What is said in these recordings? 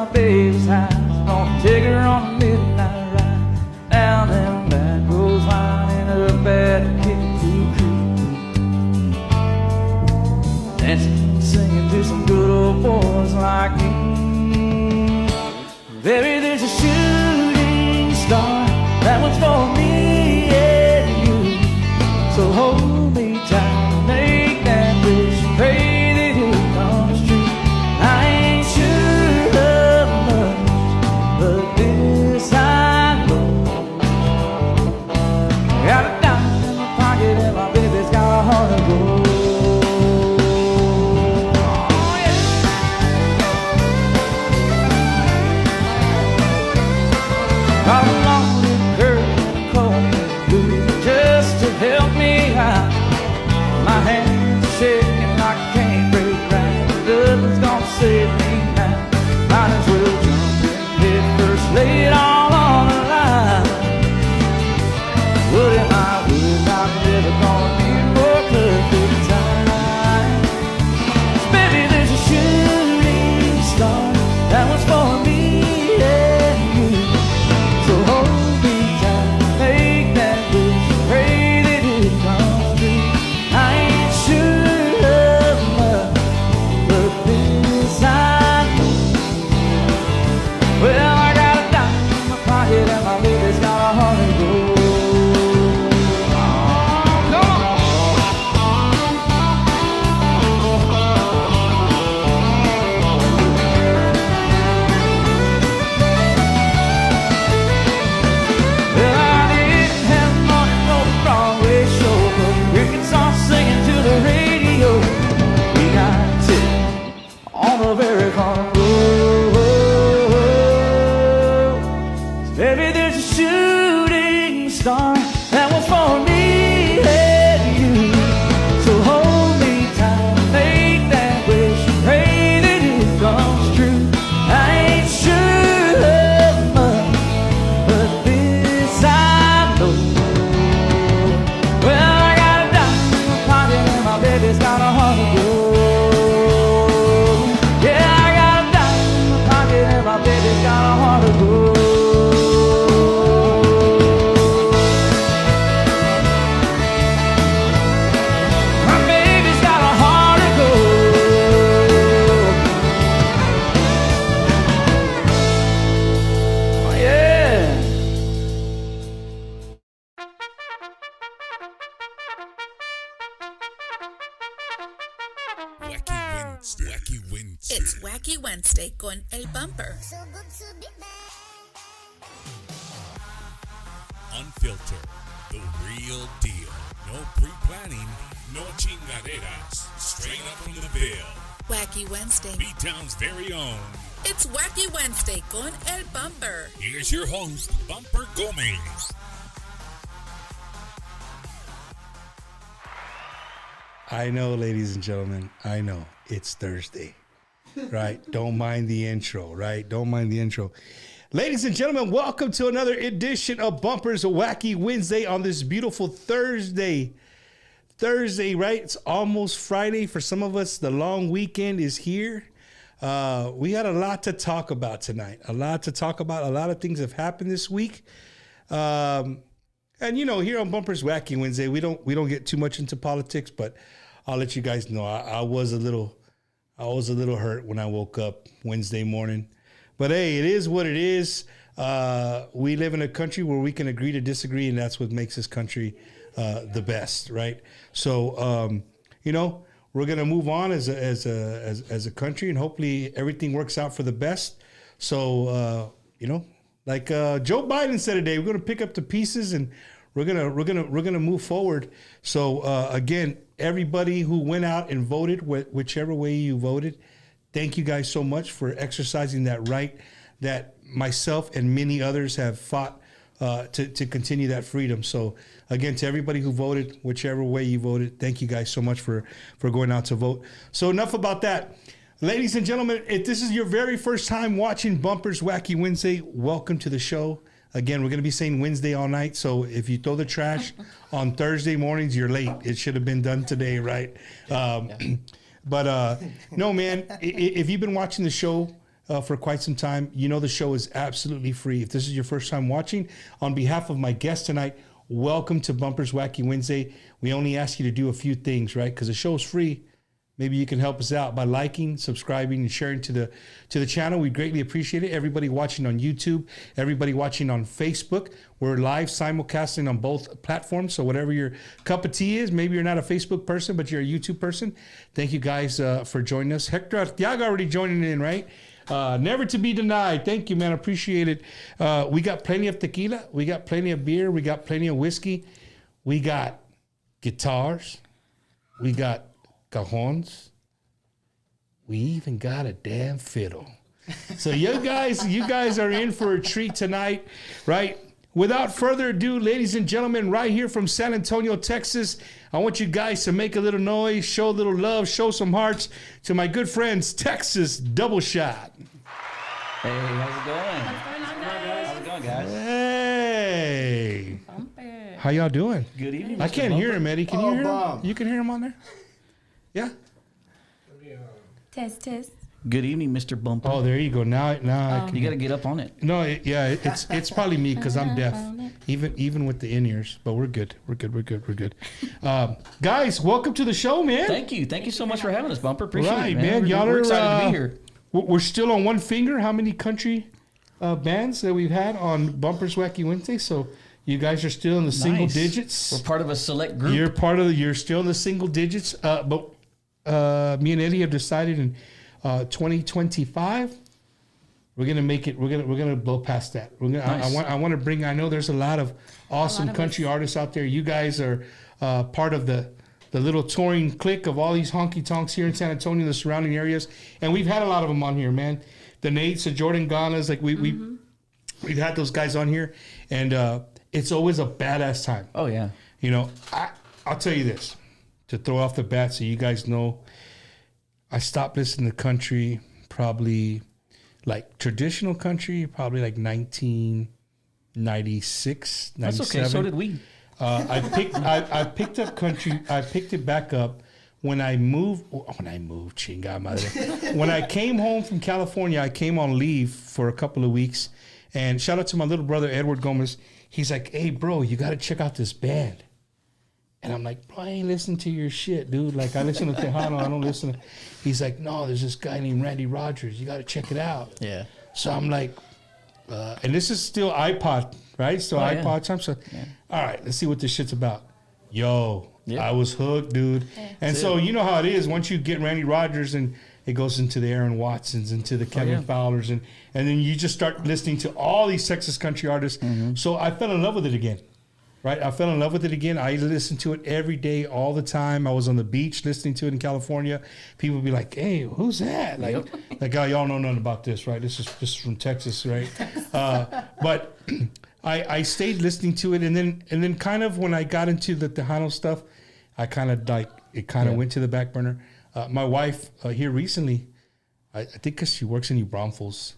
my baby's house. Gonna take her on a midnight ride down them back roads, winding up at Kickapoo Creek. Dancing, singing to some good old boys like me. Baby, there's a shooting star that was for me and you. So hold me tight, make that wish, pray that it comes true. I ain't sure of much, but this I know. Got a dime in my pocket and my baby's got a heart of gold. Oh, yeah. Got a lonely girl and a cold blue just to help me out. My hands are shaking like I can't break right. Nothing's gonna save me now. Might as well jump in head first, lay it all on the line. Would I'm never gonna be more perfect time. 'Cause baby, there's a shooting star that was for me and you. So hold me tight, make that wish, pray that it comes true. I ain't sure of much, but this I know. Well, I got a dime in my pocket and my baby's got a heart of gold. Oh, come on. Well, I didn't have money for the Broadway show, but crickets are singing to the radio. We got tipped on a very far road. Baby, there's a shooting star that was for me and you. So hold me tight, make that wish, pray that it comes true. I ain't sure of much, but this I know. Well, I got a dime in my pocket and my baby's got a heart of gold. Yeah, I got a dime in my pocket and my baby's got a heart of gold. My baby's got a heart of gold. Oh, yeah. Wacky Wednesday. Wacky Wednesday. It's Wacky Wednesday con El Bumper. So good to be back. Unfiltered. The real deal. No pre-planning. No chingaderas. Straight up from the bill. Wacky Wednesday. B-Town's very own. It's Wacky Wednesday con El Bumper. Here's your host, Bumper Gomez. I know, ladies and gentlemen, I know it's Thursday, right? Don't mind the intro, right? Don't mind the intro. Ladies and gentlemen, welcome to another edition of Bumper's Wacky Wednesday on this beautiful Thursday. Thursday, right? It's almost Friday. For some of us, the long weekend is here. We got a lot to talk about tonight. A lot to talk about. A lot of things have happened this week. And you know, here on Bumper's Wacky Wednesday, we don't get too much into politics, but I'll let you guys know I was a little hurt when I woke up Wednesday morning. But hey, it is what it is. We live in a country where we can agree to disagree, and that's what makes this country the best, right? So you know, we're gonna move on as a country, and hopefully everything works out for the best. So you know, like Joe Biden said today, we're gonna pick up the pieces and we're gonna move forward. So again, everybody who went out and voted, whichever way you voted, thank you guys so much for exercising that right that myself and many others have fought to continue that freedom. So again, to everybody who voted, whichever way you voted, thank you guys so much for going out to vote. So enough about that. Ladies and gentlemen, if this is your very first time watching Bumper's Wacky Wednesday, welcome to the show. Again, we're going to be saying Wednesday all night. So if you throw the trash on Thursday mornings, you're late. It should have been done today, right? But no, man, if you've been watching the show, for quite some time, you know the show is absolutely free. If this is your first time watching, on behalf of my guest tonight, welcome to Bumpers Wacky Wednesday. We only ask you to do a few things, right? Because the show is free. Maybe you can help us out by liking, subscribing, and sharing to the channel. We greatly appreciate it. Everybody watching on YouTube, everybody watching on Facebook. We're live simulcasting on both platforms. So whatever your cup of tea is, maybe you're not a Facebook person, but you're a YouTube person. Thank you guys for joining us. Hector Arteaga already joining in, right? Never to be denied. Thank you, man. Appreciate it. We got plenty of tequila. We got plenty of beer. We got plenty of whiskey. We got guitars. We got cajones. We even got a damn fiddle. So you guys are in for a treat tonight, right? Without further ado, ladies and gentlemen, right here from San Antonio, Texas, I want you guys to make a little noise, show a little love, show some hearts to my good friends, Texas Double Shot. Hey, how's it going? How's it going, guys? Hey. How y'all doing? Good evening, I can't hear him, Eddie. Can you hear him? Bob. You can hear him on there? Yeah? Test. Good evening, Mr. Bumper. Oh, there you go. Now I can. You got to get up on it. No, it's probably me because I'm deaf, even with the in-ears. But we're good. We're good. Guys, welcome to the show, man. Thank you so much for having us, Bumper. Appreciate Right, it, man. Y'all We're are excited to be here. We're still on one finger. How many country bands that we've had on Bumpers Wacky Wednesday? So you guys are still in the single Nice. digits. We're part of a select group. You're still in the single digits. But me and Eddie have decided in 2025 we're gonna make it. We're gonna blow past that. Nice. I want to bring. I know there's a lot of awesome country artists out there. You guys are part of the little touring clique of all these honky tonks here in San Antonio and the surrounding areas, and we've had a lot of them on here, man. The Nates, the Jordan Ganas, like we've had those guys on here, and it's always a badass time. Oh, yeah. You know, I'll tell you this to throw off the bat so you guys know. I stopped listening to country probably like traditional country, probably like 1996, 97. That's okay. So did we. I picked up country. I picked it back up when I moved. Chinga madre. When I came home from California, I came on leave for a couple of weeks. And shout out to my little brother, Edward Gomez. He's like, hey, bro, you got to check out this band. And I'm like, bro, I ain't listening to your shit, dude. Like, I listen to Tejano. I don't listen to... He's like, no, there's this guy named Randy Rogers. You got to check it out. Yeah. So I'm like, and this is still iPod, right? So yeah. iPod time. So, all right, let's see what this shit's about. Yo, I was hooked, dude. And so you know how it is. Once you get Randy Rogers and it goes into the Aaron Watsons, into the Kevin Fowlers, and then you just start listening to all these Texas country artists. So I fell in love with it again. Right, I fell in love with it again. I listened to it every day, all the time. I was on the beach listening to it in California. People would be like, "Hey, who's that?" Like, y'all know nothing about this, right? This is from Texas, right? But I stayed listening to it, and then kind of when I got into the Tejano stuff, I kind of went to the back burner. My wife here recently, I think because she works in New Braunfels,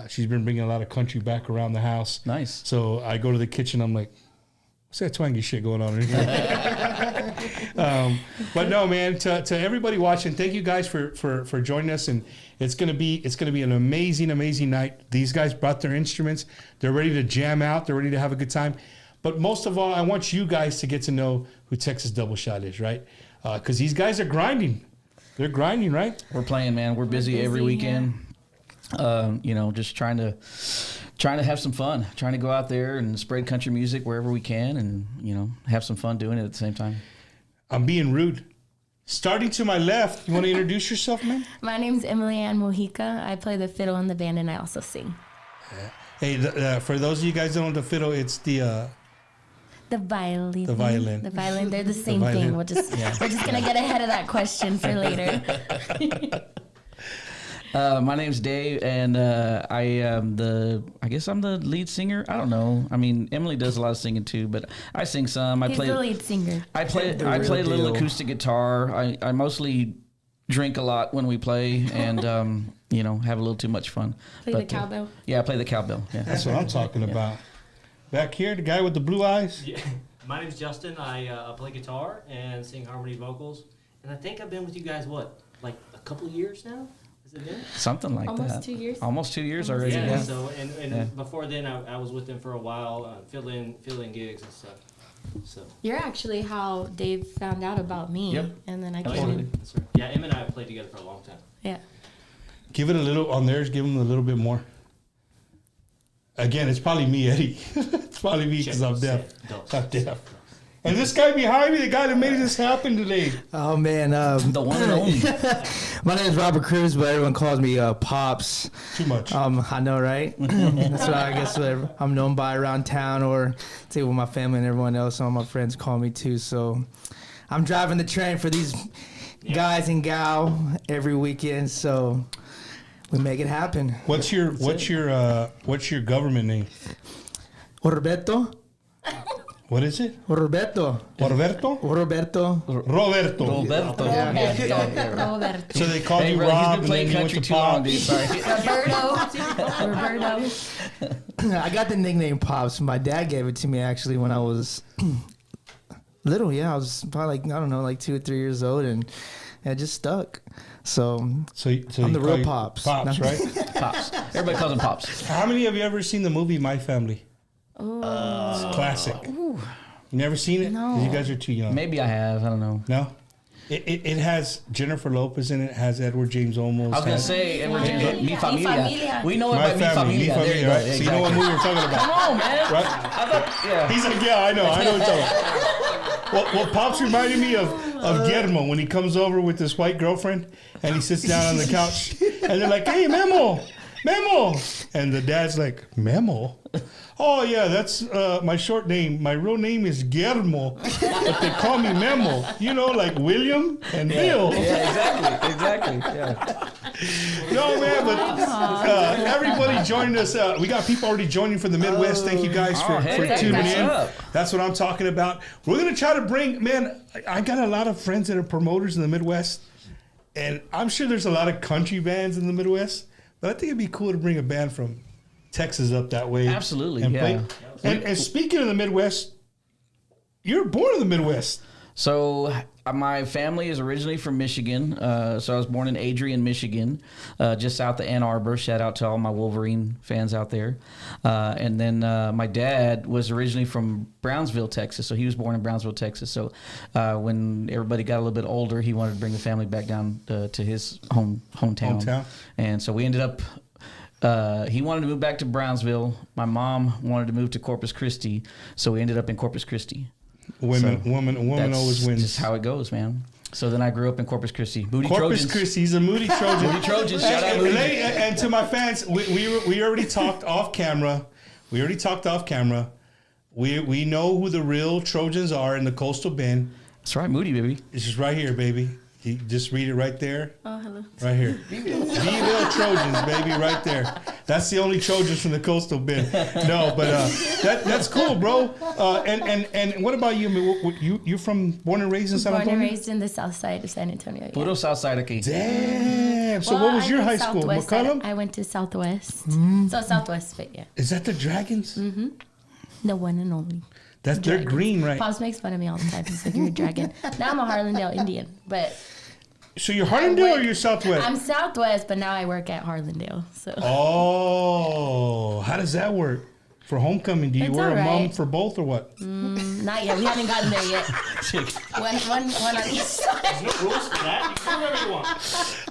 she's been bringing a lot of country back around the house. Nice. So I go to the kitchen. I'm like, what's that twangy shit going on in here? But no, man, to everybody watching, thank you guys for joining us. And it's gonna be an amazing night. These guys brought their instruments. They're ready to jam out. They're ready to have a good time. But most of all, I want you guys to get to know who Texas Double Shot is, right? Because these guys are grinding. They're grinding, right? We're playing, man. We're busy every weekend. Just trying to have some fun, trying to go out there and spread country music wherever we can, and have some fun doing it at the same time. I'm being rude. Starting to my left, you want to introduce yourself, man? My name's Emily Ann Mojica. I play the fiddle in the band, and I also sing. Hey, for those of you guys that don't know the fiddle, it's the violin. The violin. The violin. They're the same violin. thing. We're just gonna get ahead of that question for later. My name's Dave, and I guess I'm the lead singer. I don't know. I mean, Emily does a lot of singing too, but I sing some. He's the lead singer. I play a little acoustic guitar. I mostly drink a lot when we play, and have a little too much fun. Play the cowbell. Yeah, I play the cowbell. Yeah. That's what I'm talking about. Back here, the guy with the blue eyes. Yeah. My name's Justin. I play guitar and sing harmony vocals. And I think I've been with you guys, like a couple of years now? Has it been? Something like Almost that. 2 years. Almost 2 years already. Yeah. Yeah. So and Yeah. before then, I was with them for a while, filling gigs and stuff. So. You're actually how Dave found out about me. Yep. And then I Oh, came yeah. in. That's right. Yeah, Em and I have played together for a long time. Yeah. Give it a little on theirs. Give them a little bit more. Again, it's probably me, Eddie. It's probably me because I'm deaf. I'm deaf. And this guy behind me, the guy that made this happen today. Oh man, The one and only. my name is Robert Cruz, but everyone calls me Pops. Too much. I know, right? That's what I guess what I'm known by around town, or say with my family and everyone else. All my friends call me too. So I'm driving the train for these guys and gal every weekend. So we make it happen. What's your government name? Roberto, What is it? Roberto, Roberto? Roberto. Roberto. Roberto. Roberto. So they called Hey, you bro, he's Rob been and playing then you went country to too long, dude. Pop. Sorry. Roberto. I got the nickname Pops. My dad gave it to me actually when I was little. Yeah, I was probably like 2 or 3 years old, and it just stuck. So So I'm you the call real you Pops. Pops, right? Pops. Everybody calls him Pops. How many have you ever seen the movie My Family? It's a classic. You never seen it? No. 'Cause you guys are too young. Maybe I have. I don't know. No? It has Jennifer Lopez in it. It has Edward James Olmos. I was gonna has say, Edward Yeah. James, Mi Mi Familia. Familia. We know it My by Mi Family. Familia. There you go. Right? So you know what movie we're talking about. Come on, man. Right? I thought, yeah. He's like, yeah, I know what you're talking about. Well, Pops reminded me of Guillermo when he comes over with his white girlfriend and he sits down on the couch and they're like, hey, Memo, and the dad's like, Memo? Oh yeah, that's my short name. My real name is Guillermo, but they call me Memo. You know, like William and Bill. Yeah, exactly. Yeah. No man, but everybody joining us. We got people already joining from the Midwest. Thank you guys for hey, tuning what's in. up? That's what I'm talking about. We're gonna try to bring. Man, I got a lot of friends that are promoters in the Midwest, and I'm sure there's a lot of country bands in the Midwest. But I think it'd be cool to bring a band from Texas up that way. Absolutely, and yeah. And speaking of the Midwest, you're born in the Midwest. So my family is originally from Michigan. So I was born in Adrian, Michigan, just south of Ann Arbor. Shout out to all my Wolverine fans out there. And then my dad was originally from Brownsville, Texas. So he was born in Brownsville, Texas. So when everybody got a little bit older, he wanted to bring the family back down to his hometown. And so we ended up. He wanted to move back to Brownsville. My mom wanted to move to Corpus Christi, so we ended up in Corpus Christi. Woman That's always wins. just how it goes, man. So then I grew up in Corpus Christi. Moody Corpus Trojans. Christi, he's a Moody Trojan. Moody Trojans, shout out And, Moody. and to my fans, we already talked off camera. We know who the real Trojans are in the Coastal Bend. That's right, Moody, baby. It's just right here, baby. You just read it right there. Oh, hello. Right here. V-Ville Trojans, baby, right there. That's the only Trojans from the Coastal Bend. No, but that's cool, bro. And what about you? I mean, you born and raised in San Born Antonio? and raised in the south side of San Antonio. Yeah. Puro Southside aquí. Damn. So Well, what was I your went high school? Southwest. McCollum? I went to Southwest. So Southwest, but yeah. Is that the Dragons? The one and only. They're Dragons. green, right? Pops makes fun of me all the time. He's like, you're a dragon. Now I'm a Harlandale Indian, but So you're Harlandale or you're Southwest? I'm Southwest, but now I work at Harlandale. So Oh, how does that work? For homecoming, do you It's wear a all mum right. for both or what? not yet. We haven't gotten there yet. one on each side. No rules for that. You can do whatever you want.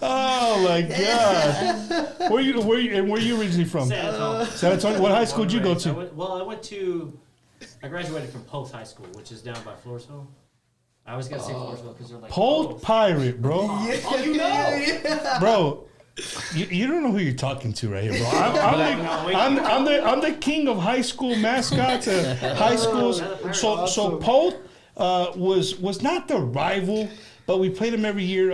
Oh my God! Where you originally from? San Antonio. San Antonio. What high school did you go I to? I graduated from Post High School, which is down by Floresville. I always gotta say Floresville because they're like Post Pirate, bro. Oh, you know. Bro, you don't know who you're talking to right here, bro. I'm the king of high school mascots, high schools. So Post was not the rival, but we played them every year.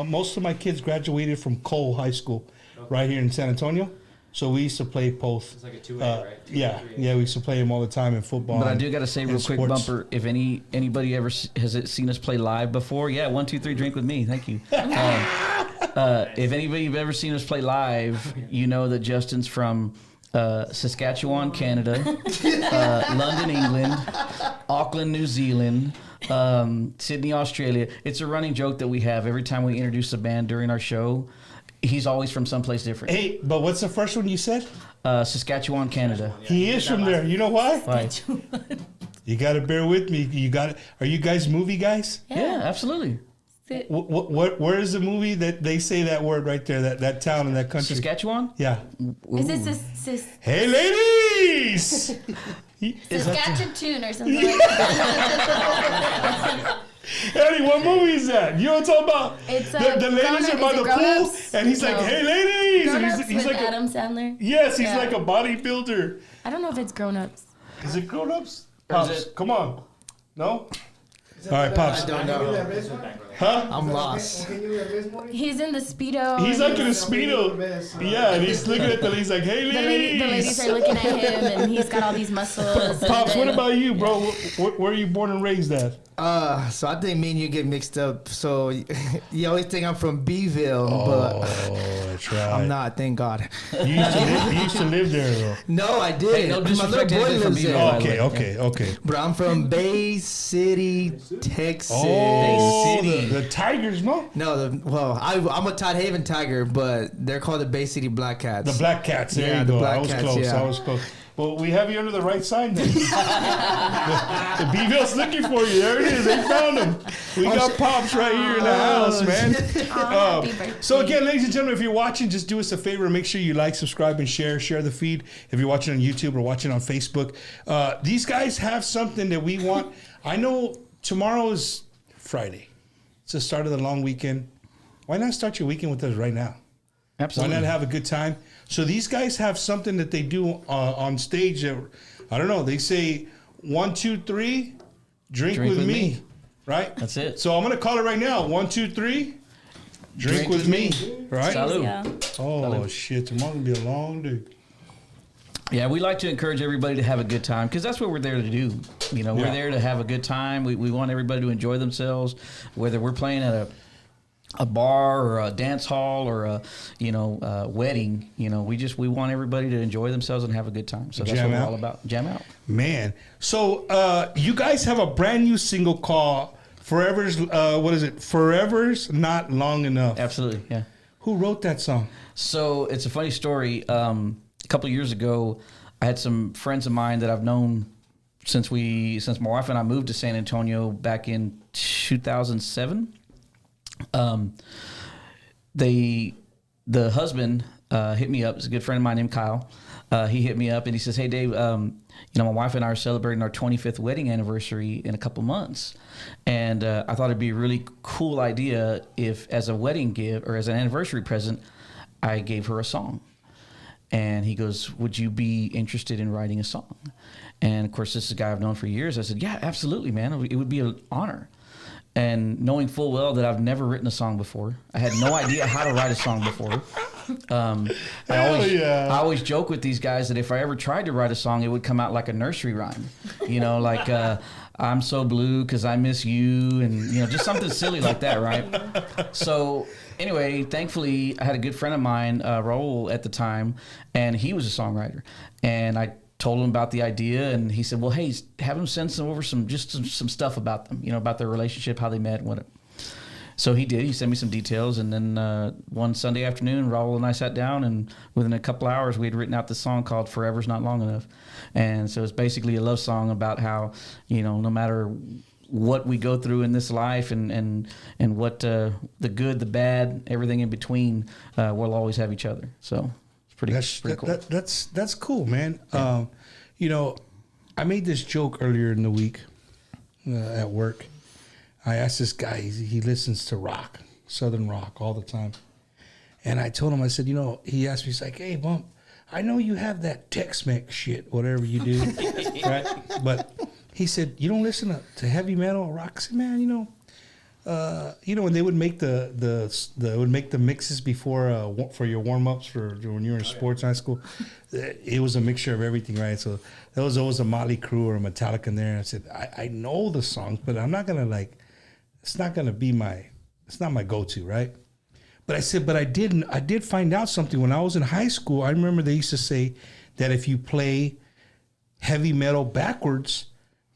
Most of my kids graduated from Cole High School, right here in San Antonio. So we used to play Post. It's like a 2A, right? Yeah, we used to play them all the time in football. But I do got to say and real quick, sports. Bumper, if anybody ever has seen us play live before, yeah, 1, 2, 3, drink with me. Thank you. If anybody have ever seen us play live, you know that Justin's from Saskatchewan, Canada, London, England, Auckland, New Zealand, Sydney, Australia. It's a running joke that we have every time we introduce a band during our show. He's always from someplace different. Hey, but what's the first one you said? Saskatchewan, Canada. He is from there. You know why? Why? You got to bear with me. You got. Are you guys movie guys? Yeah, absolutely. Where is the movie that they say that word right there? That town in that country. Saskatchewan? Yeah. Is this Hey, ladies! Saskatchewan or something like that? Eddie, what movie is that? You know what I'm talking about? It's the ladies are by the pool, and he's like, "Hey, ladies!" And Grown-ups he's with like, Adam Sandler. yes, he's Yeah. like a bodybuilder. I don't know if it's Grown Ups. Is it Grown Ups? Or is Pops, it- come on. No? All right, Pops. I don't know. Huh? I'm lost. He's in the Speedo. He's and like in a Speedo. Yeah, and he's looking at the ladies like, "Hey, the ladies!" ladies are looking at him, and he's got all these muscles. and Pops, what then- about you, bro? Where are you born and raised at? So I think me and you get mixed up. So you always think I'm from Beeville, Oh, but that's right. I'm not. Thank God. You used to live there, though. No, I didn't. Hey, no My little disrespect to boy anybody from lives Beeville, there. by the way. Okay. Bro, I'm from Bay City, Texas. Oh, City. the Tigers, no? No, I'm a Todd Haven Tiger, but they're called the Bay City Black Cats. The Black Cats. There Yeah, you the go. Black I was Cats, close. yeah. I was close. Well, we have you under the right sign then. the Beeville's looking for you. There it is. They found him. We got Pops right here in the house, man. Aw, happy birthday. So again, ladies and gentlemen, if you're watching, just do us a favor and make sure you like, subscribe, and share the feed. If you're watching on YouTube or watching on Facebook, these guys have something that we want. I know tomorrow is Friday. It's the start of the long weekend. Why not start your weekend with us right now? Absolutely. Why not have a good time? So these guys have something that they do on stage that, I don't know, they say 1, 2, 3, drink with me. Right? That's it. So I'm going to call it right now. 1, 2, 3, drink with me. Right? Salud. Yeah. Oh, shit. Tomorrow's going to be a long day. Yeah, we like to encourage everybody to have a good time because that's what we're there to do. You know, Yeah. we're there to have a good time. We want everybody to enjoy themselves, whether we're playing at a bar or a dance hall or a wedding. You know, we want everybody to enjoy themselves and have a good time. So that's Jam what we're out. all about. Jam out. Man. So you guys have a brand new single called Forever's, what is it? Forever's Not Long Enough. Absolutely, yeah. Who wrote that song? So it's a funny story. A couple of years ago, I had some friends of mine that I've known since my wife and I moved to San Antonio back in 2007. The husband hit me up. It's a good friend of mine named Kyle. He hit me up and he says, "Hey Dave, my wife and I are celebrating our 25th wedding anniversary in a couple months, and I thought it'd be a really cool idea if, as a wedding gift or as an anniversary present, I gave her a song." And he goes, "Would you be interested in writing a song?" And of course, this is a guy I've known for years. I said, "Yeah, absolutely, man. It would be an honor." And knowing full well that I've never written a song before, I had no idea how to write a song before. I always joke with these guys that if I ever tried to write a song, it would come out like a nursery rhyme, like "I'm so blue because I miss you," and just something silly like that, right? So anyway, thankfully, I had a good friend of mine, Raul, at the time, and he was a songwriter, and I told him about the idea, and he said, "Well, hey, have him send some stuff about them, about their relationship, how they met, and what." So he did. He sent me some details, and then one Sunday afternoon, Raul and I sat down, and within a couple hours, we had written out this song called "Forever's Not Long Enough," and so it's basically a love song about how no matter what we go through in this life, and what the good, the bad, everything in between, we'll always have each other. So. Pretty cool. That's cool, man. Yeah. I made this joke earlier in the week at work. I asked this guy, he listens to rock, Southern rock all the time. And I told him, I said, he asked me, he's like, "Hey, Bump, I know you have that Tex-Mex shit, whatever you do." Right? But he said, "You don't listen to heavy metal or rock?" I said, "Man, when they would make the mixes before for your warm ups for when you were in sports in high school, it was a mixture of everything, right? So there was always a Motley Crue or a Metallica in there. And I said, I know the songs, but I'm not gonna it's not gonna be it's not my go-to, right? But I said, I did find out something when I was in high school. I remember they used to say that if you play heavy metal backwards,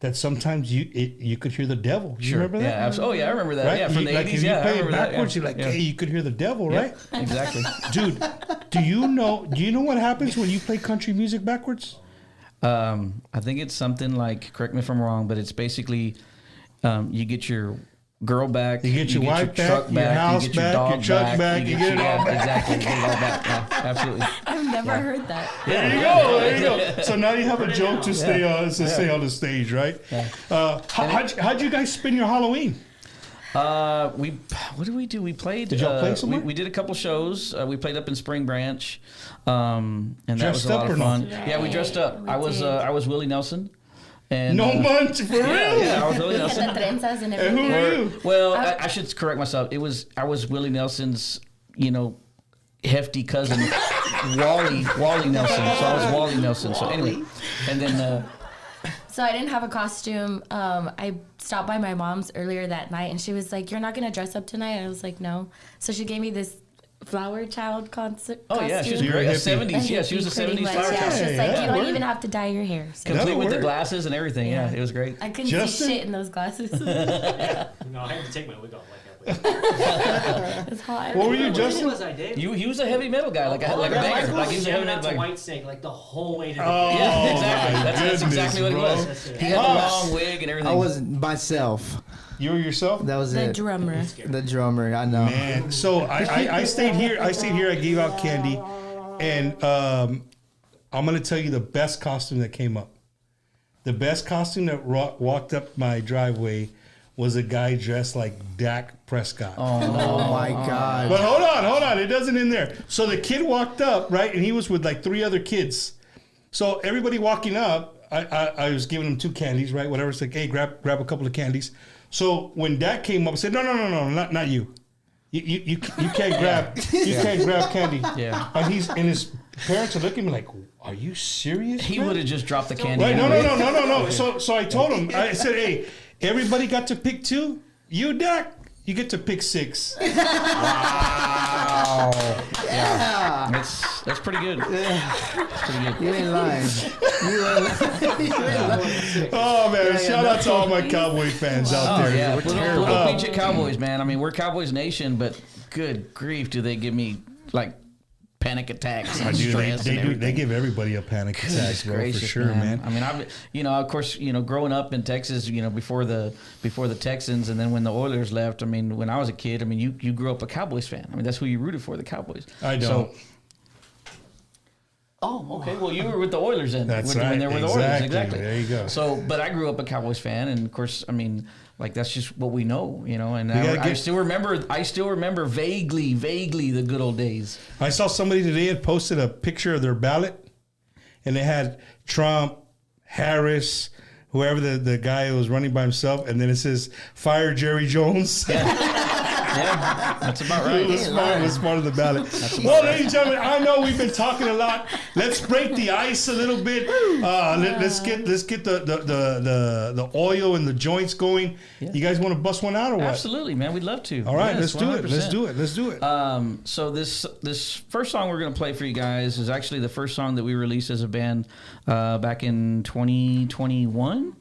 that sometimes you could hear the devil. You remember that? Yeah, absolutely. Oh, yeah, I remember that. Right? Yeah, from the like 80s. if Yeah, you I play it remember that. backwards, Yeah. you're like, Yeah. hey, you could hear the devil, Yep, right? Exactly. Dude, do you know what happens when you play country music backwards? I think it's something like, correct me if I'm wrong, but it's basically you get your girl back, You get your wife back, truck your house you get your back, dog your truck back, you get it all back. Exactly, you get it all back. Yeah, absolutely. I've never heard that. There you go. There you go. So now you have a joke to stay on the stage, right? How'd you guys spend your Halloween? What did we do? We played. Did y'all play somewhere? We did a couple shows. We played up in Spring Branch, and that Dressed was a up lot or of no? fun. Yeah, we dressed up. I was Willie Nelson. And, No munch, for real? Yeah, I was Willie He had Nelson. the trenzas and And who everything. were you? Well, I should correct myself. I was Willie Nelson's, hefty cousin, Wally Nelson. So I was Wally Nelson. So anyway, and then So I didn't have a costume. I stopped by my mom's earlier that night, and she was like, "You're not gonna dress up tonight?" I was like, "No." So she gave me this flower child costume. yeah, she's You're great. a A hippie. 70s. Yeah, she was a Pretty 70s much, flower yeah. child. She was Hey, like, yeah, "You don't work. even have to dye your hair." So Complete That'll with the work. glasses and everything. Yeah, it was great. I couldn't Justin? see shit in those glasses. No, I had to take my wig off like that. It's hot. What were you, What Justin? was I, Dave? He was a heavy metal guy, like a banger. Like he was a heavy Shout metal out to banger. White Snake like the whole way to the Oh, Yeah, exactly. my That's goodness, exactly what it bro. was. That's it. He had the Pops. long wig and everything. I was myself. You were yourself? That was The it. drummer. The drummer. I know. Man, so I stayed here. I gave out candy, and I'm gonna tell you the best costume that came up. The best costume that walked up my driveway was a guy dressed like Dak Prescott. Oh my God. But hold on, it doesn't end there. So the kid walked up, right, and he was with like 3 other kids. So everybody walking up, I was giving him 2 candies, right? Whatever. It's like, hey, grab a couple of candies. So when Dak came up, I said, no, not you. You can't grab can't grab candy. Yeah. And his parents are looking at me like, are you serious? He man? would have just dropped the candy. Right? No. anyway. So I told him, I said, hey, everybody got to pick 2. You, Dak, you get to pick 6. Wow. Yeah. That's pretty good. That's pretty good. You ain't lying. Oh man! Shout out to all my Cowboy fans out there. Yeah, We're little terrible. Peach Cowboys, man. I mean, we're Cowboys Nation, but good grief, do they give me like panic attacks and Dude, stress and they everything. give everybody a panic attack, Goodness bro, gracious, for sure, man. I mean, of course, growing up in Texas, before the Texans, and then when the Oilers left. I mean, when I was a kid, I mean, you grew up a Cowboys fan. I mean, that's who you rooted for, the Cowboys. I don't. So, oh, okay. Well, you were with the Oilers then. That's when right. they were the Oilers, Exactly. exactly. There you go. So, but I grew up a Cowboys fan, and of course, I mean, like that's just what we know, And gotta I get- still remember vaguely the good old days. I saw somebody today had posted a picture of their ballot, and they had Trump, Harris, whoever the guy who was running by himself, and then it says "Fire Jerry Jones." Yeah, that's about It right. was part of the ballot. Well, ladies and gentlemen, I know we've been talking a lot. Let's break the ice a little bit. Let's get the oil and the joints going. Yeah. You guys want to bust one out or what? Absolutely, man. We'd love to. All right, Yes, let's do it. 100%. Let's do it. So this first song we're going to play for you guys is actually the first song that we released as a band back in 2021.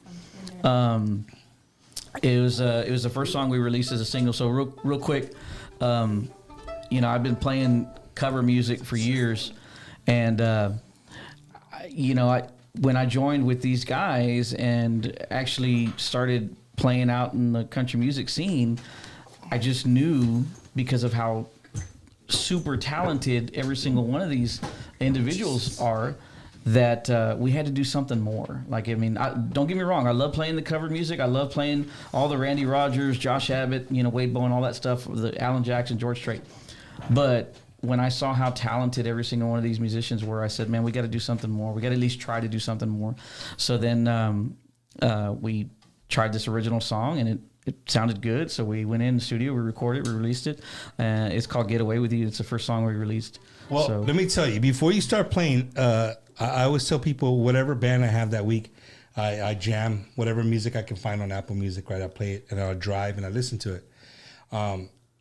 It was the first song we released as a single. So real quick, I've been playing cover music for years, and when I joined with these guys and actually started playing out in the country music scene, I just knew, because of how super talented every single one of these individuals are, that we had to do something more. Like, I mean, don't get me wrong, I love playing the cover music. I love playing all the Randy Rogers, Josh Abbott, Wade Bowen, all that stuff, the Alan Jackson, George Strait. But when I saw how talented every single one of these musicians were, I said, man, we got to do something more. We got to at least try to do something more. So then we tried this original song, and it sounded good. So we went in the studio, we recorded it, we released it. It's called Get Away With You. It's the first song we released. Well, So- let me tell you, before you start playing, I always tell people whatever band I have that week, I jam whatever music I can find on Apple Music, right? I play it and I'll drive and I listen to it.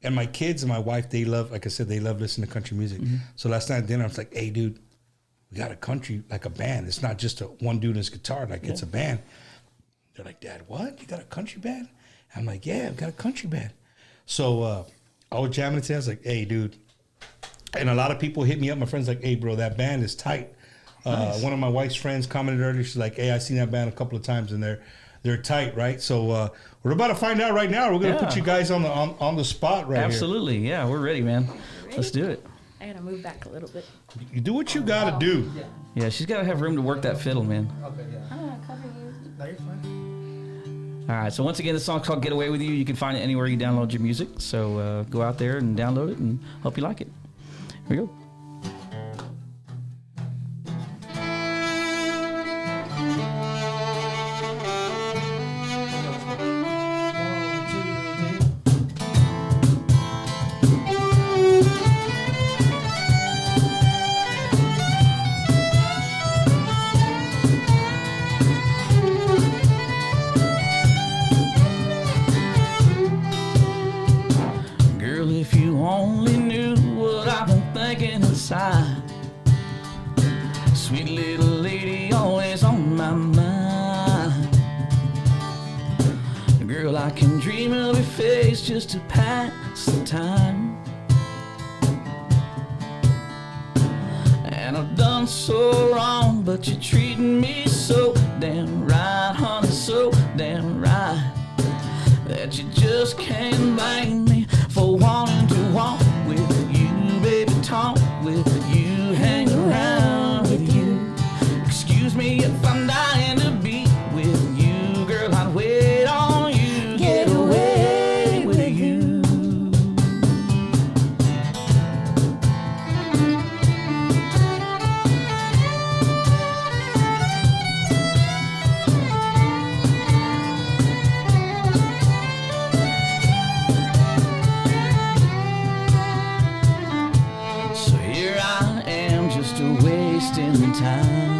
And my kids and my wife, they love, like I said, they love listening to country music. Mm-hmm. So last night at dinner, I was like, hey, dude, we got a country, like a band. It's not just one dude and his guitar, like it's a band. They're like, Dad, what? You got a country band? I'm like, yeah, I've got a country band. So I was jamming it. I was like, hey, dude. And a lot of people hit me up. My friends like, hey, bro, that band is tight. Nice. One of my wife's friends commented earlier. She's like, hey, I seen that band a couple of times, and they're tight, right? So we're about to find out right now. We're gonna put you guys on the spot right Absolutely. here. Yeah, we're ready, man. Let's do it. I gotta move back a little bit. You do what you gotta do. Yeah, she's got to have room to work that fiddle, man. Okay, yeah. I'm gonna cover you. No, you're fine. All right, so once again, the song's called Get Away With You. You can find it anywhere you download your music. So go out there and download it, and hope you like it. Here we go. Girl, if you only knew what I've been thinking inside. Sweet little lady, always on my mind. Girl, I can dream of your face just to pass the time. And I've done so wrong, but you're treating me so damn right, honey, so damn right, that you just can't blame me for wanting to walk with you, baby, talk with you, hang around with you. Excuse me if I'm dying to be with you, girl, I'd wait on you, get away with you. So here I am, just wasting time.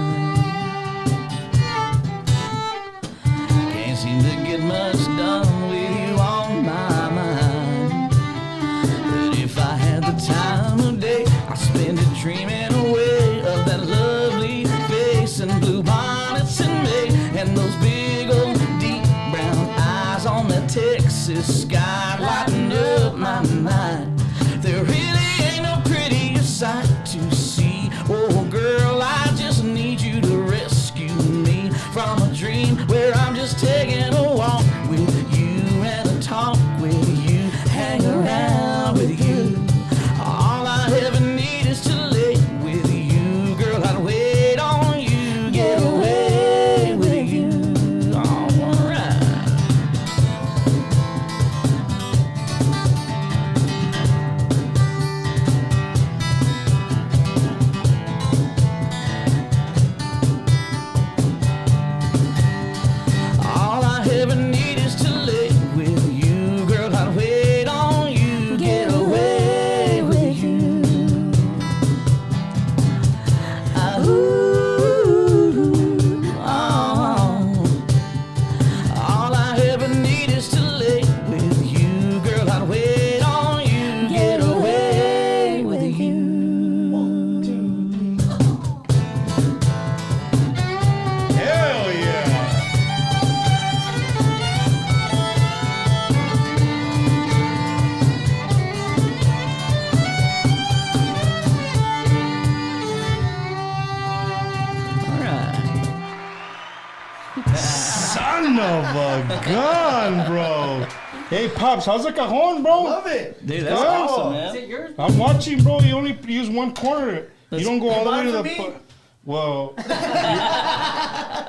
Can't seem to get much done with you on my mind. But if I had the time of day, I'd spend it dreaming away of that lovely face and blue bonnets in May, and those big old deep brown eyes on that Texas sky lighting up my mind. There really ain't no prettier sight to see. Oh, girl, I just need you to rescue me from a dream where I'm just taking a walk with you and a talk with you, hang around with you. All I ever need is to lay with you, girl, I'd wait on you, get away with you. All right. All I ever need is to lay with you, girl, I'd wait on you, get away with you. All I ever need is to lay with you, girl, I'd wait on you, get away with you. Hell yeah. All right. Son of a gun, bro. Hey, Pops, how's the cajon, bro? Love it. Dude, that's Yeah. awesome, man. it yours? I'm watching, bro. You only use one corner. You don't go all the way to the. Mine for me? Well,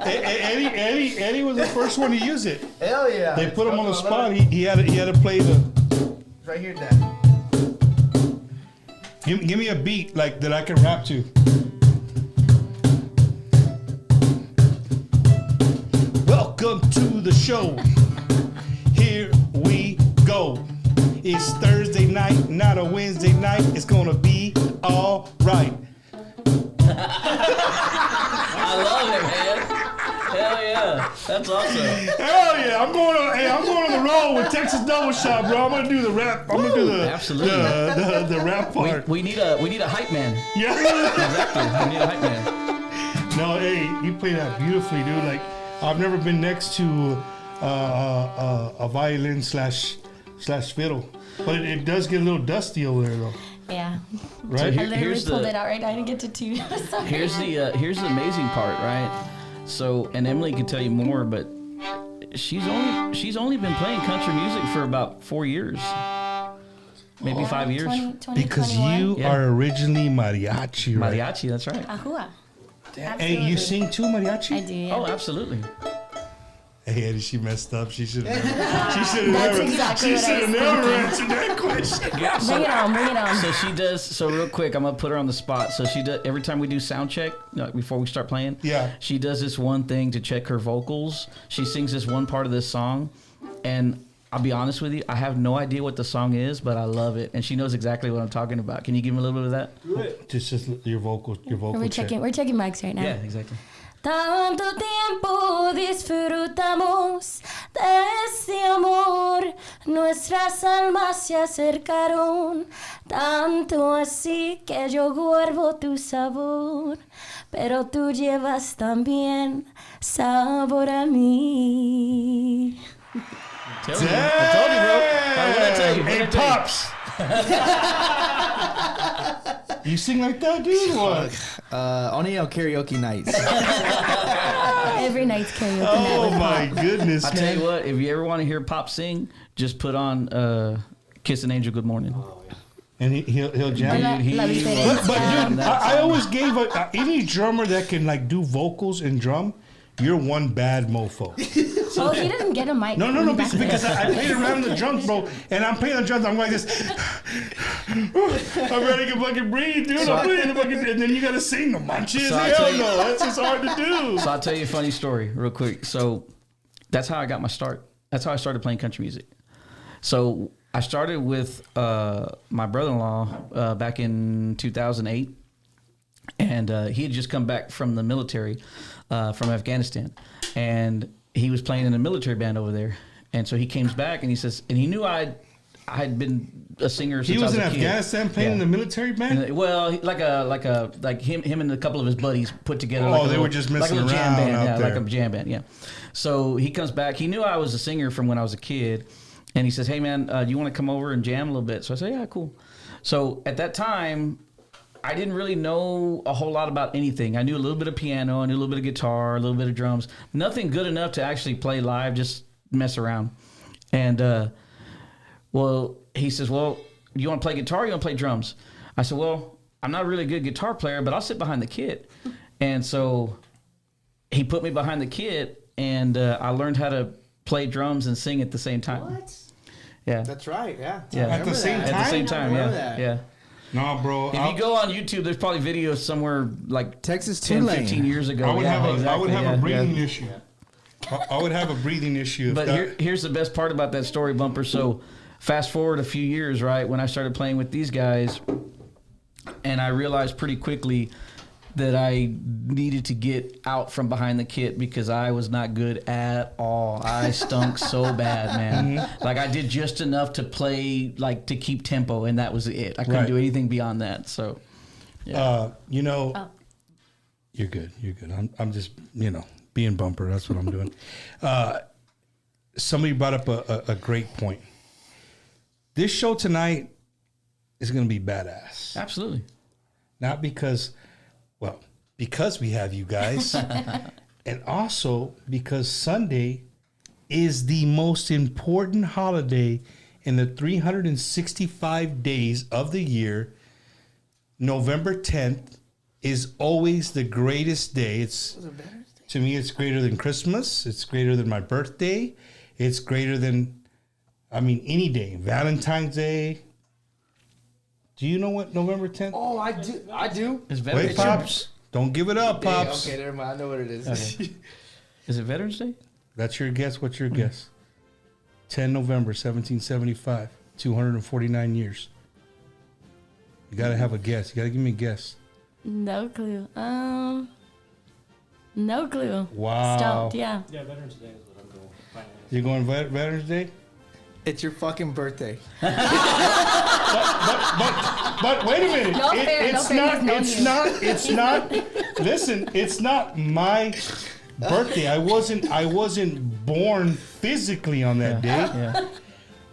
Eddie was the first one to use it. Hell yeah. They put him on the spot. He had to play the. Right here, Dad. Give me a beat like that I can rap to. Welcome to the show. Here we go. It's Thursday night, not a Wednesday night. It's gonna be all right. I love it, man. Hell yeah. That's awesome. Hell yeah! I'm going on the road with Texas Double Shot, bro. I'm gonna do the rap. I'm gonna do the Absolutely. the rap part. We need a hype man. Yeah. Exactly. We need a hype man. No, hey, you play that beautifully, dude. Like I've never been next to a violin slash fiddle, but it does get a little dusty over there, though. Yeah. Right? I literally Here's pulled the- it out right now to get to two. Sorry. Here's the amazing part, right? So, and Emily can tell you more, but she's only been playing country music for about 4 years, maybe 5 years. 20, Because 21. you Yeah. are originally mariachi, right? Mariachi, that's right. Ahua. Hey, you sing too, mariachi? I do, yeah. Oh, absolutely. Hey, Eddie, she messed up. She should have never. That's exactly what I was never answered that question. Bring it on, bring it on. So she does. So real quick, I'm gonna put her on the spot. So she does every time we do sound check before we start playing. Yeah. She does this one thing to check her vocals. She sings this one part of this song, and I'll be honest with you, I have no idea what the song is, but I love it, and she knows exactly what I'm talking about. Can you give me a little bit of that? Just your vocal We're check. checking mics right now. Yeah, exactly. Tanto tiempo disfrutamos de este amor, nuestras almas se acercaron, tanto así que yo guardo tu sabor, pero tú llevas también sabor a mí. I told you, bro. What did I tell you? What did I Hey, tell you? Pops. You sing like that, dude? What? Only on karaoke nights. Every night's karaoke night Oh with my Pop. goodness, I tell man. you what, if you ever want to hear Pop sing, just put on "Kiss an Angel Good Morning." And he'll jam. La diferencia. But dude, That's I always gave any drummer that can like do vocals and drum, you're one bad mofo. Oh, he doesn't get a mic. No, back there. because I played around the drums, bro, and I'm playing the drums. I'm like this. I'm ready to fucking breathe, dude. I'm playing the fucking, and then you gotta sing the manches. So I Hell tell you- no, that's just hard to do. So I'll tell you a funny story real quick. So that's how I got my start. That's how I started playing country music. So I started with my brother-in-law back in 2008, and he had just come back from the military from Afghanistan, and he was playing in a military band over there. And so he comes back and he says, and he knew I had been a singer since He was I in was a kid. Afghanistan playing in the military band. And, well, like him and a couple of his buddies put together. Oh, like a they little, were just like a messing little jam around band, out yeah, there. like a jam band, yeah. So he comes back. He knew I was a singer from when I was a kid, and he says, "Hey man, do you want to come over and jam a little bit?" So I said, "Yeah, cool." So at that time, I didn't really know a whole lot about anything. I knew a little bit of piano, I knew a little bit of guitar, a little bit of drums. Nothing good enough to actually play live, just mess around. And well, he says, "Well, you want to play guitar or you want to play drums?" I said, "Well, I'm not a really good guitar player, but I'll sit behind the kit." And so he put me behind the kit, and I learned how to play drums and sing at the same time. What? Yeah. That's right. Yeah. Yeah. At the same At the same time, yeah. remember that. Yeah. No, bro. If you go on YouTube, there's probably videos somewhere like Texas 10, Tulane. 15 years ago. I would Yeah, have a exactly, yeah, a breathing yeah. issue. I would have a breathing issue. If But that, here's the best part about that story, Bumper. So fast forward a few years, right, when I started playing with these guys, and I realized pretty quickly that I needed to get out from behind the kit because I was not good at all. I stunk so bad, man. Like I did just enough to play, like to keep tempo, and that was it. I couldn't Right. do anything beyond that. So you know, you're good. You're good. I'm just, being Bumper. That's what I'm doing. Somebody brought up a great point. This show tonight is going to be badass. absolutely. Not because we have you guys, and also because Sunday is the most important holiday in the 365 days of the year. November 10th is always the greatest day. To me, it's greater than Christmas. It's greater than my birthday. It's greater than, any day. Valentine's Day. Do you know what November 10th? Oh, I do. Is Wait, Veterans Pops. Don't give it up, Pops. Okay, never mind. I know what it is. Is it Veterans Day? That's your guess. What's your guess? 10 November 1775. 249 years. You got to have a guess. You got to give me a guess. No clue. No clue. Wow. Stumped, yeah. Yeah, Veterans Day is what I'm going. Finally. You're going Veterans Day? It's your fucking birthday. But wait a minute. No fair, it's no fair, not. he's known It's you. not. It's not. Listen, it's not my birthday. I wasn't born physically on that day. Yeah.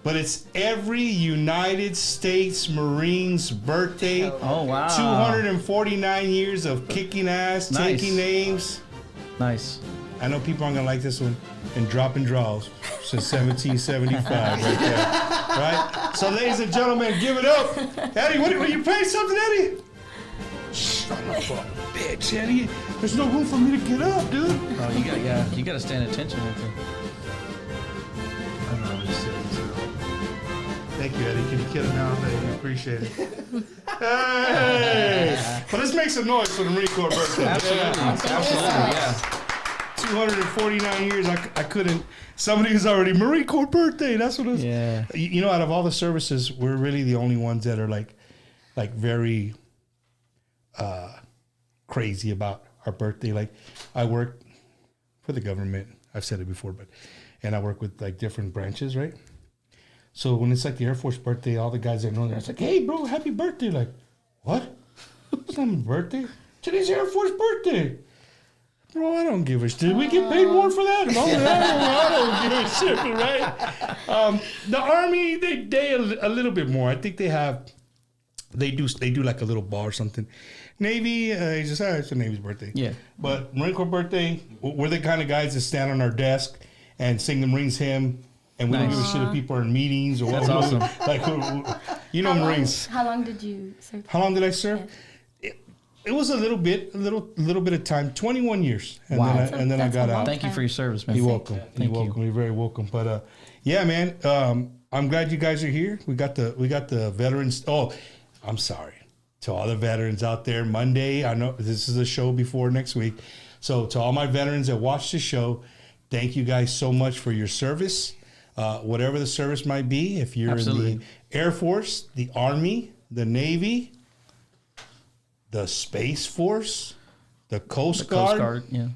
But it's every United States Marine's birthday. Oh, wow. 249 years of kicking ass, Nice. taking names. Nice. I know people aren't gonna like this one. And dropping draws since 1775, right there. Right? So, ladies and gentlemen, give it up. Eddie, what you playing something, Eddie? Son of a bitch, Eddie. There's no room for me to get up, dude. Oh, you got to stand attention right there. I don't know, I'm just sitting, so. Thank you, Eddie. Can you kill it now? I appreciate it. Hey! But let's make some noise for the Marine Corps birthday. Absolutely, yeah. 249 years, I couldn't. Somebody who's already Marine Corps birthday. That's what it was. Yeah. You know, out of all the services, we're really the only ones that are like very crazy about our birthday. Like, I work for the government. I've said it before, and I work with like different branches, right? So when it's like the Air Force birthday, all the guys that know that, it's like, hey, bro, happy birthday. Like, what? It's not my birthday. Today's Air Force birthday. Bro, I don't give a shit. Did we get paid more for that? No, I don't give a shit, right? The Army, they a little bit more. I think they do like a little bar or something. Navy, it's just, it's the Navy's birthday. Yeah. But Marine Corps birthday, we're the kind of guys that stand on our desk and sing the Marines hymn. And we don't give a shit if people are in meetings or That's what. awesome. Like, you know, Marines. How long did you serve? How long did I serve? It was a little bit of time. 21 years, and Wow. then I got out. Thank you for your service, man. You're welcome. Thank You're welcome. You're very welcome. But yeah, man, I'm glad you guys are here. We got the veterans. Oh, I'm sorry to all the veterans out there. Monday, I know this is a show before next week, so to all my veterans that watch the show, thank you guys so much for your service. Whatever the service might be, if you're Absolutely. in the Air Force, the Army, the Navy, the Space Force, the Coast Guard, yeah.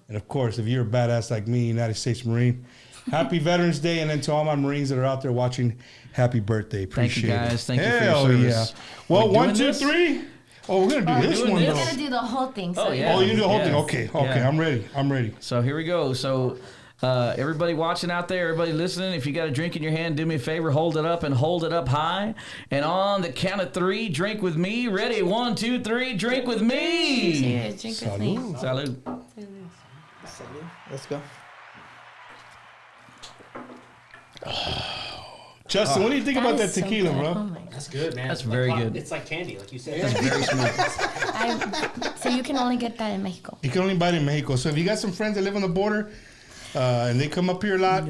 and of course, if you're a badass like me, United States Marine, happy Veterans Day. And then to all my Marines that are out there watching, happy birthday. Appreciate Thank you, guys. it. Thank you for your Hell service. yeah. Well, We 1, doing 2, this? 3. Oh, we're going to do this doing one, this? though. We're gonna do the whole thing. So Oh, yeah. Oh, you do the whole thing? Yes. Okay. Yeah. I'm ready. So here we go. So everybody watching out there, everybody listening, if you got a drink in your hand, do me a favor, hold it up and hold it up high. And on the count of 3, drink with me. Ready? 1, 2, 3, drink with me. Cheers, drink with me. Salud. Let's go. Justin, what do you think about that is so tequila, good. bro? Oh my That's good, man. That's It's very like- good. It's like candy, like you said. Very smooth. So you can only get that in Mexico. You can only buy it in Mexico. So if you got some friends that live on the border and they come up here a lot,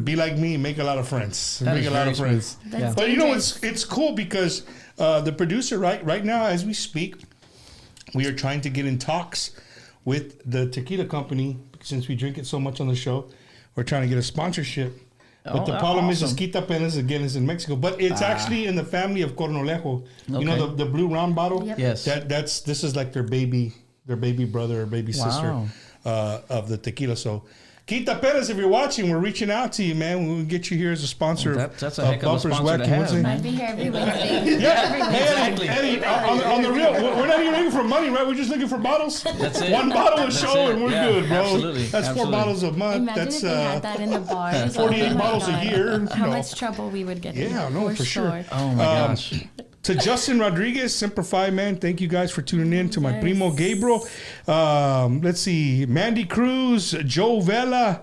be like me, make a lot of friends. That Make is a lot very of friends. That's But you know, dangerous. it's cool because the producer right now, as we speak, we are trying to get in talks with the tequila company since we drink it so much on the show. We're trying to get a sponsorship. But the problem is Quita Penas, again, is in Mexico. But it's actually in the family of Cornolejo. You know, Okay. the blue round bottle? Yep. Yes. This is like their baby brother or baby sister Wow. of the tequila. So, Quita Penas, if you're watching, we're reaching out to you, man. We'll get you here as a sponsor. That's a heck of a Bumpers sponsor to Wacky have, Wednesday. man. I'd be here every Wednesday. Yeah, Exactly. Eddie, on the real, we're not even looking for money, right? We're just looking for bottles. That's it. One bottle a That's show, it. and we're Yeah, good, bro. absolutely. That's Absolutely. 4 bottles a month. Imagine That's if they had that in the bars. 48 Oh my bottles a God. year. How No. much trouble we would get in. Yeah, no, for sure. Oh, my gosh. To Justin Rodriguez, Simplify, man, thank you guys for tuning in. To my Yes. primo Gabriel, let's see, Mandy Cruz, Joe Vela,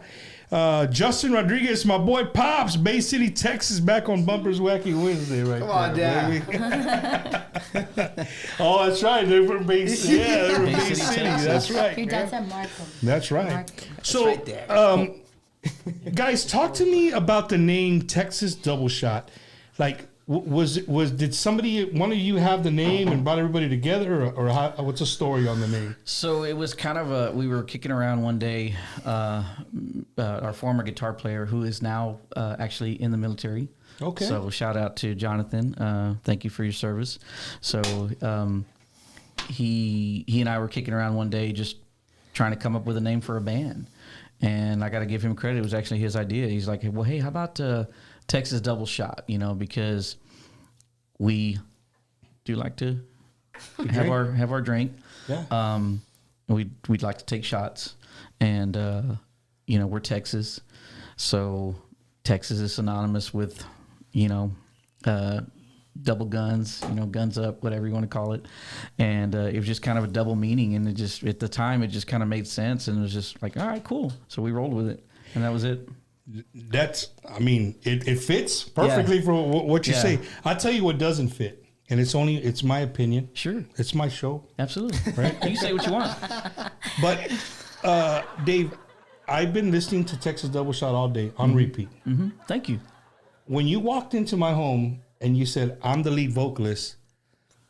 Justin Rodriguez, my boy Pops, Bay City, Texas, back on Bumpers Wacky Wednesday, right? Come on, there, Dad. baby. Oh, that's right. They're from Bay City. Yeah, they're from Bay Bay City, City. Texas. That's right. Your dad's at Markham. That's right. Markham. So, right there. guys, talk to me about the name Texas Double Shot. Like, did somebody, one of you, have the name and brought everybody together, or how, what's the story on the name? So it was kind of we were kicking around one day, our former guitar player who is now actually in the military. Okay. So shout out to Jonathan. Thank you for your service. So he and I were kicking around one day just trying to come up with a name for a band. And I got to give him credit. It was actually his idea. He's like, well, hey, how about Texas Double Shot? You know, because we do like to have our drink. Yeah. we'd like to take shots, and we're Texas, so Texas is synonymous with double guns, guns up, whatever you want to call it. And it was just kind of a double meaning. And it just, at the time, it just kind of made sense. And it was just like, all right, cool. So we rolled with it. And that was it. It fits perfectly for what you say. I'll tell you what doesn't fit. And it's my opinion. Sure. It's my show. Absolutely. Right? You say what you want. But, Dave, I've been listening to Texas Double Shot all day on repeat. Mm-hmm. Thank you. When you walked into my home and you said, I'm the lead vocalist,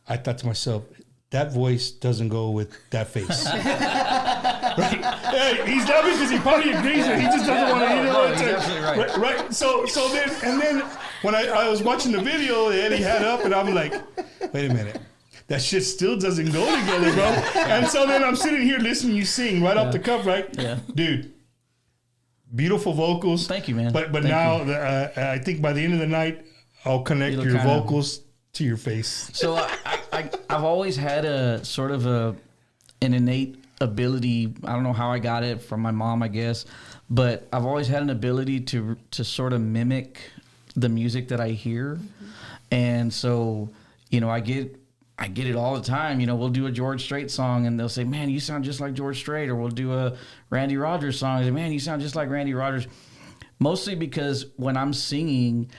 I thought to myself, that voice doesn't go with that face. Right? Hey, he's laughing because he probably agrees with it. He just doesn't want to, he's absolutely right. Right? So then when I was watching the video that Eddie had up, and I'm like, wait a minute. That shit still doesn't go together, bro. And so then I'm sitting here listening to you sing right off the cuff, right? Yeah. Dude, beautiful vocals. Thank you, man. But Thank now I think by the end of the night, I'll connect your vocals to your face. So I've always had a sort of an innate ability. I don't know how I got it from my mom, I guess, but I've always had an ability to sort of mimic the music that I hear. Mm-hmm. And so, I get it all the time. We'll do a George Strait song and they'll say, man, you sound just like George Strait. Or we'll do a Randy Rogers song and say, man, you sound just like Randy Rogers. Mostly because when I'm singing,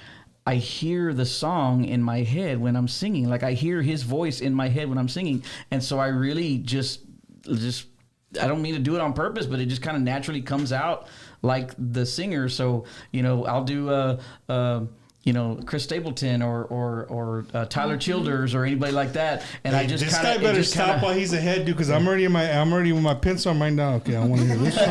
I hear the song in my head when I'm singing. Like I hear his voice in my head when I'm singing. And so I really just I don't mean to do it on purpose, but it just kind of naturally comes out like the singer. So, I'll do Chris Stapleton or Tyler Childers or anybody like that. And I just this guy better stop while he's ahead, dude, because I'm already with my pencil right now. Okay, I want to hear this song.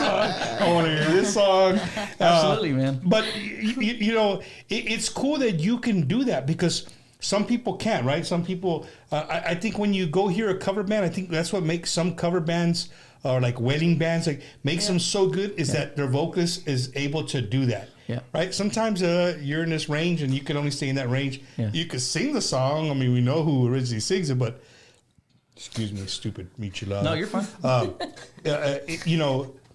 I want to hear this song. Absolutely, man. But it's cool that you can do that because some people can't, right? Some people. I think when you go hear a cover band, I think that's what makes some cover bands or like wedding bands makes them so good is that their vocalist is able to do that. Yeah. Right. Sometimes you're in this range and you can only stay in that range. Yeah. You could sing the song. I mean, we know who originally sings it, but excuse me, stupid Michelada. No, you're fine.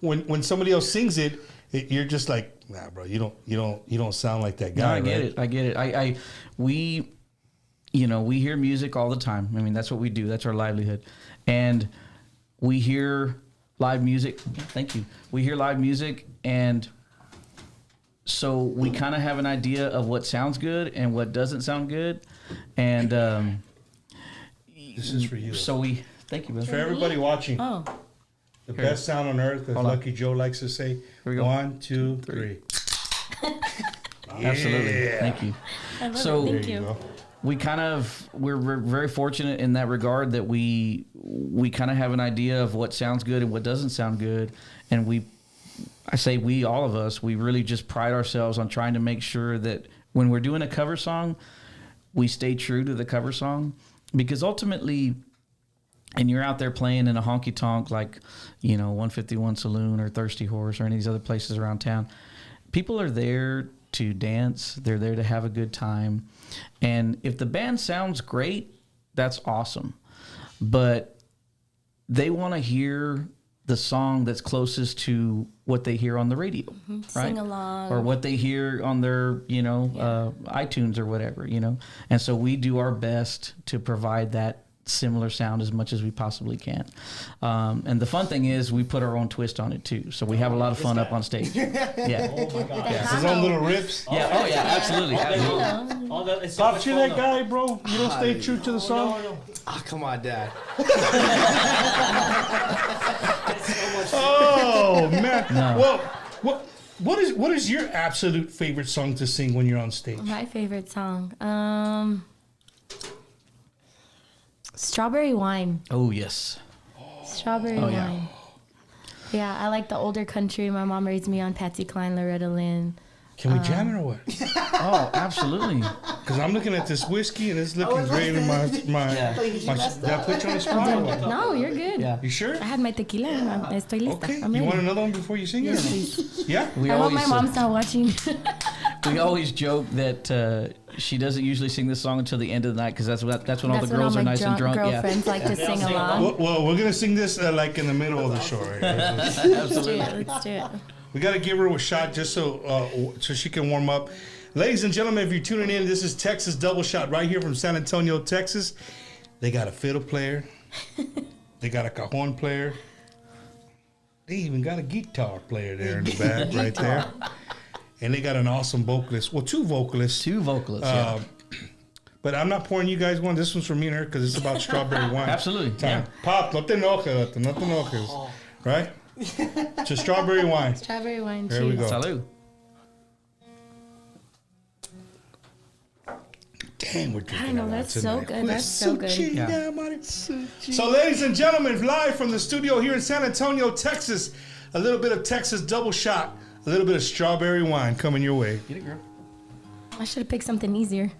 When somebody else sings it, you're just like, nah, bro, you don't sound like that guy. No, I get it. We hear music all the time. I mean, that's what we do. That's our livelihood, and we hear live music. Thank you. We hear live music and. So we kind of have an idea of what sounds good and what doesn't sound good, and this is for you. So thank you, man. For everybody watching. Oh, the best sound on earth, as Lucky Joe likes to say. Here we go. 1, 2, 3. Absolutely, thank you. I love it. Thank you. We're very fortunate in that regard that we kind of have an idea of what sounds good and what doesn't sound good, and all of us, we really just pride ourselves on trying to make sure that when we're doing a cover song, we stay true to the cover song. Because ultimately, and you're out there playing in a honky tonk like, 151 Saloon or Thirsty Horse or any of these other places around town, people are there to dance. They're there to have a good time. And if the band sounds great, that's awesome. But they want to hear the song that's closest to what they hear on the radio, right? Sing along. Or what they hear on their, iTunes or whatever, And so we do our best to provide that similar sound as much as we possibly can. And the fun thing is we put our own twist on it too. So we have a lot of fun up on stage. Yeah. Oh my God. His own little rips. Yeah. Oh yeah. Absolutely. Absolutely. Stop cheering that guy, bro. You don't stay true to the song. No. Oh, come on, Dad. Oh man. No. Well, what is your absolute favorite song to sing when you're on stage? My favorite song, Strawberry Wine. Oh yes. Strawberry Wine. Yeah, I like the older country. My mom raised me on Patsy Cline, Loretta Lynn. Can we jam it or what? Oh, absolutely. Because I'm looking at this whiskey and it's looking great in my. Did I put you on the spot or what? No, you're good. Yeah. You sure? I had my tequila. Estoy lista. Okay. I'm You ready. want another one before you sing it? Yes, please. Yeah. We I hope always my mom's not watching. We always joke that she doesn't usually sing this song until the end of the night because that's when all the That's when girls all are my nice and drunk. girlfriends like to sing along. Well, we're gonna sing this like in the middle of the show, right? Let's do it. Let's do it. We got to give her a shot just so she can warm up. Ladies and gentlemen, if you're tuning in, this is Texas Double Shot right here from San Antonio, Texas. They got a fiddle player. They got a cajon player. They even got a guitar player there in the back right there. And they got an awesome vocalist. Well, two vocalists. Yeah. But I'm not pouring you guys one. This one's for me and her because it's about strawberry wine. Absolutely. Time. Yeah. Pop, no te enojes, no te enojes. Right? To strawberry wine. Strawberry wine. There we go. Salud. Damn, we're drinking I know, a lot that's so tonight. good. That's so good. Yeah. So, ladies and gentlemen, live from the studio here in San Antonio, Texas, a little bit of Texas Double Shot, a little bit of strawberry wine coming your way. Get it, girl. I should have picked something easier.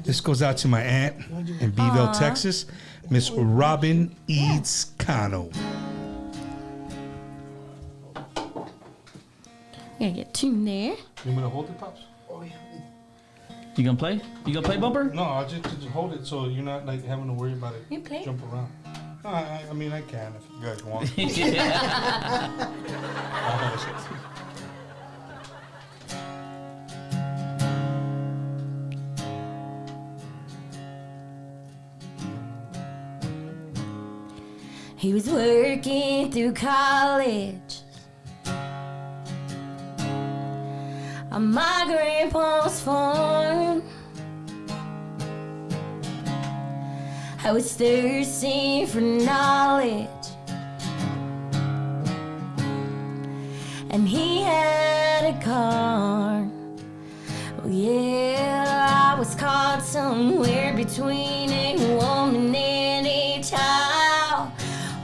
This goes out to my aunt in Beeville, Texas, Miss Robin Eads Cano. Gotta get tuned there. You want me to hold it, Pops? You gonna play? You gonna play bumper? No, I'll just hold it so you're not like having to worry about it. You play? Jump around. No, I mean, I can if you guys want. He was working through college on my grandpa's farm. I was thirsty for knowledge, and he had a car. Oh yeah, I was caught somewhere between a woman and a child.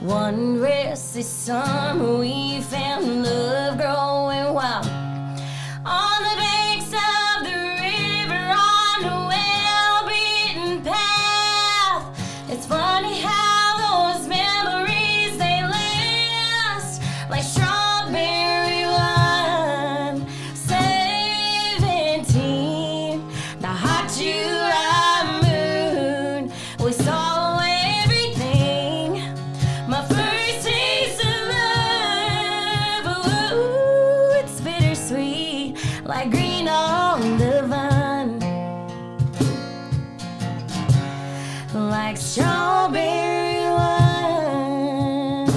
One restless summer we found love growing wild on the banks of the river on a well-beaten path. It's funny how those memories, they last like strawberry wine. 17, the hot July moon, we saw everything. My first taste of love, ooh, it's bittersweet, like green on the vine, like strawberry wine.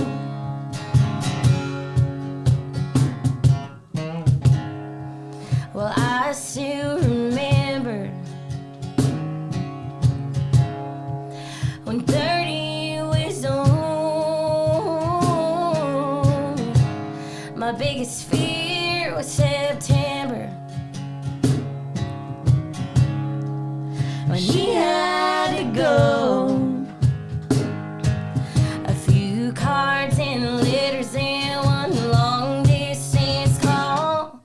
Well, I still remember when 30 was old. My biggest fear was September, when he had to go. A few cards and letters and one long distance call.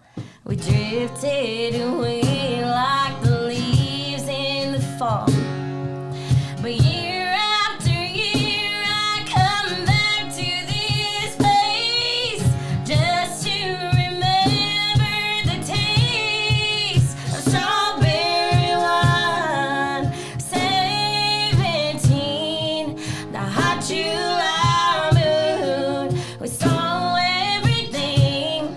We drifted away like the leaves in the fall. But year after year, I come back to this place just to remember the taste of strawberry wine. 17, the hot July moon, we saw everything.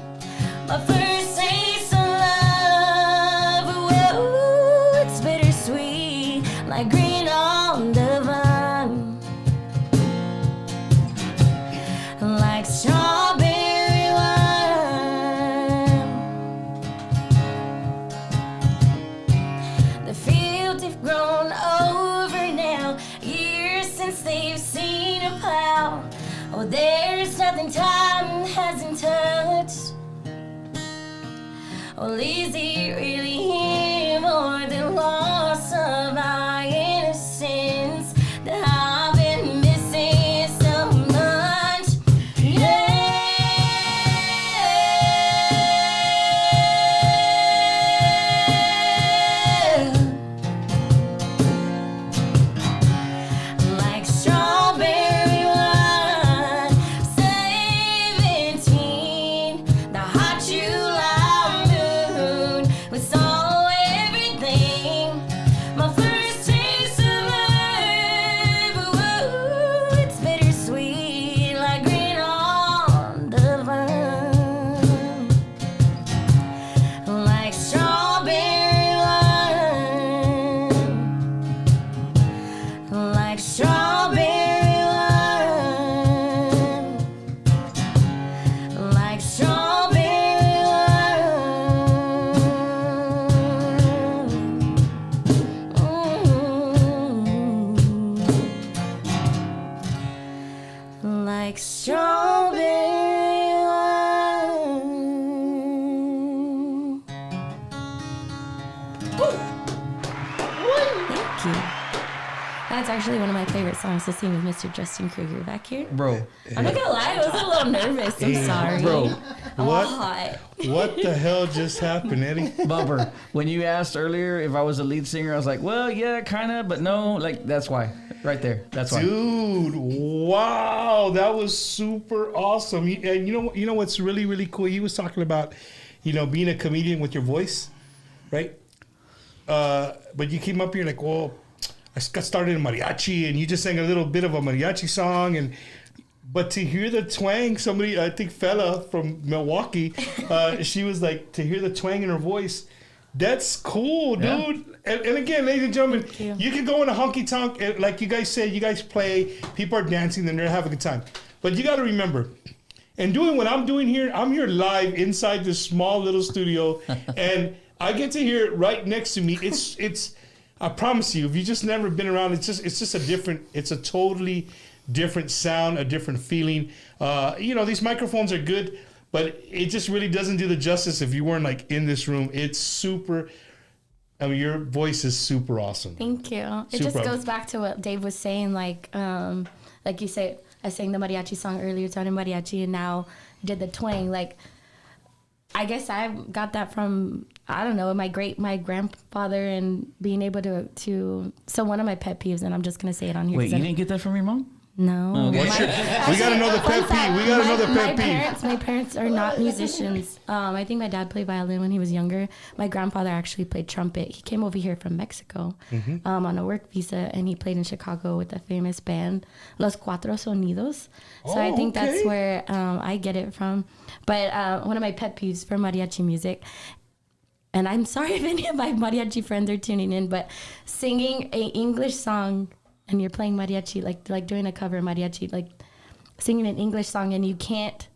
My first taste of love, ooh, it's bittersweet, like green on the vine, like strawberry wine. The fields have grown over now, years since they've seen a plow. Oh, there's nothing time hasn't touched. Well, is it really him or the loss of our innocence that I've been missing so much? Yeah. Like strawberry wine, 17, the hot July moon, like strawberry wine. Thank you. That's actually one of my favorite songs to sing with Mr. Justin Kruger back here. Bro, I'm not gonna lie, I was a little nervous. I'm sorry. bro, I'm What? hot. What the hell just happened, Eddie? Bumper. When you asked earlier if I was a lead singer, I was like, well, yeah, kind of, but no. Like, that's why. Right there. That's why. Dude, wow, that was super awesome. And you know what's really, really cool? He was talking about, being a comedian with your voice, right? But you came up here like, well, I got started in mariachi, and you just sang a little bit of a mariachi song, but to hear the twang, somebody, I think Fella from Milwaukee, she was like, to hear the twang in her voice, that's cool, dude. Yeah. And again, ladies and gentlemen, you. you can go in a honky tonk, and like you guys say, you guys play, people are dancing, and they're having a good time. But you got to remember, and doing what I'm doing here, I'm here live inside this small little studio, and I get to hear it right next to me. It's. I promise you, if you just never been around, it's just it's a totally different sound, a different feeling. These microphones are good, but it just really doesn't do the justice if you weren't like in this room. It's super. I mean, your voice is super awesome. Thank you. It Super. just goes back to what Dave was saying, like you say, I sang the mariachi song earlier, sounded mariachi, and now did the twang. Like, I guess I got that from, I don't know, my grandfather, and being able to. So one of my pet peeves, and I'm just gonna say it on here. Wait, you didn't get that from your mom? No. Okay. We gotta know the pet peeve. We gotta know the pet peeve. My parents are not musicians. I think my dad played violin when he was younger. My grandfather actually played trumpet. He came over here from Mexico on a work visa, and he played in Chicago with the famous band Los Cuatro Sonidos. So I think that's where I get it from. But one of my pet peeves for mariachi music, and I'm sorry if any of my mariachi friends are tuning in, but singing an English song and you're playing mariachi, like doing a cover of mariachi, like singing an English song, and you can't,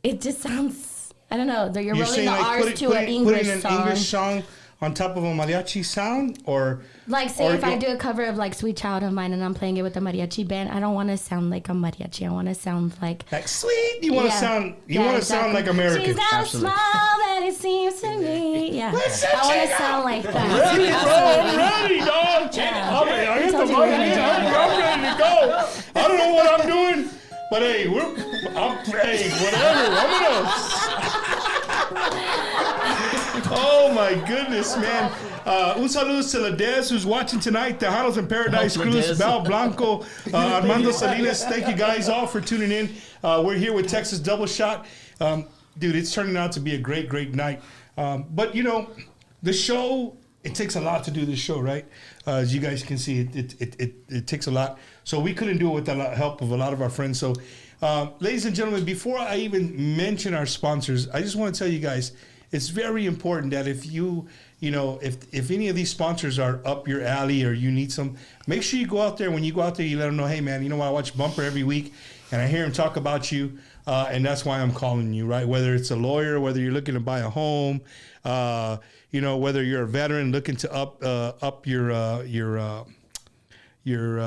it just sounds, I don't know, you're rolling saying the like R's to an English putting an song. English song on top of a mariachi sound, or Like, say or if I do a cover of like Sweet Child of Mine and I'm playing it with a mariachi band, I don't want to sound like a mariachi. I want to sound like sweet. You want to Yeah. sound. You Yeah, want to exactly. sound like American. She's got Absolutely. a smile that it seems to me. Yeah, I want to sound like that. Ready, bro. I'm ready, dog. Yeah. I hit the told you button. we're gonna do I'm ready to go. I don't know what I'm doing, but hey, whatever. Oh my goodness, man. Un saludo to Ledez, who's watching tonight. Tejanos in Paradise Cruz, Ledez. Val Blanco, Armando Salinas. Thank you guys all for tuning in. We're here with Texas Double Shot. Dude, it's turning out to be a great, great night. But, the show, it takes a lot to do this show, right? As you guys can see, it takes a lot. So we couldn't do it with the help of a lot of our friends. So, ladies and gentlemen, before I even mention our sponsors, I just want to tell you guys, it's very important that if if any of these sponsors are up your alley or you need some, make sure you go out there. When you go out there, you let them know, hey, man, you know what? I watch Bumper every week, and I hear him talk about you, and that's why I'm calling you, right? Whether it's a lawyer, whether you're looking to buy a home, whether you're a veteran looking to up your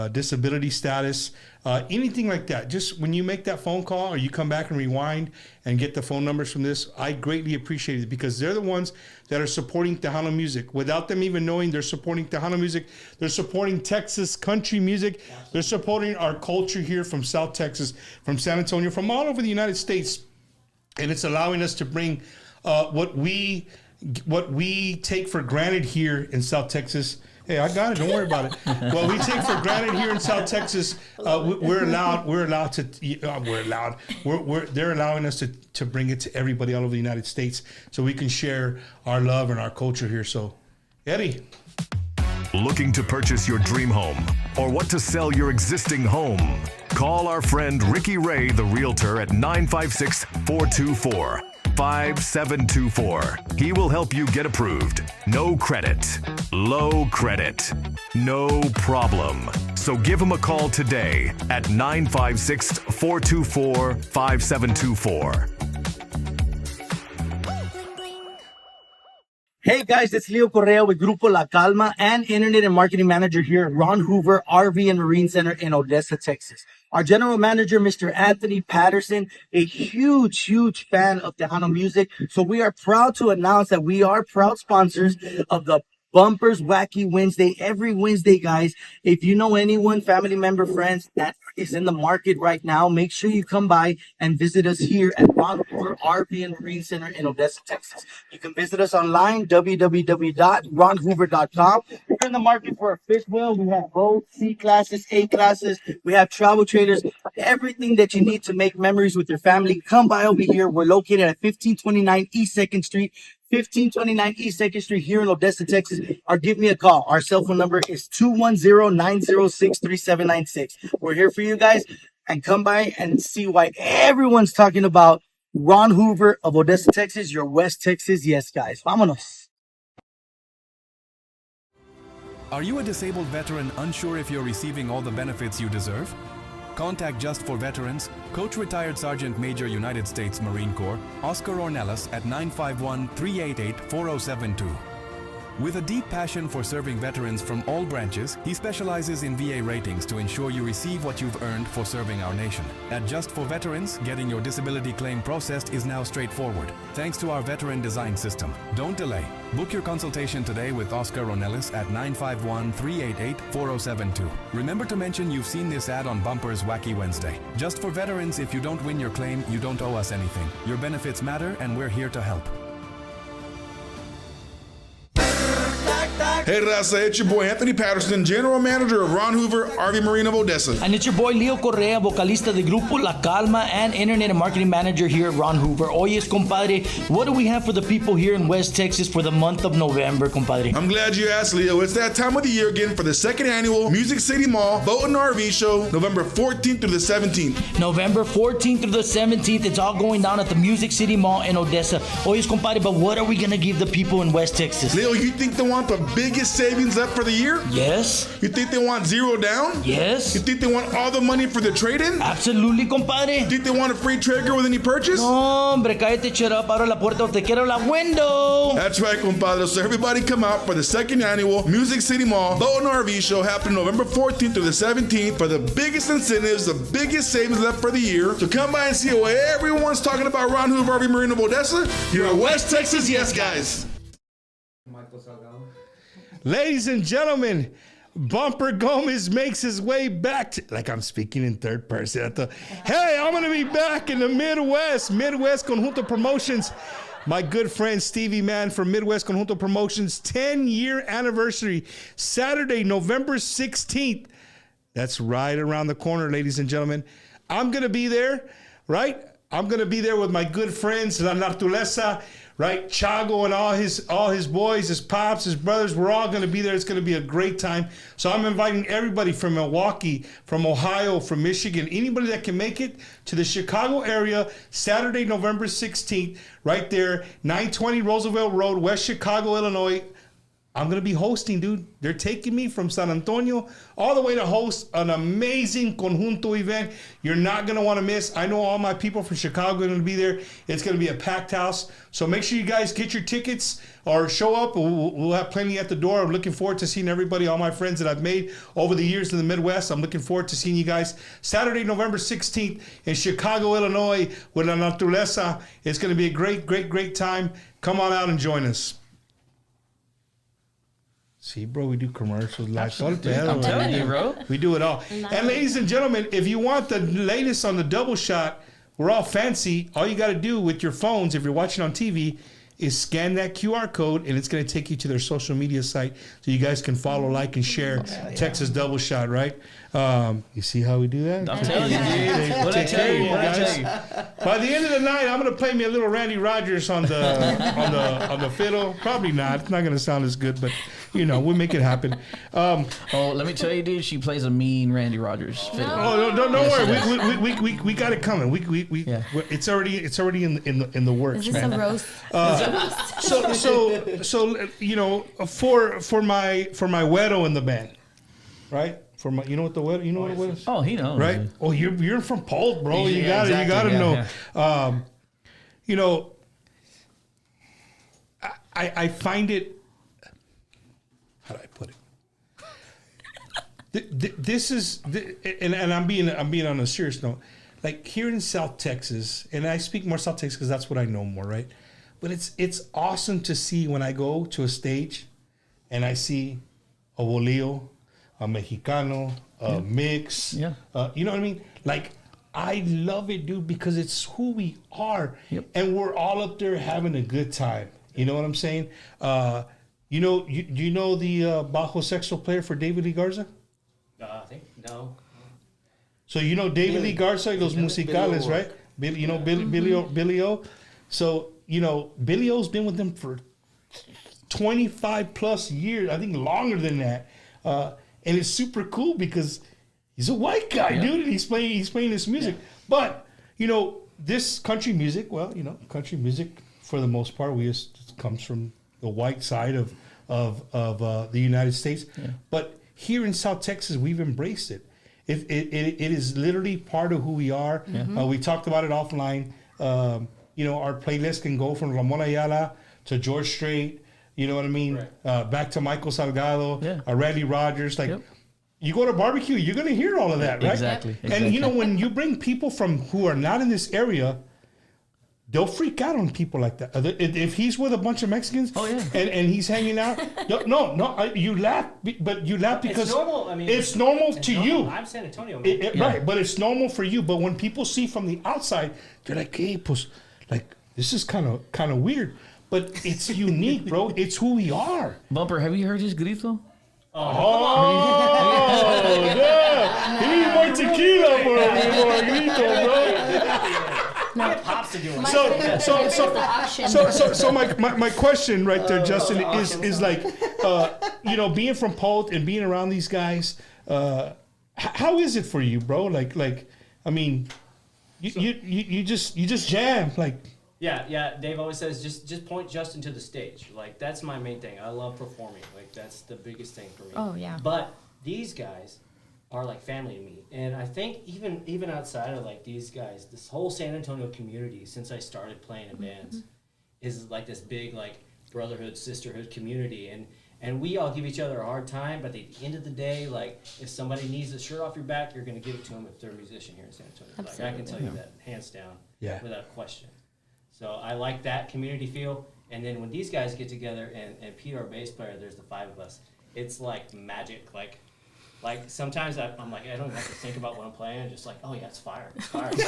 disability status, anything like that. Just when you make that phone call or you come back and rewind and get the phone numbers from this, I greatly appreciate it, because they're the ones that are supporting Tejano music. Without them even knowing, they're supporting Tejano music. They're supporting Texas country music. They're supporting our culture here from South Texas, from San Antonio, from all over the United States. And it's allowing us to bring what we take for granted here in South Texas. Hey, I got it. Don't worry about it. Well, we take for granted here in South Texas. They're allowing us to bring it to everybody all over the United States, so we can share our love and our culture here. So, Eddie. Looking to purchase your dream home or want to sell your existing home? Call our friend Ricky Ray, the realtor, at 956-424-5724. He will help you get approved. No credit, low credit, no problem. So give him a call today at 956-424-5724. Hey guys, it's Leo Correa with Grupo La Calma and Internet and Marketing Manager here at Ron Hoover RV and Marine Center in Odessa, Texas. Our General Manager, Mr. Anthony Patterson, a huge fan of Tejano music. So we are proud to announce that we are proud sponsors of the Bumpers Wacky Wednesday. Every Wednesday, guys, if you know anyone, family member, friends that is in the market right now, make sure you come by and visit us here at Ron Hoover RV and Marine Center in Odessa, Texas. You can visit us online, www.ronhoover.com. If you're in the market for a fifth wheel, we have both C classes, A classes. We have travel trailers, everything that you need to make memories with your family. Come by over here. We're located at 1529 East 2nd Street. 1529 East 2nd Street here in Odessa, Texas, or give me a call. Our cell phone number is 210-906-3796. We're here for you guys, and come by and see why everyone's talking about Ron Hoover of Odessa, Texas, your West Texas. Yes, guys. Vámonos. Are you a disabled veteran unsure if you're receiving all the benefits you deserve? Contact Just for Veterans, Coach Retired Sergeant Major United States Marine Corps, Oscar Ornelas at 951-388-4072. With a deep passion for serving veterans from all branches, he specializes in VA ratings to ensure you receive what you've earned for serving our nation. At Just for Veterans, getting your disability claim processed is now straightforward, thanks to our veteran design system. Don't delay. Book your consultation today with Oscar Ornelas at 951-388-4072. Remember to mention you've seen this ad on Bumper's Wacky Wednesday. Just for Veterans, if you don't win your claim, you don't owe us anything. Your benefits matter, and we're here to help. Hey, Raza, it's your boy Anthony Patterson, General Manager of Ron Hoover RV Marine of Odessa. And it's your boy Leo Correa, vocalista de Grupo La Calma and Internet and Marketing Manager here at Ron Hoover. Oyes, compadre, what do we have for the people here in West Texas for the month of November, compadre? I'm glad you asked, Leo. It's that time of the year again for the second annual Music City Mall Boat and RV Show, November 14th through the 17th. November 14th through the 17th, it's all going down at the Music City Mall in Odessa. Oyes, compadre, but what are we going to give the people in West Texas? Leo, you think they want the biggest savings up for the year? Yes. You think they want zero down? Yes. You think they want all the money for the trade-in? Absolutely, compadre. You think they want a free trigger with any purchase? No, hombre, cállate, shut up, abro la puerta o te quiero la window. That's right, compadre. So everybody come out for the second annual Music City Mall Boat and RV Show happening November 14th through the 17th for the biggest incentives, the biggest savings left for the year. So come by and see what everyone's talking about Ron Hoover RV Marine of Odessa. You're West Texas, yes, guys. Ladies and gentlemen, Bumper Gomez makes his way back to, like I'm speaking in third person. Hey, I'm going to be back in the Midwest Conjunto Promotions. My good friend Stevie Mann from Midwest Conjunto Promotions, 10-year anniversary, Saturday, November 16th. That's right around the corner, ladies and gentlemen. I'm going to be there, right? I'm going to be there with my good friends, La Naturaleza, right? Chago and all his boys, his pops, his brothers, we're all going to be there. It's going to be a great time. So I'm inviting everybody from Milwaukee, from Ohio, from Michigan, anybody that can make it to the Chicago area, Saturday, November 16th, right there, 920 Roosevelt Road, West Chicago, Illinois. I'm going to be hosting, dude. They're taking me from San Antonio all the way to host an amazing Conjunto event. You're not going to want to miss. I know all my people from Chicago are going to be there. It's going to be a packed house. So make sure you guys get your tickets or show up. We'll have plenty at the door. I'm looking forward to seeing everybody, all my friends that I've made over the years in the Midwest. I'm looking forward to seeing you guys Saturday, November 16th in Chicago, Illinois with La Naturaleza. It's going to be a great time. Come on out and join us. See, bro, we do commercials live. I'm telling you, bro. We do it all. And ladies and gentlemen, if you want the latest on the double shot, we're all fancy. All you got to do with your phones, if you're watching on TV, is scan that QR code, and it's going to take you to their social media site so you guys can follow, like, and share Texas Double Shot, right? You see how we do that? I'm telling you, dude. What I tell you, guys. By the end of the night, I'm going to play me a little Randy Rogers on the fiddle. Probably not. It's not going to sound as good, but you know, we'll make it happen. Let me tell you, dude. She plays a mean Randy Rogers fiddle. Oh, don't worry. We got it coming. It's already in the works. Is this man. a roast? So you know, for my Wedo in the band, right? For my, you know what the Wedo, you know what it was? Oh, he knows, right? Oh, you're from Polk, bro. You got exactly, to know. Yeah. You know, I find it. How do I put it? This is, and I'm being on a serious note. Like here in South Texas, and I speak more South Texas because that's what I know more, right? But it's awesome to see when I go to a stage, and I see a bolillo, a mexicano, a mix. Yeah. You know what I mean? Like I love it, dude, because it's who we are, and we're all up there having a good time. You know what I'm saying? You know the bajo sexto player for David Lee Garza? I think no. So you know David Lee Garza, los musicales, right? Billy O. So you know Billy O's been with them for 25 plus years. I think longer than that, and it's super cool because he's a white guy, dude, and he's playing this music. But you know this country music. Well, you know country music for the most part comes from the white side of the United States. Yeah. But here in South Texas, we've embraced it. It is literally part of who we are. We talked about it offline. You know, our playlist can go from Ramon Ayala to George Strait. You know what I mean? Right. Back to Michael Salgado, Randy Rogers. Like, you go to barbecue, you're going to hear all of that, right? Exactly. And you know, when you bring people from who are not in this area, they'll freak out on people like that. If he's with a bunch of Mexicans, and he's hanging out, you laugh, but you laugh because it's normal. I mean, it's normal to you. I'm San Antonio, right? But it's normal for you. But when people see from the outside, they're like, "Hey, pues, like this is kind of weird." But it's unique, bro. It's who we are. Bumper, have you heard his grito? Oh, yeah. He needs more tequila for more grito, bro. So my question right there, Justin, is like, you know, being from Polk and being around these guys, how is it for you, bro? Like, I mean, you just jam, like. Yeah. Dave always says just point Justin to the stage. Like that's my main thing. I love performing. Like that's the biggest thing for me. Oh yeah. But these guys are like family to me, and I think even outside of like these guys, this whole San Antonio community since I started playing in bands is like this big like brotherhood, sisterhood community, and we all give each other a hard time. But at the end of the day, like if somebody needs a shirt off your back, you're gonna give it to them if they're a musician here in San Antonio. Absolutely. Like I can tell you that hands down, without question. So I like that community feel. And then when these guys get together and Peter, our bass player, there's the five of us, it's like magic. Like sometimes I'm like, I don't have to think about what I'm playing. I'm just like, oh yeah, it's fire. It's fire. We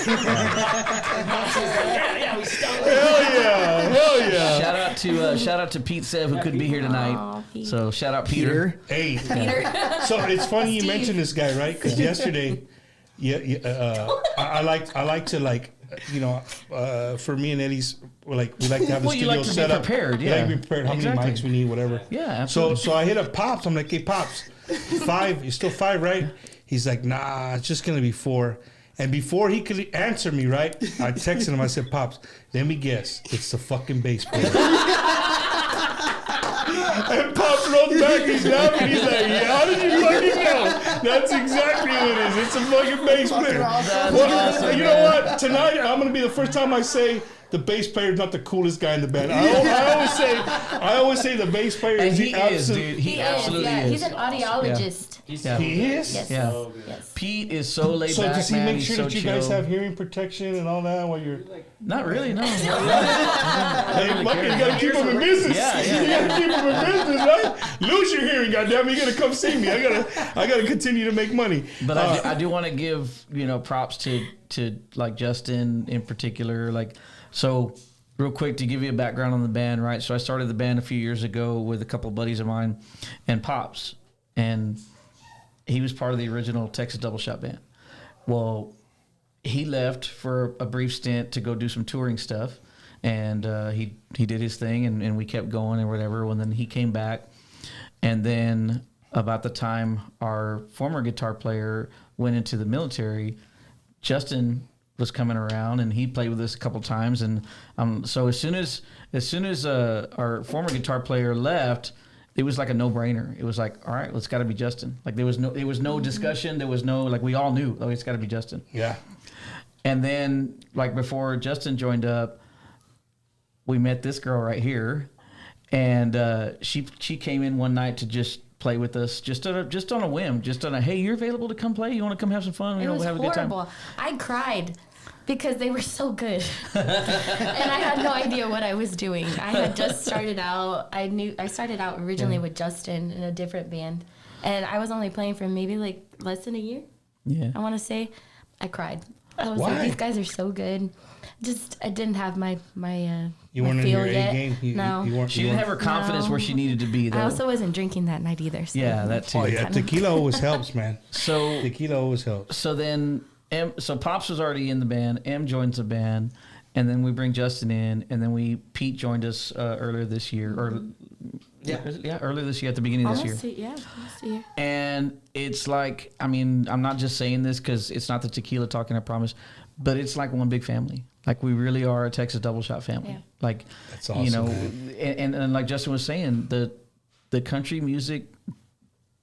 stung. Hell yeah. Shout out to Pete Sev, who couldn't be here tonight. So shout out Peter. Hey. Peter. So it's funny you mentioned this guy, right? Because yesterday, I like to like, you know, for me and Eddie's, we like to have the studio set up. Prepared, yeah. We like to be prepared. How many mics we need, whatever. Yeah, absolutely. So I hit up Pops. I'm like, hey, Pops, 5. You're still 5, right? He's like, nah, it's just gonna be 4. And before he could answer me, right, I texted him. I said, Pops, let me guess, it's the fucking bass player. And Pops rolls back, he's laughing, he's like, yeah, how did you fucking know? That's exactly what it is. It's a fucking bass player. Well, you know what? Tonight, I'm going to be the first time I say the bass player is not the coolest guy in the band. I always say the bass player is the absolute. He absolutely is. He's an audiologist. He is? Yes. Yeah. So yes. Pete is so laid so back. So does he make sure so that you guys have hearing protection and all that while you're... Not really, no. Hey, you gotta keep him in business. Yeah. You gotta keep him in business, right? Lose your hearing, goddamn! You gotta come see me. I gotta continue to make money. But I do want to give props to like Justin in particular. Like, so real quick to give you a background on the band, right? So I started the band a few years ago with a couple of buddies of mine, and Pops, and he was part of the original Texas Double Shot band. Well, he left for a brief stint to go do some touring stuff, and he did his thing, and we kept going and whatever. And then he came back, and then about the time our former guitar player went into the military, Justin was coming around, and he played with us a couple times. And so as soon as our former guitar player left, it was like a no-brainer. It was like, all right, it's got to be Justin. Like there was no discussion. There was no, like, we all knew, it's got to be Justin. Yeah. And then, like, before Justin joined up, we met this girl right here, and she came in one night to just play with us, just on a whim, hey, you're available to come play? You want to come have some fun? It was have horrible. a good time. I cried because they were so good, and I had no idea what I was doing. I had just started out. I started out originally with Justin in a different band, and I was only playing for maybe like less than a year. Yeah, I want to say, I cried. I was Why? like, these guys are so good. I didn't have my You my weren't in feel your A yet. game. No. she didn't have her confidence No. where she needed to be. Though. I also wasn't drinking that night either. So. Yeah, that too. Oh yeah, tequila always helps, man. So Tequila always helps. So then, so Pops was already in the band. M joins the band, and then we bring Justin in, and then Pete joined us earlier this year, or earlier this year at the beginning of this year. Almost a year. And it's like, I mean, I'm not just saying this because it's not the tequila talking, I promise, but it's like one big family. Like we really are a Texas double shot family. Yeah. Like, That's awesome, you know, man. and like Justin was saying, the country music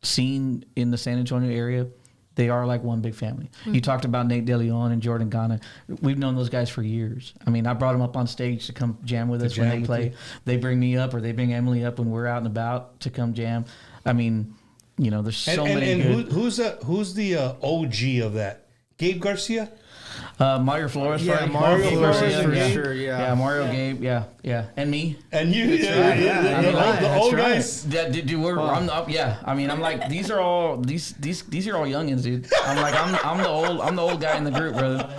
scene in the San Antonio area, they are like one big family. You talked about Nate DeLeon and Jordan Ghana. We've known those guys for years. I mean, I brought them up on stage to come jam with us when they play. They bring me up or they bring Emily up when we're out and about to come jam. I mean, you know, there's so many And good. who's the OG of that? Gabe Garcia? Mario Flores, Yeah, right? Mario Flores Garcia, for yeah. sure, yeah. Yeah, Mario, Gabe, yeah. And me. And you, right, yeah. the old guys. Dude, I'm yeah. I mean, I'm like, these are all youngins, dude. I'm like, I'm the old guy in the group, brother.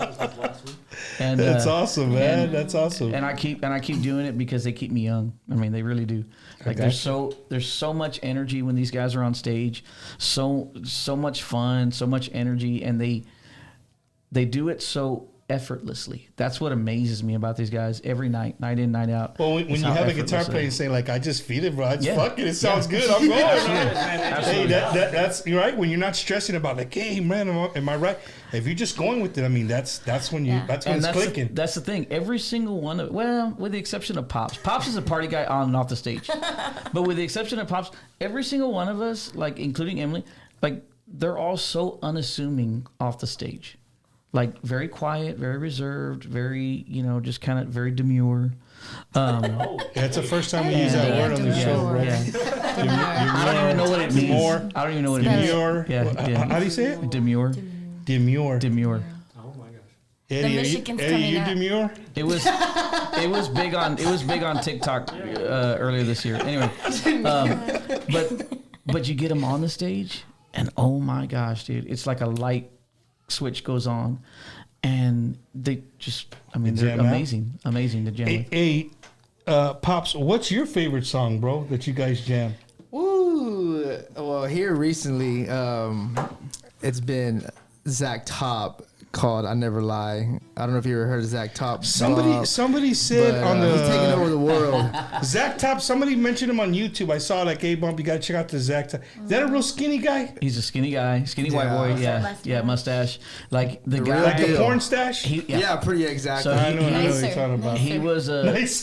And That's awesome, man. That's awesome. And I keep doing it because they keep me young. I mean, they really do. Like there's so much energy when these guys are on stage, so much fun, so much energy, and they do it so effortlessly. That's what amazes me about these guys every night in, night out. Well, when you have a guitar player and say like, I just feel it, bro. It's fucking. It sounds good. I'm going. Hey, that's you're right. When you're not stressing about like, hey man, am I right? If you're just going with it, I mean, that's when it's clicking. That's the thing. Every single one of, well, with the exception of Pops. Pops is a party guy on and off the stage. But with the exception of Pops, every single one of us, like including Emily, like they're all so unassuming off the stage. Like very quiet, very reserved, very, just kind of very demure. It's the first time we use that word on the show, bro. I don't even know what it means. I don't even know what it means. Demure. Yeah. How do you say it? Demure. Oh my gosh. Eddie, Michigan's Eddie, coming you up. demure? It was big on TikTok earlier this year. Anyway, but you get them on the stage, and oh my gosh, dude, it's like a light switch goes on, and they just, I mean, they're amazing to jam with. Hey, Pops, what's your favorite song, bro, that you guys jam? Ooh, well, here recently, it's been Zach Top called "I Never Lie." I don't know if you ever heard of Zach Top. Somebody said on the he's taking over the world. Zach Top. Somebody mentioned him on YouTube. I saw like, hey, bump, you gotta check out the Zach Top. Is that a real skinny guy? He's a skinny guy, white boy. Yeah, mustache. Like the guy, like the porn stash. Yeah, pretty exactly. So I know what you're talking about. He was a Nice.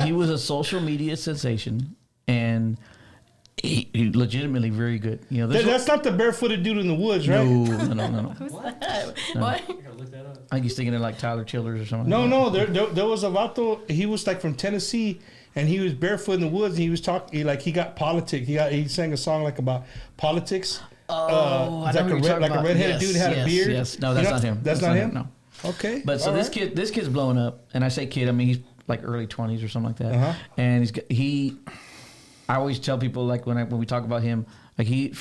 he was a social media sensation, and he legitimately very good. That's not the barefooted dude in the woods, right? No. Who's that? No. What? I think he's thinking of like Tyler Childers or something. No. There was a vato. He was like from Tennessee, and he was barefoot in the woods. And he was talking he got politics. He sang a song like about politics. I know like a redheaded dude had a beard. Yes, no, that's not him. That's not him. No. Okay, but so this kid's blowing up, and I say kid, I mean he's like early 20s or something like that. And I always tell people like when we talk about him, like he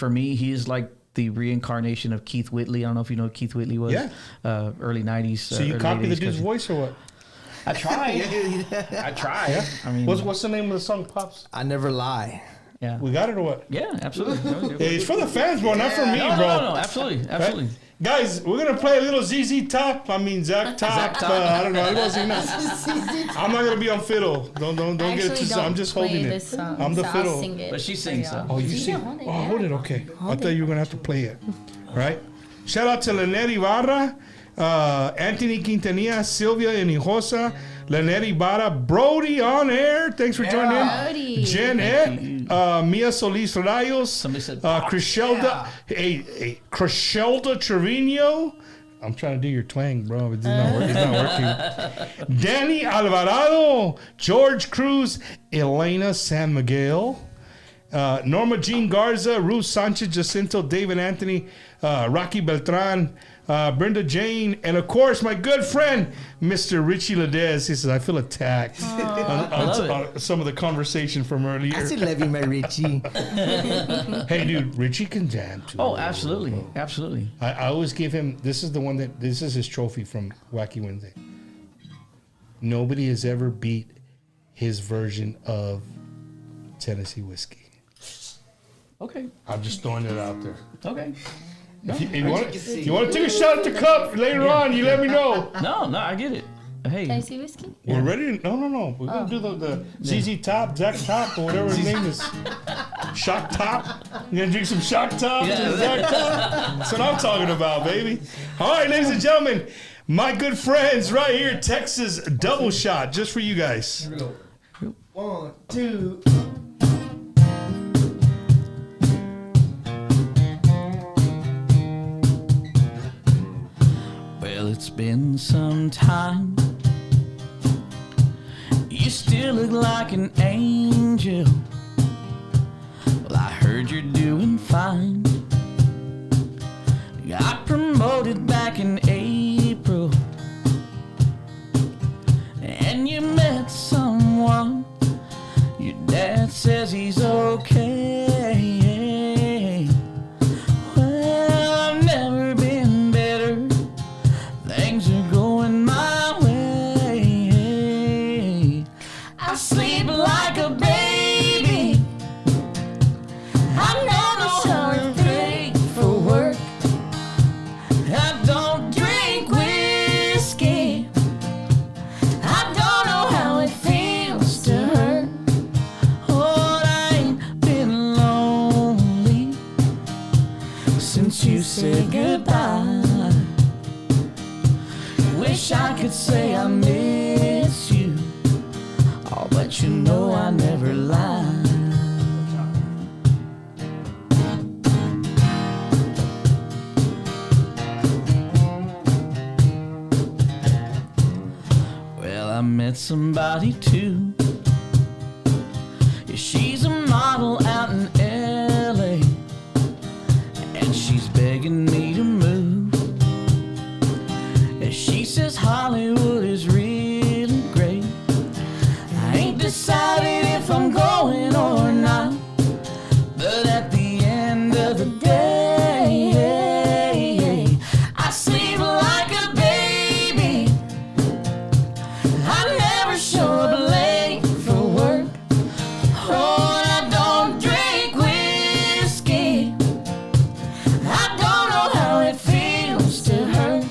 is like the reincarnation of Keith Whitley. I don't know if you know who Keith Whitley was. Yeah. Early 90s. So you copy the dude's voice or what? I try. Yeah. I mean, what's the name of the song, Pops? I Never Lie. Yeah. We got it or what? Yeah, absolutely. Hey, it's for the fans, bro, not for me, bro. No, absolutely. Right? Guys, we're gonna play a little ZZ Top. I mean Zach Top. I don't know. I'm not gonna be on fiddle. Don't get it twisted. I'm just holding it. I'm the fiddle. But she sings though. Oh, you sing? Oh, hold it. Okay. I thought you were gonna have to play it. All right. Shout out to Leonel Ibarra, Anthony Quintanilla, Sylvia Hinojosa, Leonel Ibarra, Brody on air. Thanks for joining in. Jen Mia Solis Rayos, Crescelda, Crescelda Trevino, I'm trying to do your twang, bro. It's not working. Danny Alvarado, George Cruz, Elena San Miguel, Norma Jean Garza, Ruth Sanchez Jacinto, David Anthony, Rocky Beltran, Brenda Jane, and of course my good friend Mr. Richie Ledez. He says, I feel attacked on some of the conversation from earlier. I still love you, my Richie. Hey, dude, Richie can jam too. Oh, absolutely, absolutely. I always give him. This is his trophy from Wacky Wednesday. Nobody has ever beat his version of Tennessee whiskey. Okay. I'm just throwing it out there. Okay. If you want to take a shot at the cup later on, you let me know. No, I get it. Hey. Tennessee whiskey? We're ready to... No. We're going to do the ZZ Top, Zach Top, or whatever his name is. Shock Top. You going to drink some Shock Top? Yeah. Zach Top? That's what I'm talking about, baby. All right, ladies and gentlemen, my good friends right here, Texas Double Shot, just for you guys. Here we go. 1, 2... Well, it's been some time. You still look like an angel. Well, I heard you're doing fine. Got promoted back in April, and you met someone. Your dad says he's okay. Well, I've never been better. Things are going my way. I sleep like a baby. I never saw a break for work. I don't drink whiskey. I don't know how it feels to hurt. Oh, I ain't been lonely since you said goodbye. Wish I could say I miss you. Oh, but you know I never lie. Well, I met somebody too. Yeah, she's a model out in LA, and she's begging me to move. She says Hollywood is really great. I ain't decided if I'm going or not, but at the end of the day, I sleep like a baby. I never show up late for work. Oh, and I don't drink whiskey. I don't know how it feels to hurt.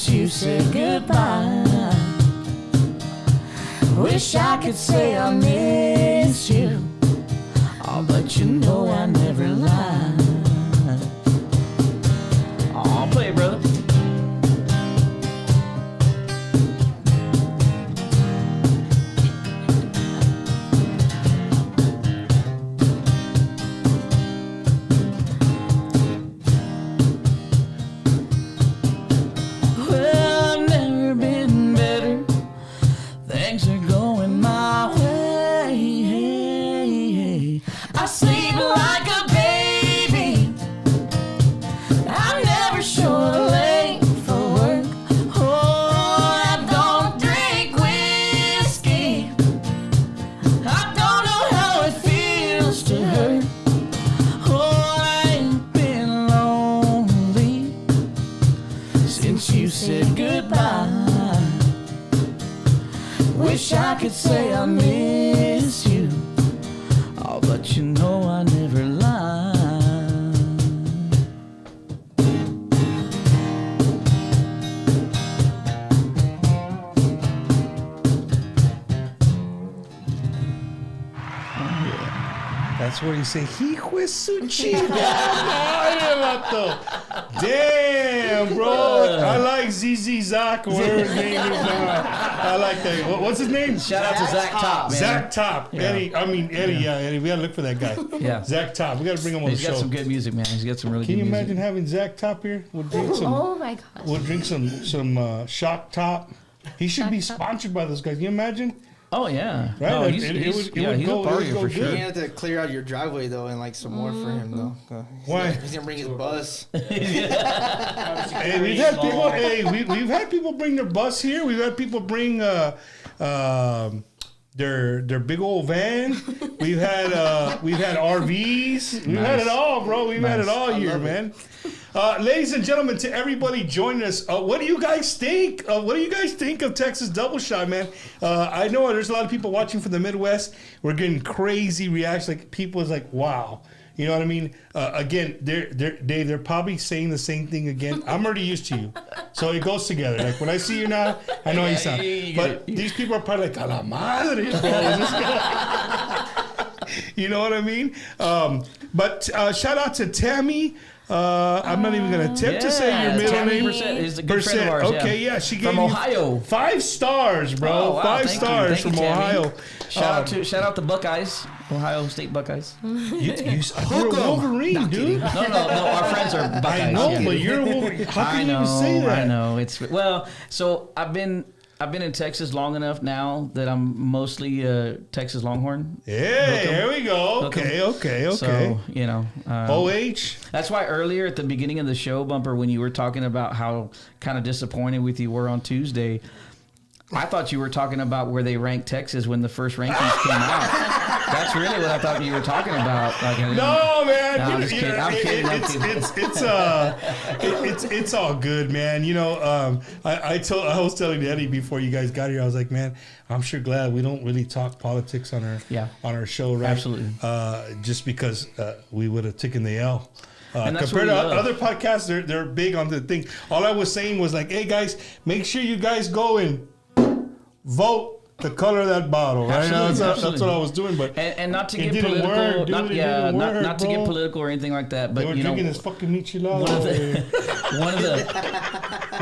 You said goodbye. Wish I could say I miss you. Oh, but you know I never lie. Oh, play it, brother. Wish I could say I miss you. Oh, but you know I never lie. That's where you say, hijo de su chingada madre, vato. Damn, bro. I like ZZ Zach, or whatever his name is now. I like that. What's his name? Shout out to Zach Top, man. Zach Top. Yeah. Eddie. Eddie. We got to look for that guy. Yeah. Zach Top. We got to bring him on He's the show. got some good music, man. He's got some really Can good you music. imagine having Zach Top here? We'll drink some. Oh my gosh. We'll drink some Shock Top. He should be sponsored by those guys. Can you imagine? Oh yeah, Right? No, It he's would a go- it would partier go for good. sure. You have to clear out your driveway though, and like some more for him though. Why? He's gonna bring his bus. Hey, we've had people. Hey, we've had people bring their bus here. We've had people bring their big old van. We've had RVs. We've had it all, bro. We've had it all here, man. Ladies and gentlemen, to everybody joining us, what do you guys think? What do you guys think of Texas Double Shot, man? I know there's a lot of people watching from the Midwest. We're getting crazy reactions. Like people is like, wow. You know what I mean? Again, they're probably saying the same thing again. I'm already used to you, so it goes together. Like when I see you now, I know you sound. But these people are probably like, a la madre, bro. This guy. You know what I mean? But shout out to Tammy. I'm not even going to attempt to say your middle Tammy name. Brissett is a good friend of ours. Okay, yeah. She gave From you Ohio. 5 stars, bro. Oh, wow. 5 Thank you. stars Thank you, from Tammy. Ohio. Shout out the Buckeyes, Ohio State Buckeyes. You're a Wolverine, dude. No, our friends are Buckeyes. I know, yeah. but you're a Wolverine. How can you even say that? I know. It's so I've been in Texas long enough now that I'm mostly Texas Longhorn. Yeah, here we go. Okay. So, you know. OH. That's why earlier at the beginning of the show, Bumper, when you were talking about how kind of disappointed with you were on Tuesday, I thought you were talking about where they ranked Texas when the first rankings came out. That's really what I thought you were talking about. Like, No, man. I'm just kidding. I'm kidding. It's all good, man. You know, I was telling Eddie before you guys got here, I was like, man, I'm sure glad we don't really talk politics on our show, right? Absolutely. Just because we would have taken the L. And that's Compared to what we love. other podcasts, they're big on the thing. All I was saying was like, hey guys, make sure you guys go and vote the color of that bottle, right? That's what I was doing, but and not to it get didn't political, work, dude. not to get political or anything like that. But they were you know, drinking this fucking michelada.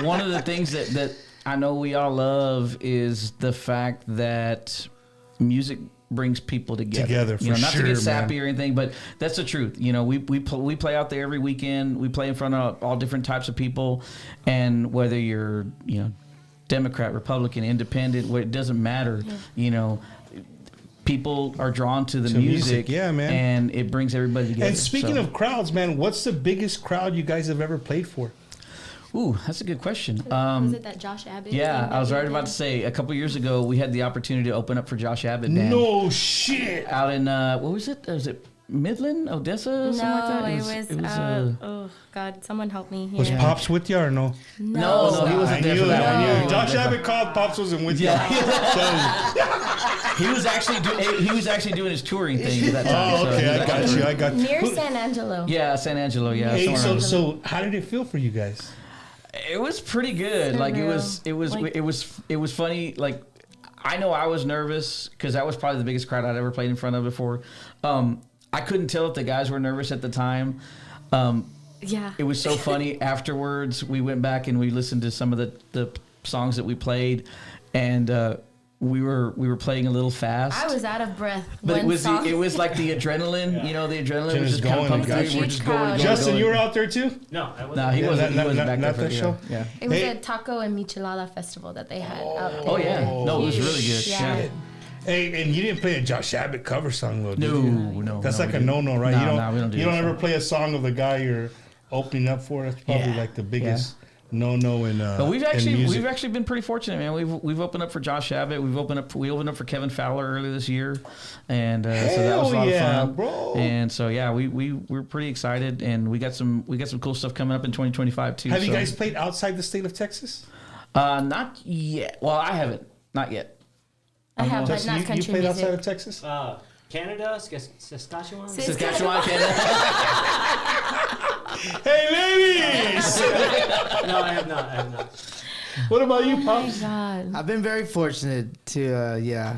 one of the things that I know we all love is the fact that music brings people together. For you know, not sure, to get sappy man. or anything, but that's the truth. You know, we play out there every weekend. We play in front of all different types of people, and whether you're Democrat, Republican, Independent, it doesn't matter. Yeah. You know, people are drawn to the music. Yeah, man. And it brings everybody together. And speaking of crowds, man, what's the biggest crowd you guys have ever played for? Ooh, that's a good question. Was it that Josh Abbott? Yeah, I was right about to say, a couple years ago, we had the opportunity to open up for Josh Abbott Band. No shit. Out in, what was it? Was it Midland, Odessa, something like that? It was oh God, someone help me here. Was Pops with you or no? No, he wasn't there for that. I one. knew. Josh Abbott called. Pops wasn't with you. He was actually doing his touring thing at that time. Oh, okay, I got you. Near San Angelo. Yeah, San Angelo. Yeah. Hey, somewhere around so how did it feel for you guys? It was pretty good. Like it was funny. Like I know I was nervous because that was probably the biggest crowd I'd ever played in front of before. I couldn't tell if the guys were nervous at the time. Yeah. It was so funny. Afterwards, we went back and we listened to some of the songs that we played, and we were playing a little fast. I was out of breath. But it was like the adrenaline. You know, the adrenaline was just kind of pumping through. We're just going. Justin, you were out there too? No, I wasn't. No, he wasn't. He wasn't back there not for that the show. Yeah. It was a taco and michelada festival that they had out there. Oh yeah. No, it was really good. Yeah. Hey, and you didn't play a Josh Abbott cover song, though, did you? No. That's no, like we a didn't. no-no, right? No, we don't do You don't that. ever play a song of the guy you're opening up for. That's probably like the biggest no-no in But we've in music. actually been pretty fortunate, man. We've opened up for Josh Abbott. We opened up for Kevin Fowler earlier this year, and so that was a lot of fun, bro. And so we're pretty excited, and we got some cool stuff coming up in 2025 too. Have you guys played outside the state of Texas? Not yet. Well, I haven't. Not yet. I have, but Justin, not you country played music. outside of Texas? Canada, Saskatchewan. Saskatchewan, Canada. Hey, ladies! No, I have not. What about you, Oh my Pops? God. I've been very fortunate to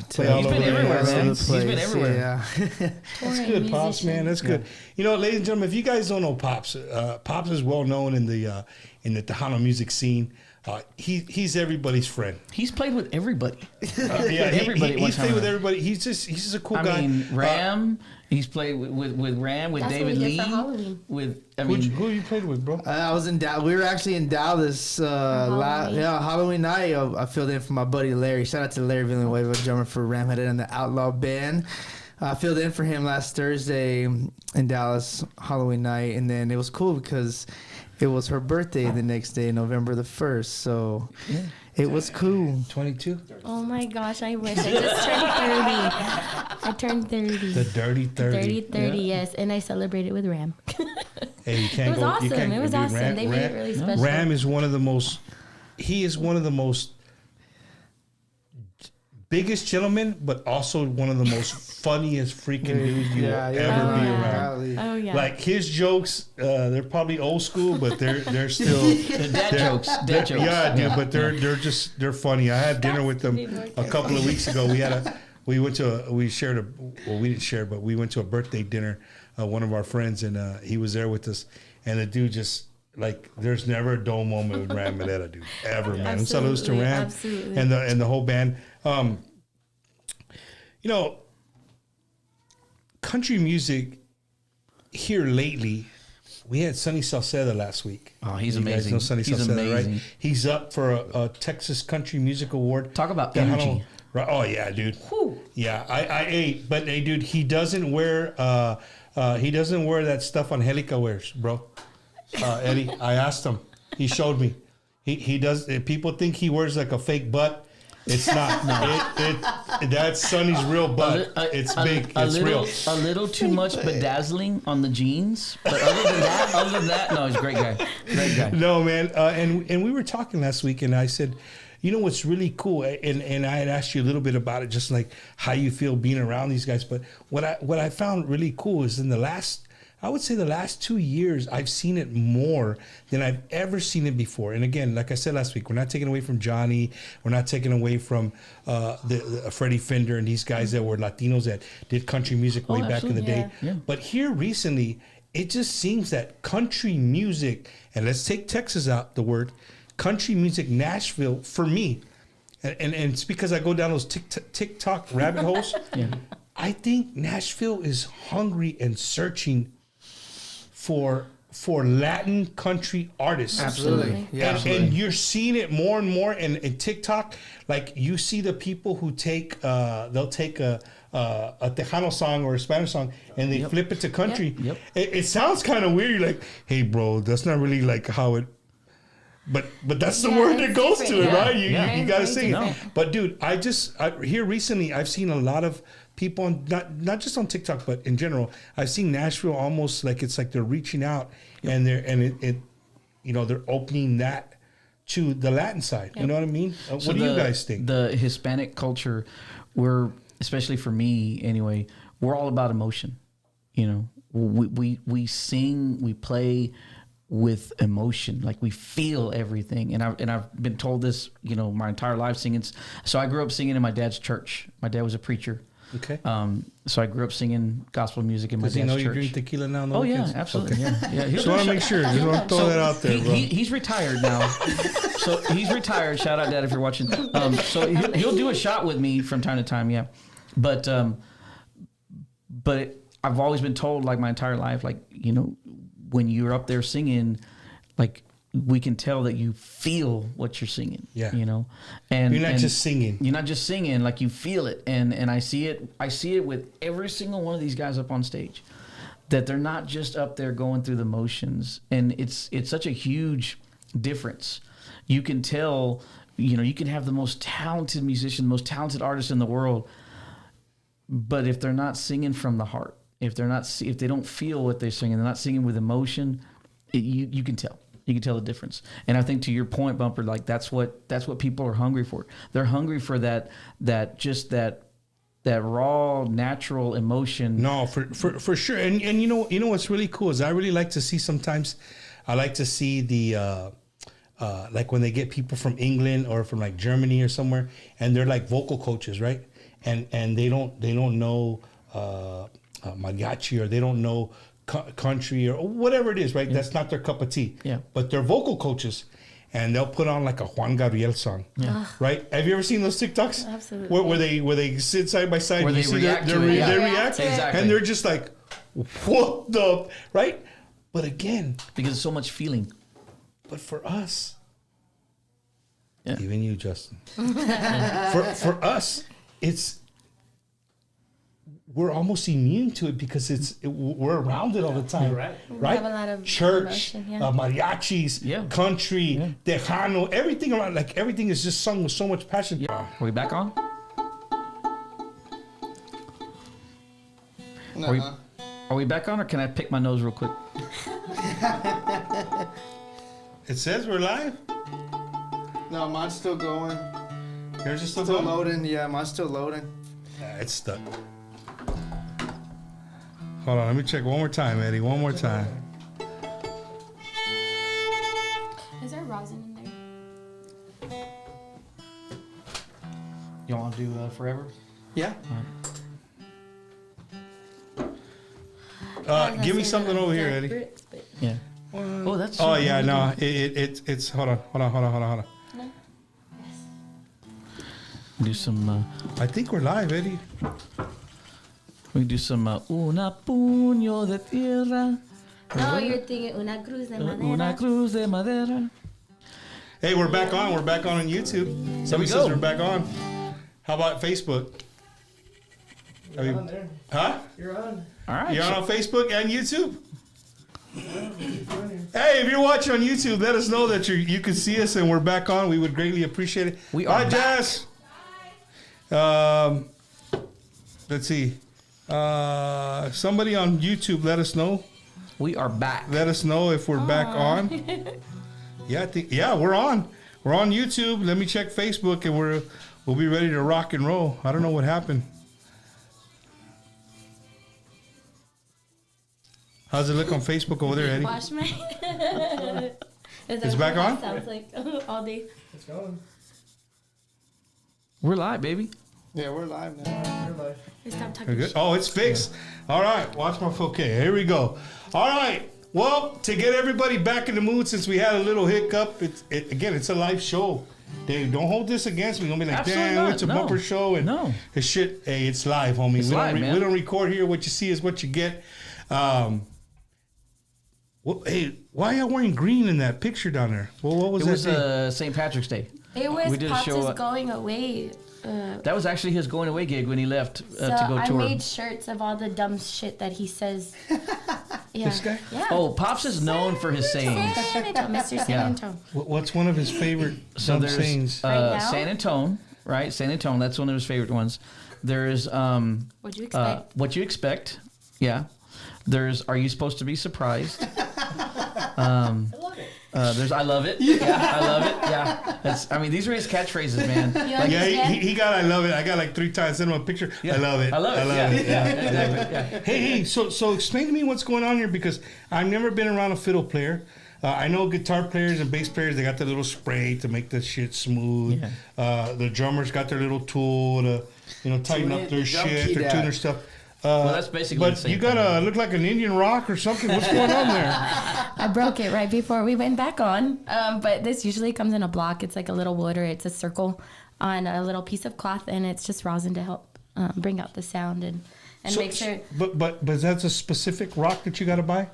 Play all He's been over the everywhere, place. man. He's He's been everywhere. Yeah. That's Touring good, Pops, musician. man. That's good. You know, ladies and gentlemen, if you guys don't know Pops, Pops is well known in the Tejano music scene. He's everybody's friend. He's played with everybody. Yeah, Everybody at one he's played time with around. everybody. He's just a cool guy. I mean, Ram. He's played with Ram, with That's what David we did Lee. for Halloween. Who you played with, bro? I was in Dallas. We were actually in Dallas Halloween. Halloween night. I filled in for my buddy Larry. Shout out to Larry Villanueva, drummer for Ramhead and the Outlaw Band. I filled in for him last Thursday in Dallas Halloween night, and then it was cool because it was her birthday the next day, November the 1st. So it was cool. 22. Oh my gosh, I wish. I just turned 30. I turned 30. The dirty 30. 30, yes. And I celebrated with Ram. Hey, you can't It was go. awesome. You can't, It was dude, awesome. They made it really special. Ram is one of the most. He is one of the most biggest gentlemen, but also one of the most funniest freaking dudes you will ever be around. Oh, yeah. Like his jokes, they're probably old school, but they're still The dad jokes. Dad jokes. Yeah, dude, but they're funny. I had dinner with them a couple of weeks ago. We went to we didn't share, but we went to a birthday dinner. One of our friends, and he was there with us, and the dude just. Like, there's never a dull moment with Ram Maleta, dude. Ever, man. And salutes to Ram Absolutely. and the whole band. You know, country music here lately. We had Sonny Salceda last week. Oh, he's You guys amazing. know Sonny He's Salceda, amazing. right? He's up for a Texas Country Music Award. Talk about Tejano- energy. Right. Oh yeah, dude. Whew. Yeah, I ate, but hey, dude, he doesn't wear that stuff Angelica wears, bro. Eddie, I asked him. He showed me. He does. People think he wears like a fake butt. It's not. That's Sonny's real butt. It's big. It's real. A little too much bedazzling on the jeans, but other than that, no, he's a great guy. Great guy. No, man. And we were talking last week, and I said, you know what's really cool, and I had asked you a little bit about it, just like how you feel being around these guys. But what I found really cool is in the last 2 years, I've seen it more than I've ever seen it before. And again, like I said last week, we're not taking away from Johnny. We're not taking away from the Freddie Fender and these guys that were Latinos that did country music way back in the day. Yeah. But here recently, it just seems that country music, and let's take Texas out the word, country music, Nashville, for me, and it's because I go down those TikTok rabbit holes, I think Nashville is hungry and searching for Latin country artists. Absolutely. Yeah. And you're seeing it more and more in TikTok. Like you see the people who they'll take a Tejano song or a Spanish song and they flip it to country. Yep. It sounds kind of weird. You're like, hey, bro, that's not really like how it. But that's the word that goes to it, right? You got to sing it. But dude, here recently, I've seen a lot of people on not just on TikTok, but in general, I've seen Nashville almost like it's like they're reaching out and they're opening that to the Latin side. You know what I mean? What do you guys think? The Hispanic culture, we're, especially for me anyway, we're all about emotion. You know, we sing, we play with emotion, like we feel everything. And I've been told this, you know, my entire life singing. So I grew up singing in my dad's church. My dad was a preacher. Okay. So I grew up singing gospel music in my dad's church. Does he know you drink tequila now? Oh yeah, absolutely. Okay. Yeah. Just want to make sure. Just want to throw that out there, bro. He's retired now. So he's retired. Shout out, Dad, if you're watching. So he'll do a shot with me from time to time. Yeah, but I've always been told, like my entire life, like, you know, when you're up there singing, like, we can tell that you feel what you're singing. Yeah. You know, and You're not just singing. You're not just singing, like you feel it. And I see it with every single one of these guys up on stage, that they're not just up there going through the motions. And it's such a huge difference. You can tell, you know, you can have the most talented musician, most talented artist in the world, but if they're not singing from the heart, if they don't feel what they're singing, they're not singing with emotion, you can tell. You can tell the difference. And I think, to your point, Bumper, like that's what people are hungry for. They're hungry for that raw, natural emotion. No, for sure. And you know what's really cool is I really like to see sometimes. I like to see the like when they get people from England or from like Germany or somewhere, and they're like vocal coaches, right? And they don't know mariachi, or they don't know country or whatever it is, right? That's not their cup of tea. Yeah. But they're vocal coaches, and they'll put on like a Juan Gabriel song. Yeah. Right? Have you ever seen those TikToks? Absolutely. Where they sit side by side, Where and they you see react to it, they yeah. react, Exactly. and they're just like, what the, right? But again, because it's so much feeling. but for us, Yeah. even you, Justin, for us, we're almost immune to it because we're around it all the time, Right. Right? We have a lot of Church, emotion, yeah. mariachis, Yeah. country, tejano, everything around. Like everything is just sung with so much passion. Yeah. Are we back on? Are we back on, or can I pick my nose real quick? It says we're live. No, mine's still going. Yours is still Still going? loading. Yeah, mine's still loading. Yeah, it's stuck. Hold on, let me check one more time, Eddie. One more time. Is there rosin in there? You want to do Forever? Yeah. Give me something over here, Eddie. Yeah. Oh, that's. Oh yeah, no, it's hold on. Do some. I think we're live, Eddie. We can do some Una puño de tierra. No, you're thinking una cruz de madera. Una cruz de madera. Hey, we're back on. We're back on YouTube. Somebody says we're back on. How about Facebook? You're on there. Huh? You're on. All right. You're on Facebook and YouTube? Hey, if you're watching on YouTube, let us know that you can see us and we're back on. We would greatly appreciate it. We are Hi, Jazz. Let's see. Somebody on YouTube, let us know. We are back. Let us know if we're back on. Yeah, I think we're on. We're on YouTube. Let me check Facebook, and we'll be ready to rock and roll. I don't know what happened. How's it look on Facebook over there, Eddie? Wash my. It's back on? Sounds like all day. It's going. We're live, baby. Yeah, we're live now. We're live. Stop talking We're good. shit. Oh, it's fixed. All right, watch my. Okay, here we go. All right. Well, to get everybody back in the mood, since we had a little hiccup, it's a live show. Dave, don't hold this against me. Don't be like, Absolutely damn, not. it's a No. bumper show. And No. It's shit. Hey, it's live, homie. It's live, man. We don't record here. What you see is what you get. Hey, why are y'all wearing green in that picture down there? Well, what was It that was thing? St. Patrick's Day. It was We did a Pops show, is going away. That was actually his going away gig when he left So to go I tour. made shirts of all the dumb shit that he says. Yeah. This guy? Yeah. Oh, Pops is known for his sayings. San Antonio, Mr. San Yeah. Antonio. What's one of his favorite dumb there's sayings? Right now? San Antonio, right? San Antonio, that's one of his favorite ones. There's What'd you expect? what you expect. Yeah. There's are you supposed to be surprised? There's I love it. Yeah, I love it. Yeah. These are his catchphrases, man. You Yeah, understand? he got I love it. I got like 3 times. Send him a picture. I love it. I love it. Yeah, exactly. Yeah. Hey, so explain to me what's going on here, because I've never been around a fiddle player. I know guitar players and bass players, they got the little spray to make the shit smooth. Yeah. The drummers got their little tool to, tighten up their shit, their tuner stuff. Well, that's basically the But same you gotta look like an Indian rock or something. What's going on there? I broke it right before we went back on. But this usually comes in a block. It's like a little wood, or it's a circle on a little piece of cloth, and it's just rosin to help bring out the sound and make sure. But that's a specific rock that you gotta buy?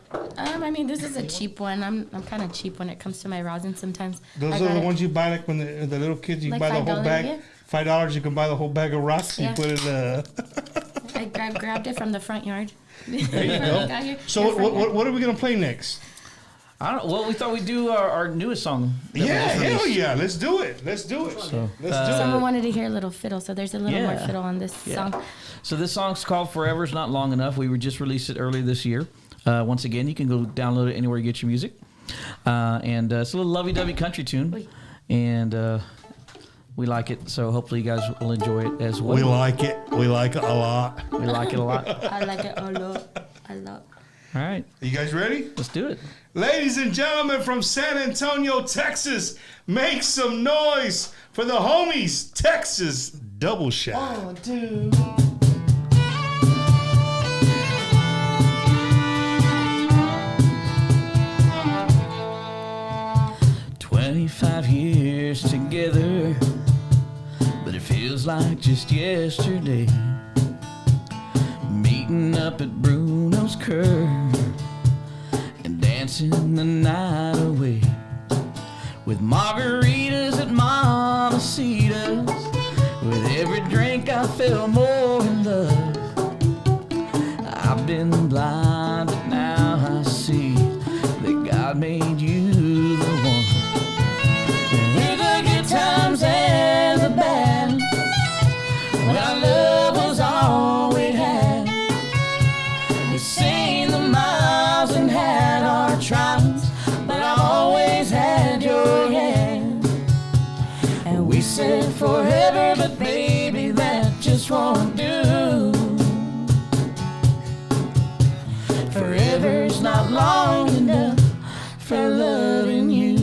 This is a cheap one. I'm kind of cheap when it comes to my rosin sometimes. Those are the ones you buy like when the little kids, you Like buy the whole $5, bag. yeah. $5, you can buy the whole bag of rocks. Yeah. You put it in the. I grabbed it from the front yard. There you go. So what are we gonna play next? I don't. Well, we thought we'd do our newest song. that we Yeah, just hell released. yeah, let's do it. Let's do it. So, Someone wanted to hear a little fiddle, so there's a little more fiddle on this song. So this song's called Forever's Not Long Enough. We just released it earlier this year. Once again, you can go download it anywhere you get your music. And it's a little lovey-dovey country tune. And we like it. So hopefully you guys will enjoy it as well. We like it. We like it a lot. We like it a lot. I like it a lot. All right. You guys ready? Let's do it. Ladies and gentlemen from San Antonio, Texas, make some noise for the homies, Texas Double Shot. 1, 2. 25 years together, but it feels like just yesterday. Meeting up at Bruno's Curve and dancing the night away with margaritas at Montecito's. With every drink I felt more in love. I've been blind, but now I see that God made you the one. Through the good times and the bad, when our love was all we had, we seen the miles and had our trials, but I always had your hand. And we said forever, but baby, that just won't do. Forever's not long enough for loving you.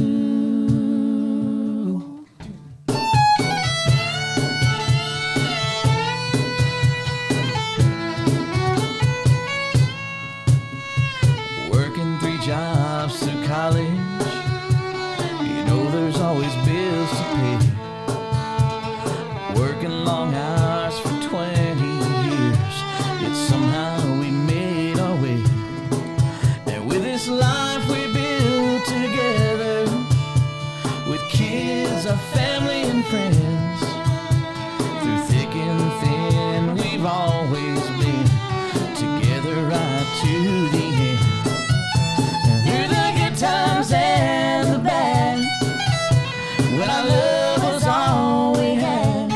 Working 3 jobs through college, you know there's always bills to pay. Working long hours for 20 years, yet somehow we made our way. And with this life we built together, with kids, our family and friends, through thick and thin, we've always been together right to the end. And through the good times and the bad, when our love was all we had,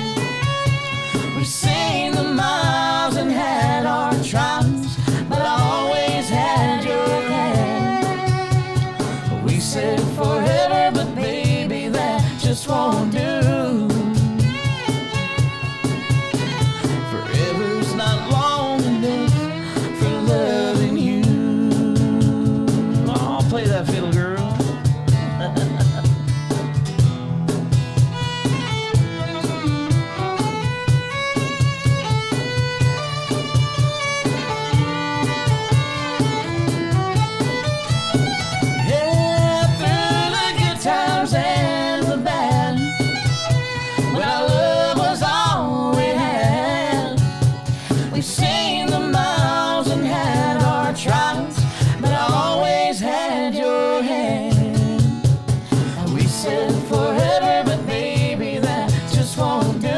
we've seen the miles and had our trials, but I always had your hand. We said forever, but baby, that just won't do. Forever's not long enough for loving you. Oh, play that fiddle, girl. Yeah, through the good times and the bad, when our love was all we had, we've seen the miles and had our trials, but I always had your hand. And we said forever, but baby, that just won't do.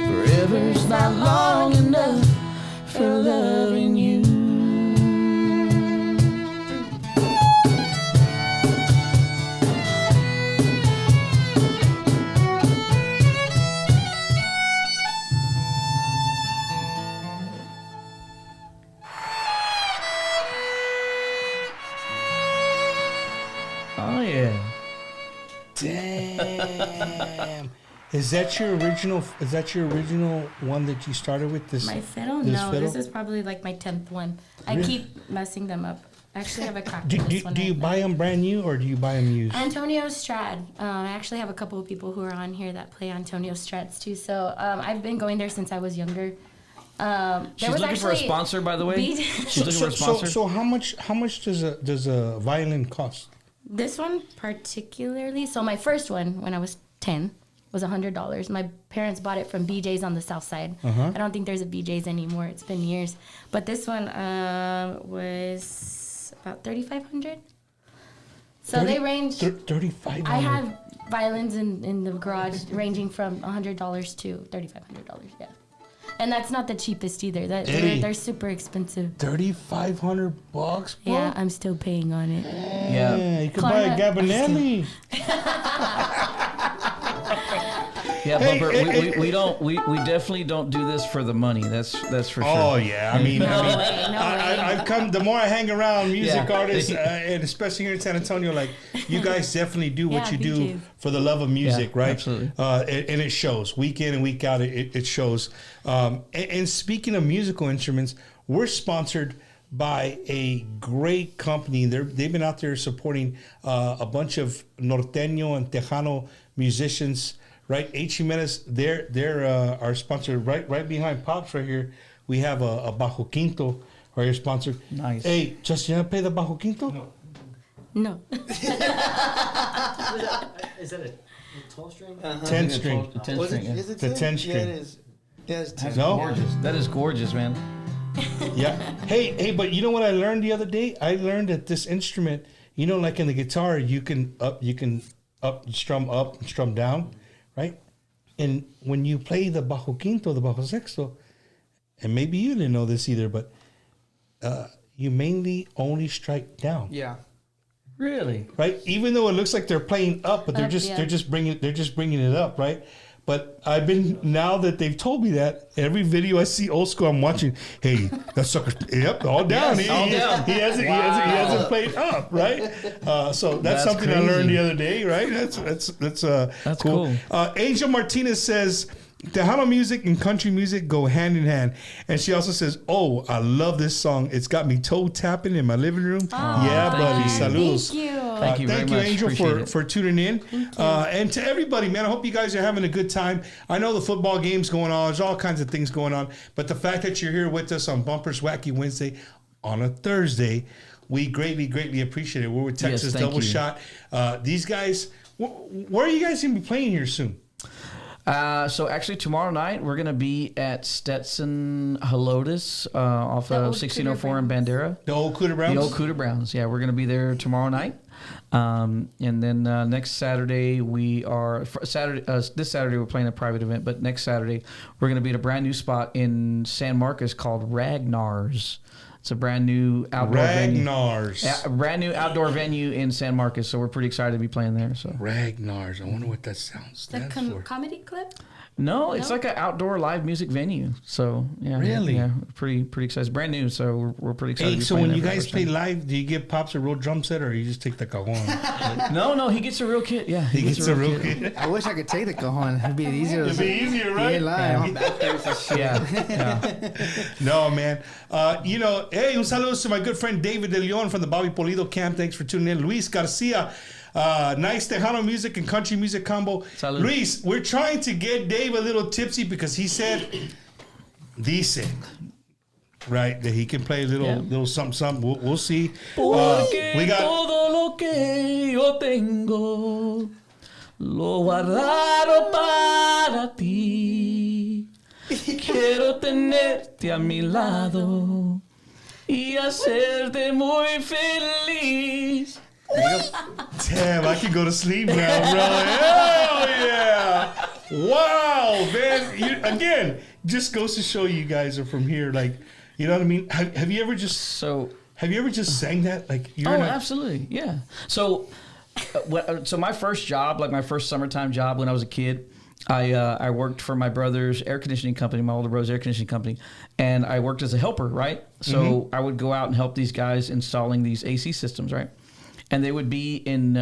Forever's not long enough for loving you. Oh yeah. Damn. Is that your original one that you started with? This My fiddle? this No, fiddle? this is probably like my 10th one. I Really? keep messing them up. I actually have a crack Do, in this do, one. do you right buy now. them brand new or do you buy them used? Antonio Strad. I actually have a couple of people who are on here that play Antonio Strads too. So I've been going there since I was younger. She's looking for a sponsor, by the way. She's looking for a sponsor. So how much does a violin cost? This one particularly. So my first one when I was 10 was $100. My parents bought it from BJ's on the south side. Uh-huh. I don't think there's a BJ's anymore. It's been years. But this one was about $3,500. So they range. 3,500. I have violins in the garage ranging from $100 to $3,500. Yeah, and that's not the cheapest either. They're super expensive. $3,500, bro. Yeah, I'm still paying on it. Yeah, you could buy a Gabinelli. Yeah, Hey, Bumper, hey, we definitely don't do this for the money. That's for sure. Oh yeah, I mean, No I mean, way, no way. I've the more I hang around music artists, and especially here in San Antonio, like you guys definitely do what you do for the love of music, right? Absolutely. And it shows week in and week out. It shows. And speaking of musical instruments, we're sponsored by a great company. They've been out there supporting a bunch of norteño and tejano musicians. Right, H. Jimenez, they're our sponsor. Right behind Pops, right here, we have a Bajo Quinto, right here, sponsored. Nice. Hey, Justin, you play the Bajo Quinto? No. Is that a 12-string? 10-string. 10-string. Is it The 10-string. Yeah, it is. Yeah, it's 10. No? Gorgeous. That is gorgeous, man. Yeah. Hey, but you know what I learned the other day? I learned that this instrument, like in the guitar, you can strum up and strum down, right? And when you play the Bajo Quinto, the Bajo Sexto, and maybe you didn't know this either, but you mainly only strike down. Yeah. Really? Right? Even though it looks like they're playing up, but they're Up, just yeah. they're just bringing it up, right? But I've been, now that they've told me that, every video I see old school, I'm watching, hey, that sucker's, yep, all down. Yes, all down. He hasn't played up, right? So that's something I crazy. learned the other day, right? That's cool. Angel Martinez says, Tejano music and country music go hand in hand. And she also says, oh, I love this song. It's got me toe tapping in my living room. Yeah, buddy. Saludos. Thank you. Thank you very much. Angel, Appreciate for it. tuning in. And to everybody, man, I hope you guys are having a good time. I know the football game's going on. There's all kinds of things going on. But the fact that you're here with us on Bumpers Wacky Wednesday on a Thursday, we greatly, greatly appreciate it. We're with Texas thank Double you. Shot. These guys, where are you guys going to be playing here soon? So actually tomorrow night we're gonna be at Stetson Helotes off The of old 1604 in Cooter Bandera. The old Cooter Browns? The old Cooter Browns. Yeah, we're gonna be there tomorrow night. And then next Saturday this Saturday we're playing a private event, but next Saturday we're gonna be at a brand new spot in San Marcos called Ragnar's. It's a brand new outdoor Ragnar's. venue. A brand new outdoor venue in San Marcos, so we're pretty excited to be playing there. So Ragnar's. I wonder what that sounds The for. comedy club? no, it's No? like an outdoor live music venue. So yeah, Really? yeah, pretty excited. It's brand new, so we're pretty excited. Hey, to be so playing when there you for the guys first play time. live, do you give Pops a real drum set or you just take the cajon? No, he gets a real kit. Yeah, He gets a real kid. I wish I could take the cajon. It'd be easier. It'd be easier, right? Yeah, live. Yeah. No, man. Hey, un saludo to my good friend David De Leon from the Bobby Polido camp. Thanks for tuning in. Luis Garcia, nice Tejano music and country music combo. Salud. Luis, we're trying to get Dave a little tipsy because he said, dice, right, that he can play a little something. We'll see. Porque We got todo lo que yo tengo lo guardaron para ti. Quiero tenerte a mi lado y hacerte muy feliz. Damn, I can go to sleep now, bro. Hell yeah! Wow, man. Again, just goes to show you guys are from here. Like, you know what I mean? Have you ever just sang that? Like, Absolutely, yeah. So, so my first job, like my first summertime job when I was a kid, I worked for my brother's air conditioning company, my older brother's air conditioning company, and I worked as a helper, right? So I would go out and help these guys installing these AC systems, right? And they would be in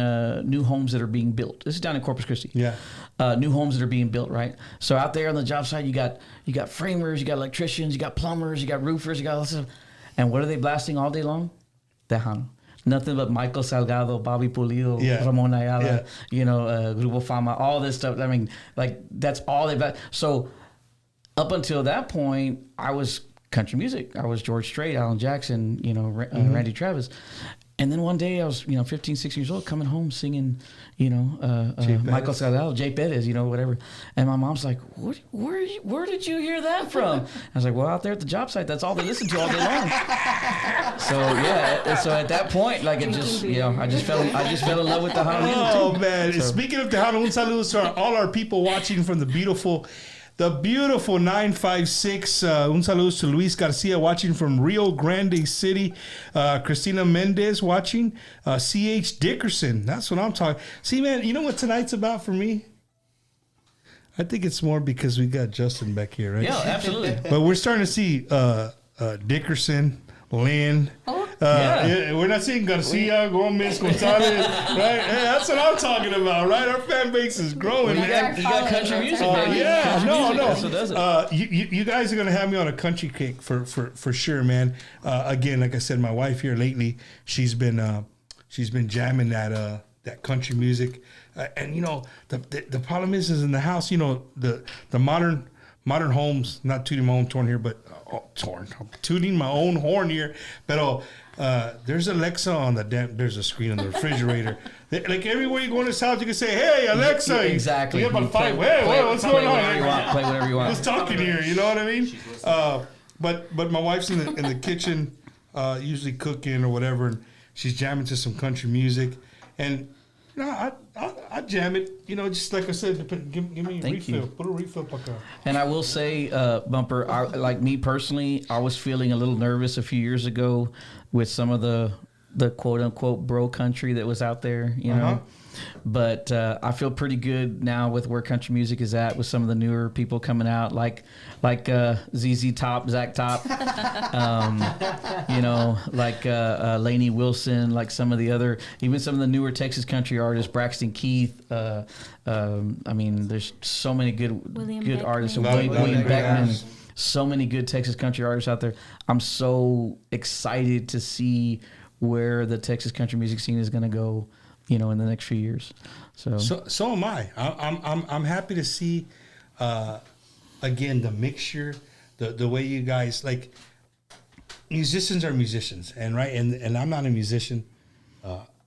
new homes that are being built. This is down in Corpus Christi. Yeah. New homes that are being built, right? So out there on the job site, you got framers, you got electricians, you got plumbers, you got roofers, you got all this stuff. And what are they blasting all day long? Tejano. Nothing but Michael Salgado, Bobby Pulido, Ramon Ayala, Grupo Fama, all this stuff. I mean, like, that's all they've got. So up until that point, I was country music. I was George Strait, Alan Jackson, Randy Travis. And then one day I was, 15, 16 years old, coming home singing, Michael Salgado, Jay Perez, whatever. And my mom's like, where did you hear that from? I was like, well, out there at the job site, that's all they listen to all day long. So at that point, like, it just, I just fell in love with Tejano music too. Oh, man. Speaking of Tejano, un saludo to all our people watching from the beautiful 956. Un saludo to Luis Garcia watching from Rio Grande City. Christina Mendez watching. C.H. Dickerson. That's what I'm talking. See, man, you know what tonight's about for me? I think it's more because we got Justin back here, right? Yeah, absolutely. But we're starting to see Dickerson, Lynn. We're not saying Garcia, Gomez, Gonzalez, right? Hey, that's what I'm talking about, right? Our fan base is growing, man. You got country music, baby. Yeah, Country no. music, that's what does it. You guys are gonna have me on a country kick for sure, man. Again, like I said, my wife here lately, she's been jamming that country music, and you know the problem is in the house, you know the modern homes, not tooting my own horn here, but I'm tooting my own horn here, but there's Alexa on there's a screen on the refrigerator. Like everywhere you go in this house, you can say, "Hey, Alexa!" Exactly. You get about five. Play What's going on? Play whatever you want. Who's talking here? You know what I mean? But my wife's in the kitchen, usually cooking or whatever, and she's jamming to some country music, and you know, I jam it. You know, just like I said, give me a refill. You. Put a refill back on. And I will say, Bumper, like me personally, I was feeling a little nervous a few years ago with some of the quote unquote bro country that was out there, you know. But I feel pretty good now with where country music is at, with some of the newer people coming out, like ZZ Top, Zach Top, you know, like Lainey Wilson, like some of the other, even some of the newer Texas country artists, Braxton Keith. I mean, there's so many good artists. William Beckman. So many good Texas country artists out there. I'm so excited to see where the Texas country music scene is going to go, you know, in the next few years. So am I. I'm happy to see, again, the mixture, the way you guys, like, musicians are musicians, and right, and I'm not a musician.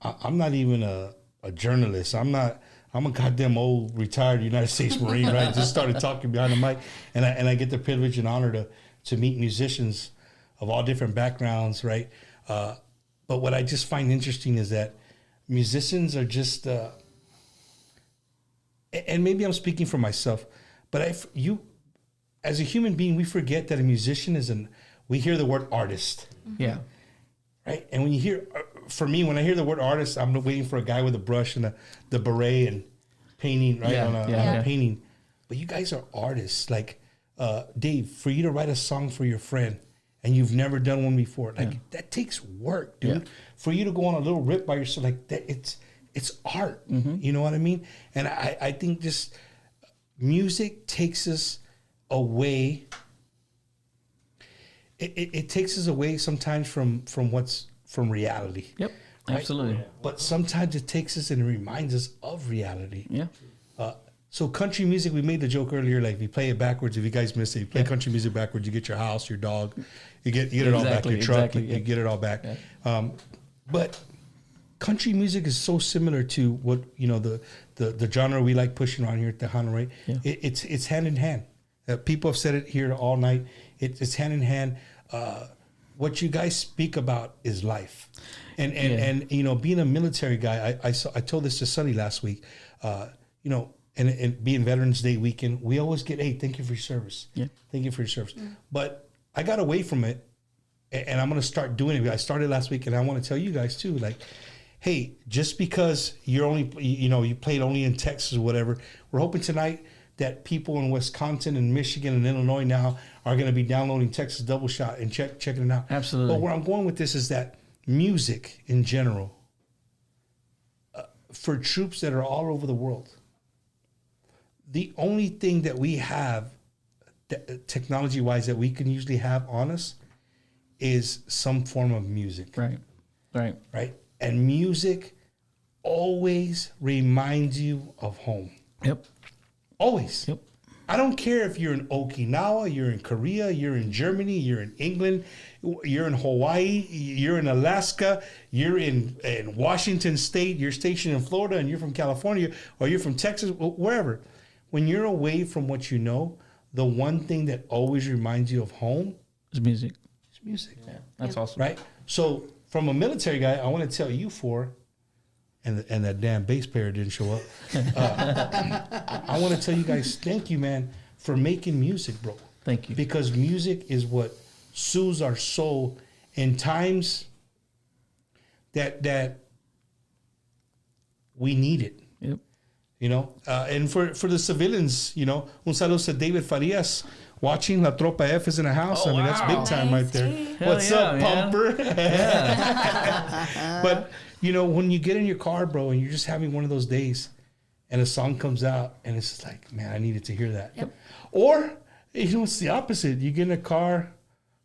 I'm not even a journalist. I'm a goddamn old retired United States Marine, right? Just started talking behind the mic, and I get the privilege and honor to meet musicians of all different backgrounds, right? But what I just find interesting is that musicians are just, and maybe I'm speaking for myself, but as a human being, we forget that a musician we hear the word artist. Yeah. Right? And when you hear, for me, when I hear the word artist, I'm waiting for a guy with a brush and the beret and painting, right? On a painting. But you guys are artists. Like, Dave, for you to write a song for your friend and you've never done one before, like, that takes work, dude. Yeah. For you to go on a little rip by yourself, like, that, it's art. Mm-hmm. You know what I mean? And I think just music takes us away. It takes us away sometimes from reality. Yep, right? Absolutely. But sometimes it takes us and it reminds us of reality. Yeah. So country music, we made the joke earlier, like if you play it backwards, if you guys miss it, you play country music backwards, you get your house, your dog, you get it all back, your truck, you get it all back. Yeah. But country music is so similar to what, you know, the genre we like pushing around here at Tejano, right? Yeah. It's hand in hand. People have said it here all night. It's hand in hand. What you guys speak about is life, and you know, being a military guy, I told this to Sonny last week. You know, and being Veterans Day weekend, we always get, hey, thank you for your service. Yeah, thank you for your service. Mm. But I got away from it, and I'm going to start doing it. I started last week, and I want to tell you guys too, like, hey, just because you're only, you know, you played only in Texas or whatever, we're hoping tonight that people in Wisconsin and Michigan and Illinois now are going to be downloading Texas Double Shot and checking it out. Absolutely. But where I'm going with this is that music in general, for troops that are all over the world, the only thing that we have, technology-wise, that we can usually have on us is some form of music. Right. And music always reminds you of home. Yep. Always. Yep. I don't care if you're in Okinawa, you're in Korea, you're in Germany, you're in England, you're in Hawaii, you're in Alaska, you're in Washington State, you're stationed in Florida, and you're from California, or you're from Texas, wherever. When you're away from what you know, the one thing that always reminds you of home is music. It's music. Yeah, that's awesome. Right? So from a military guy, I want to tell you and that damn bass player didn't show up. I want to tell you guys, thank you, man, for making music, bro. Thank you. Because music is what soothes our soul in times that we need it. Yep. You know, and for the civilians, you know, un saludo to David Farias watching La Tropa F is in the house. Oh, I mean, that's big wow. time right there. Hell What's yeah, up, man. Pumper? But, you know, when you get in your car, bro, and you're just having one of those days and a song comes out and it's just like, man, I needed to hear that. Yep. Or, you know, it's the opposite. You get in a car,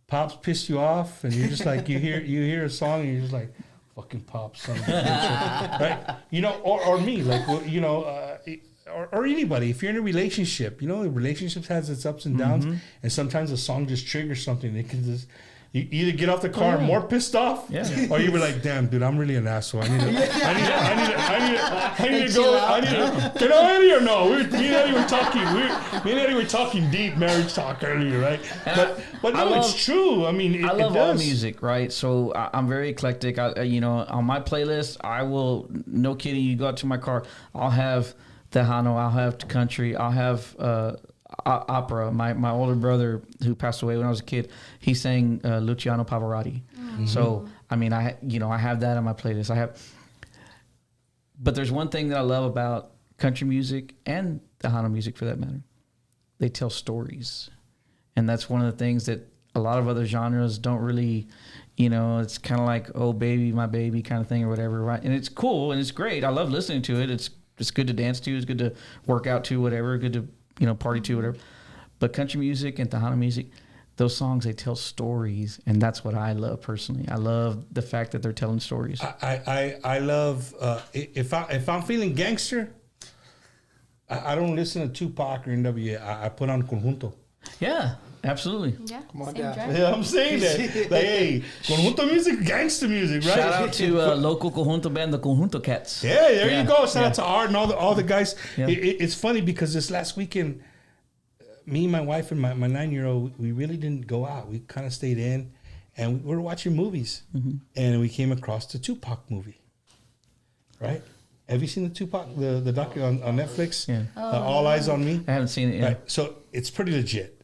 Pops pissed you off, and you're just like, you hear a song and you're just like, fucking Pops, son of a bitch. Right? You know, or me, like, well, you know, or anybody, if you're in a relationship, you know, the relationship has its ups and downs, and sometimes a song just triggers something. It can just, you either get off the car more pissed off, or you were like, damn, dude, I'm really an asshole. I need to go. Can I Eddie or no? Me and Eddie were talking deep marriage talk earlier, right? But no, it's true. I mean, I love it all does. music, right? So I'm very eclectic. You know, on my playlist, I will, no kidding, you go out to my car, I'll have Tejano, I'll have country, I'll have opera. My older brother, who passed away when I was a kid, he sang Luciano Pavarotti. So I mean, I have that on my playlist. But there's one thing that I love about country music and Tejano music, for that matter. They tell stories, and that's one of the things that a lot of other genres don't really. You know, it's kind of like, oh baby, my baby kind of thing or whatever, right? And it's cool and it's great. I love listening to it. It's good to dance to. It's good to work out to, whatever. Good to, you know, party to, whatever. But country music and Tejano music, those songs, they tell stories, and that's what I love personally. I love the fact that they're telling stories. I love if I'm feeling gangster, I don't listen to Tupac or NWA. I put on Conjunto. Yeah, absolutely. Yeah, Come on same down. drive. Yeah, I'm saying that. Like, hey, Conjunto music, gangster music, right? Shout out to local Conjunto band, the Conjunto Cats. Yeah, there you go. Shout out to Art and all the guys. Yeah. It's funny because this last weekend, me, my wife, and my 9-year-old, we really didn't go out. We kind of stayed in, and we were watching movies, and we came across the Tupac movie. Right? Have you seen the Tupac, the docu on Netflix? Yeah. All Eyes on Me. I haven't seen it yet. Right. So it's pretty legit.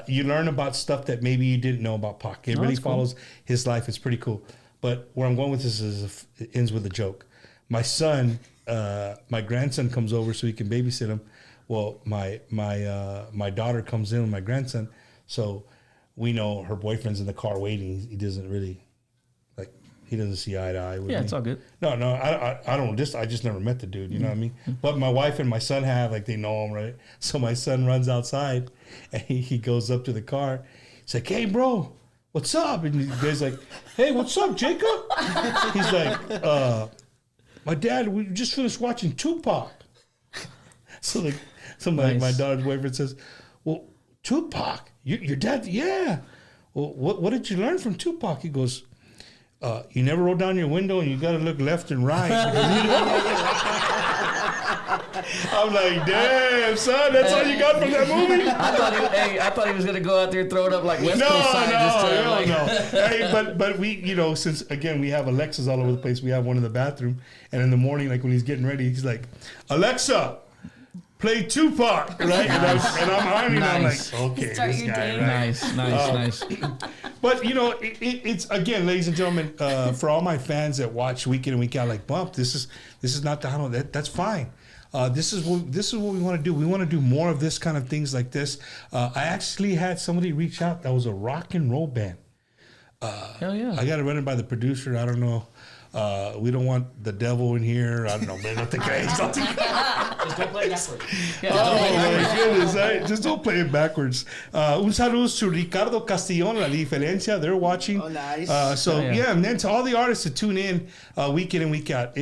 You learn about stuff that maybe you didn't know about Pac. It really that's cool. follows his life. It's pretty cool. But where I'm going with this is it ends with a joke. My son, my grandson comes over so he can babysit him. Well, my daughter comes in with my grandson, so we know her boyfriend's in the car waiting. He doesn't really, like, he doesn't see eye to eye with me. Yeah, it's all good. No, I don't. I just never met the dude. You know what I mean? But my wife and my son have, like, they know him, right? So my son runs outside, and he goes up to the car. He's like, "Hey, bro, what's up?" And the guy's like, "Hey, what's up, Jacob?" He's like, "My dad, we just finished watching Tupac." So my daughter's boyfriend says, "Well, Tupac, your dad, yeah. Well, what did you learn from Tupac?" He goes, "You never roll down your window and you got to look left and right." I'm like, damn, son, that's all you got from that movie? I thought he was gonna go out there and throw it up like West Coast side. No. Hey, but we, you know, since again we have Alexas all over the place, we have one in the bathroom, and in the morning, like when he's getting ready, he's like, "Alexa, play Tupac," right? And I'm ironing. Nice. I'm like, okay, Start this your guy, day. right? Nice. But you know, it's again, ladies and gentlemen, for all my fans that watch week in and week out, like, Bump, this is not the how that's fine. This is what we want to do. We want to do more of this kind of things like this. I actually had somebody reach out that was a rock and roll band. Hell yeah. I got to run it by the producer. I don't know. We don't want the devil in here. I don't know, man. I think Just don't play backwards. my goodness. Just don't play it backwards. Un saludo to Ricardo Castillon, La Diferencia. They're watching. Oh, nice. Yeah, and then to all the artists that tune in week in and week out.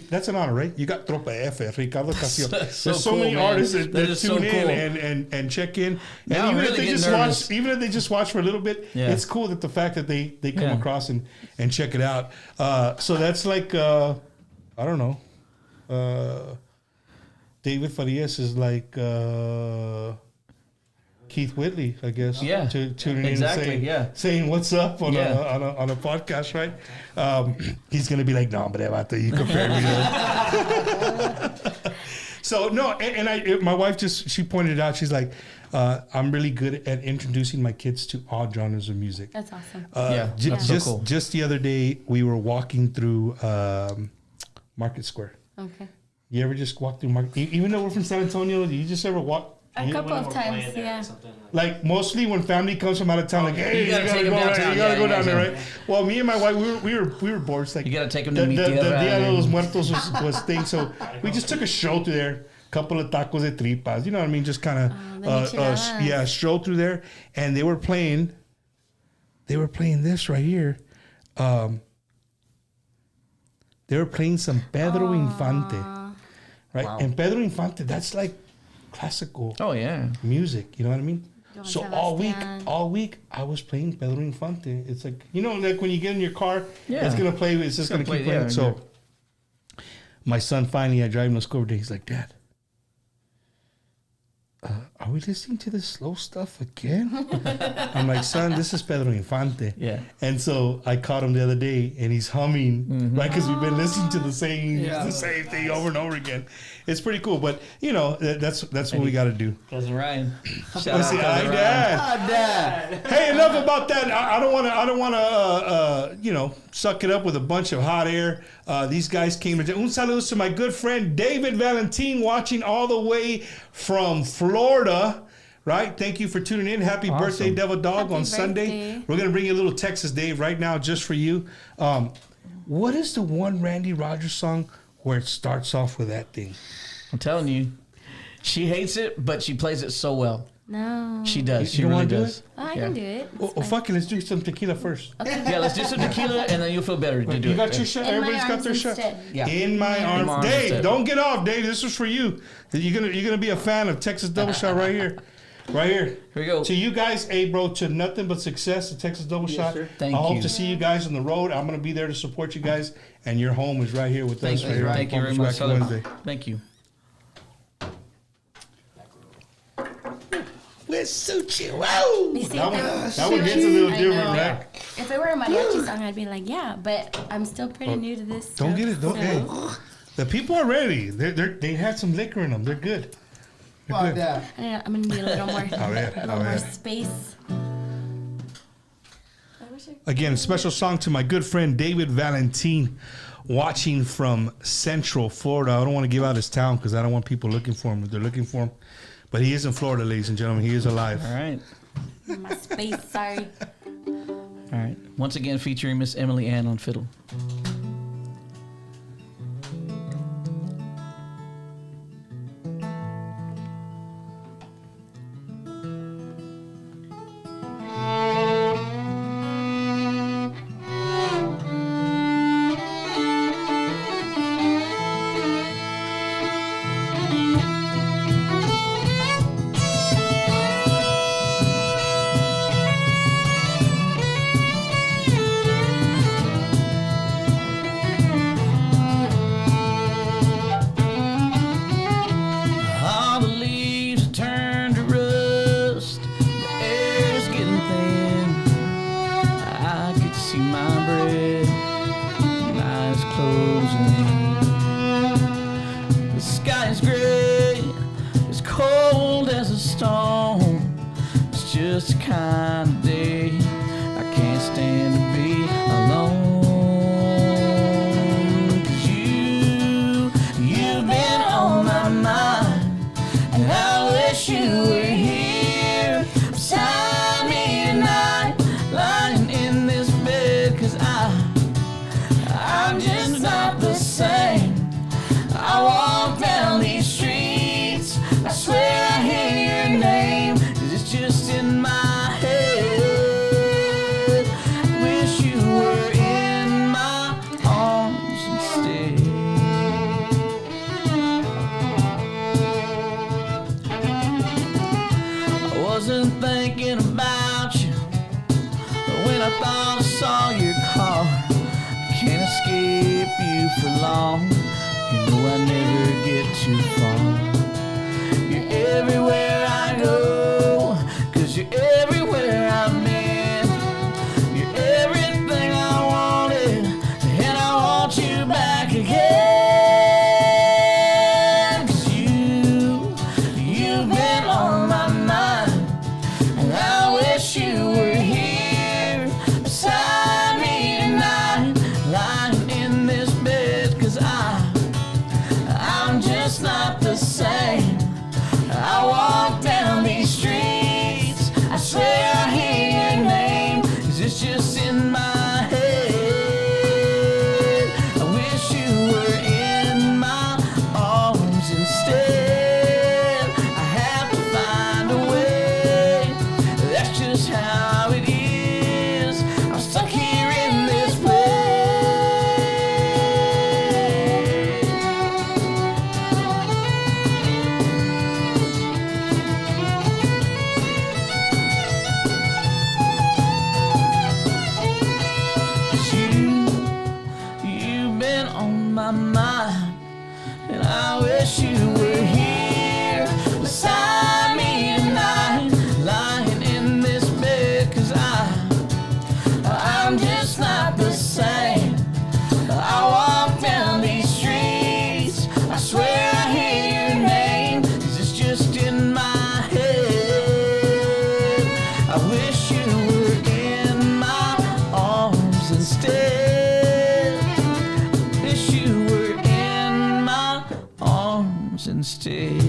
That's an honor, right? You got Tropa F, Ricardo Castillon. That's There's so cool, many man. artists that is tune so in cool. and check in. And Now I'm even really if they getting just nervous. watch, even if they just watch for a little bit, Yeah. it's cool that the fact that they come Yeah. across and check it out. So that's like I don't know. David Farias is like Keith Whitley, I guess. Yeah. Tuning Exactly, in and saying what's up on a podcast, right? He's gonna be like, "No, but you compare me to." So no, and my wife she pointed out, she's like, I'm really good at introducing my kids to all genres of music. That's awesome. That's so cool. Just the other day, we were walking through Market Square. Okay. You ever just walk through Market? Even though we're from San Antonio, you just ever walk A couple of times, Play there or yeah. something Like mostly when family comes from out of town, like, hey, you gotta take go, them right, downtown. you gotta Yeah, go yeah, down there, yeah. right? Well, me and my wife, we were bored. It's like You gotta take them the to mi Dia tierra. de los Muertos was thing, so we just took a stroll through there. Couple of tacos de tripas, you know what I mean? Just kind of, micheladas. stroll through there, and they were playing this right here. They were playing some Pedro Infante, right? Wow. And Pedro Infante, that's like classical Oh yeah. music. You know what I mean? Don So Sebastian. all week, I was playing Pedro Infante. It's like, you know, like when you get in your car, Yeah. it's gonna play. It's just gonna gonna keep play, playing. yeah, So, my son finally, I drive him to school every day. He's like, Dad, are we listening to this slow stuff again? I'm like, son, this is Pedro Infante. Yeah. And so I caught him the other day, and he's humming, right? Because we've been listening to the same thing over and over again. It's pretty cool, but you know, that's what we got to do. Cousin Ryan. Let's see, hi, Dad. Hey, enough about that. I don't want to, you know, suck it up with a bunch of hot air. These guys came to. Un saludos to my good friend David Valentin, watching all the way from Florida. Right? Thank you for tuning in. Happy Awesome. birthday, Devil Dog, Happy on Sunday. birthday. We're gonna bring you a little Texas Dave right now, just for you. What is the one Randy Rogers song where it starts off with that thing? I'm telling you, she hates it, but she plays it so well. No. She does. You She don't really wanna do does. it? Oh, I Yeah. can do it. Oh, fuck it. Let's do some tequila first. Yeah, let's do some tequila, and then you'll feel better to do You it. got your shot. In my Everybody's got arms their shot. instead. Yeah. In my arms, arms Dave. instead. Don't get off, Dave. This is for you. You're gonna be a fan of Texas Double Shot right here, right here. Here we go. To you guys, hey bro, to nothing but success. The Texas Double Shot. sir. Thank I hope you. to see you guys on the road. I'm gonna be there to support you guys, and your home is right here with Thank us. you. Right here on Thank you very Bumpers much. Wacky Wednesday. Thank you. We're Suchi. Wow. You see, That one hits a little I different, know. right? If it were a mariachi song, I'd be like, yeah, but I'm still pretty new to this. Don't stuff, get it. Don't. so- Hey, the people are ready. They had some liquor in them. They're good. They're good. I don't know, I'm gonna need a little more, ver, a a little more ver. space. Again, special song to my good friend David Valentin, watching from Central Florida. I don't want to give out his town because I don't want people looking for him if they're looking for him. But he is in Florida, ladies and gentlemen. He is alive. All right. My space, sorry. All right. Once again, featuring Miss Emily Ann on fiddle. my mind. And I wish you were here beside me tonight, lying in this bed, 'cause I'm just not the same. I walk down these streets, I swear I hear your name, 'cause it's just in my head. I wish you were in my arms instead. Wish you were in my arms instead.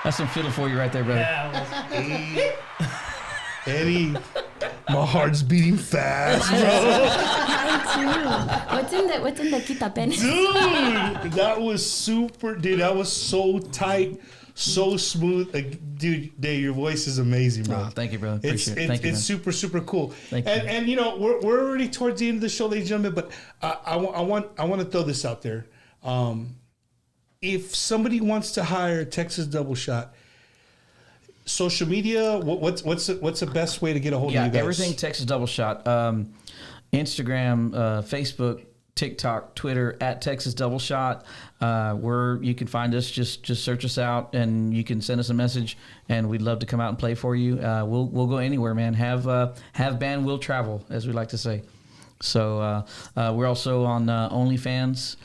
That's some fiddle for you right there, brother. Eddie, my heart's beating fast, bro. What's in the quita pen? Dude, that was super. Dude, that was so tight, so smooth. Dude, Dave, your voice is amazing, bro. Oh, thank you, brother. Appreciate it. Thank you, it's super, super cool. Thank you. And you know, we're already towards the end of the show, ladies and gentlemen. But I want to throw this out there. If somebody wants to hire Texas Double Shot, social media, what's the best way to get a hold of you guys? Everything Texas Double Shot. Instagram, Facebook, TikTok, Twitter at Texas Double Shot. Where you can find us, just search us out, and you can send us a message, and we'd love to come out and play for you. We'll go anywhere, man. Have band, will travel, as we like to say. So we're also on OnlyFans.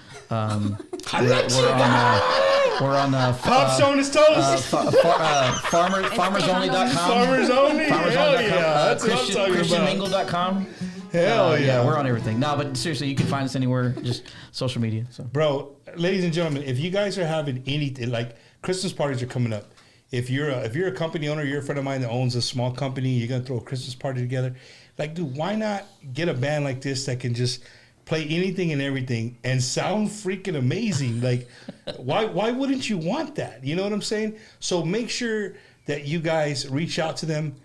We're on Pop's on his toes. Farmersonly.com. Farmers Only. Hell yeah. That's what I'm talking about. ChristianMingle.com. Hell yeah. We're on everything. No, but seriously, you can find us anywhere, just social media. So, bro, ladies and gentlemen, if you guys are having anything, like Christmas parties are coming up. If you're a company owner, you're a friend of mine that owns a small company, you're gonna throw a Christmas party together. Like, dude, why not get a band like this that can just play anything and everything and sound freaking amazing? Like, why wouldn't you want that? You know what I'm saying? So make sure that you guys reach out to them.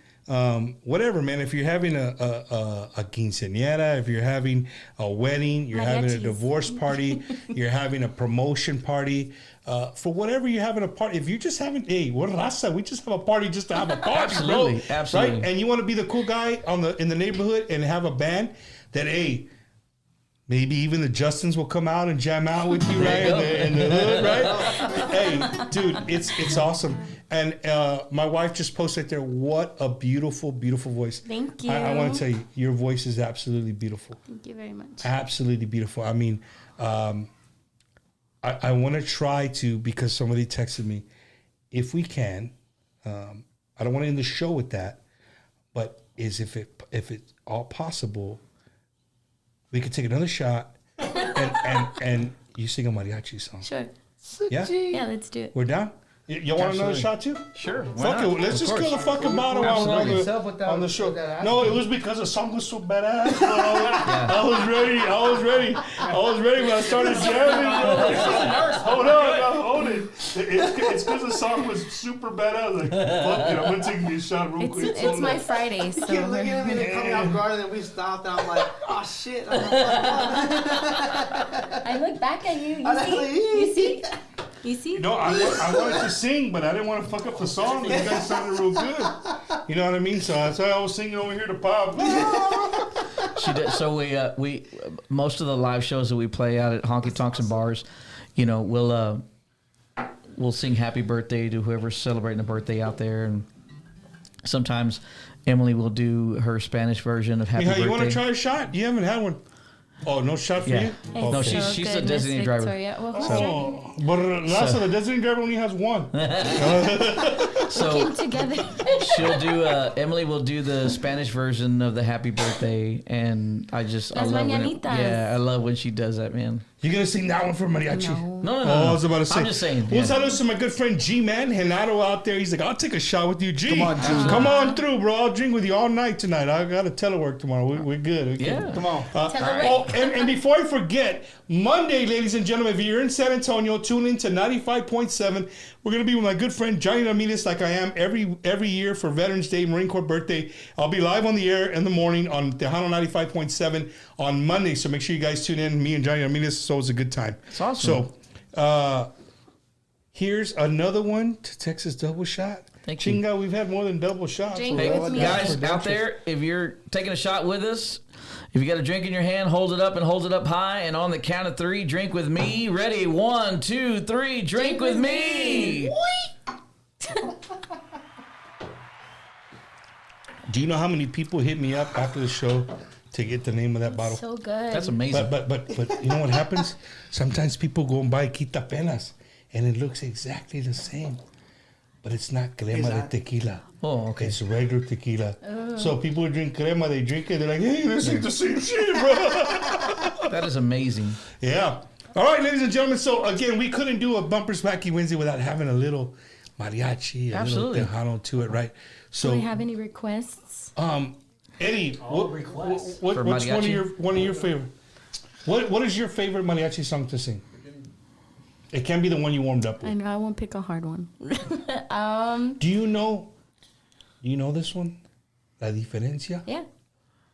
Whatever, man. If you're having a quinceañera, if you're having a wedding, you're having a divorce party, you're having a promotion party, for whatever you're having a party. If you're just having, we're raza, we just have a party just to have a party, absolutely, bro. Absolutely. Right? And you want to be the cool guy in the neighborhood and have a band that, maybe even the Justins will come out and jam out with you, right? In the hood, right? Hey, dude, it's awesome. And my wife just posted there, what a beautiful, beautiful voice. Thank you. I want to tell you, your voice is absolutely beautiful. Thank you very much. Absolutely beautiful. I mean, I want to try to, because somebody texted me, if we can, I don't want to end the show with that, but if it's all possible, we could take another shot and you sing a mariachi song. Sure. Yeah? Yeah, let's do it. We're down? You want another shot too? Sure. Fuck it. Let's just kill the fucking bottle on the show. No, it was because the song was so badass, bro. I was ready when I started jamming, bro. Hold it. It's because the song was super badass. Like, fuck it, I'm gonna take me a shot real quick. It's my Friday, so. Keep looking at me, they come off guard, and then we stopped, and I'm like, oh shit. I look back at you. You see? You see? No, I wanted to sing, but I didn't want to fuck up the song. You guys sounded real good. You know what I mean? So that's why I was singing over here to Pop. She did. So we most of the live shows that we play out at honky tonks and bars, you know, we'll sing happy birthday to whoever's celebrating a birthday out there, and sometimes Emily will do her Spanish version of happy birthday. You want to try a shot? You haven't had one. Oh, no shot for you? It's No, so she's good, a designated Miss driver. Victoria. Well, who's Oh, but Lasso, the designated driver only has one. So came together? she'll do. Emily will do the Spanish version of the happy birthday, and I Las love when it, mañanitas. yeah, I love when she does that, man. You're going to sing that one for mariachi? No. I was about to say. I'm just saying. Well, yeah. saludos to my good friend G-Man, Genaro out there. He's like, I'll take a shot with you, G. Come on, G. Come on through, bro. I'll drink with you all night tonight. I got to telework tomorrow. We're good. Yeah. Come on. Telework. Oh, and before I forget, Monday, ladies and gentlemen, if you're in San Antonio, tune in to 95.7. We're going to be with my good friend Johnny Ramirez, like I am every year for Veterans Day, Marine Corps birthday. I'll be live on the air in the morning on Tejano 95.7 on Monday. So make sure you guys tune in. Me and Johnny Ramirez. So it's a good time. It's awesome. So, here's another one to Texas Double Shot. Thank you. Chinga, we've had more than double shots. Drink Hey, with me. guys out there, if you're taking a shot with us, if you got a drink in your hand, hold it up and hold it up high. And on the count of 3, drink with me. Ready? 1, 2, 3. Drink with me. Do you know how many people hit me up after the show to get the name of that bottle? So good. That's amazing. But you know what happens? Sometimes people go and buy Quita Penas, and it looks exactly the same. But it's not crema de tequila. Oh, okay. It's regular tequila. So people who drink crema, they drink it, they're like, hey, this ain't the same shit, bro. That is amazing. Yeah. All right, ladies and gentlemen. So, again, we couldn't do a Bumpers Wacky Wednesday without having a little mariachi, Absolutely. a little tejano to it, right? So, Do we have any requests? Eddie, requests. what's For one mariachi? of your favorite? What is your favorite mariachi song to sing? It can be the one you warmed up I with. know I won't pick a hard one. Do you know this one? La Diferencia? Yeah.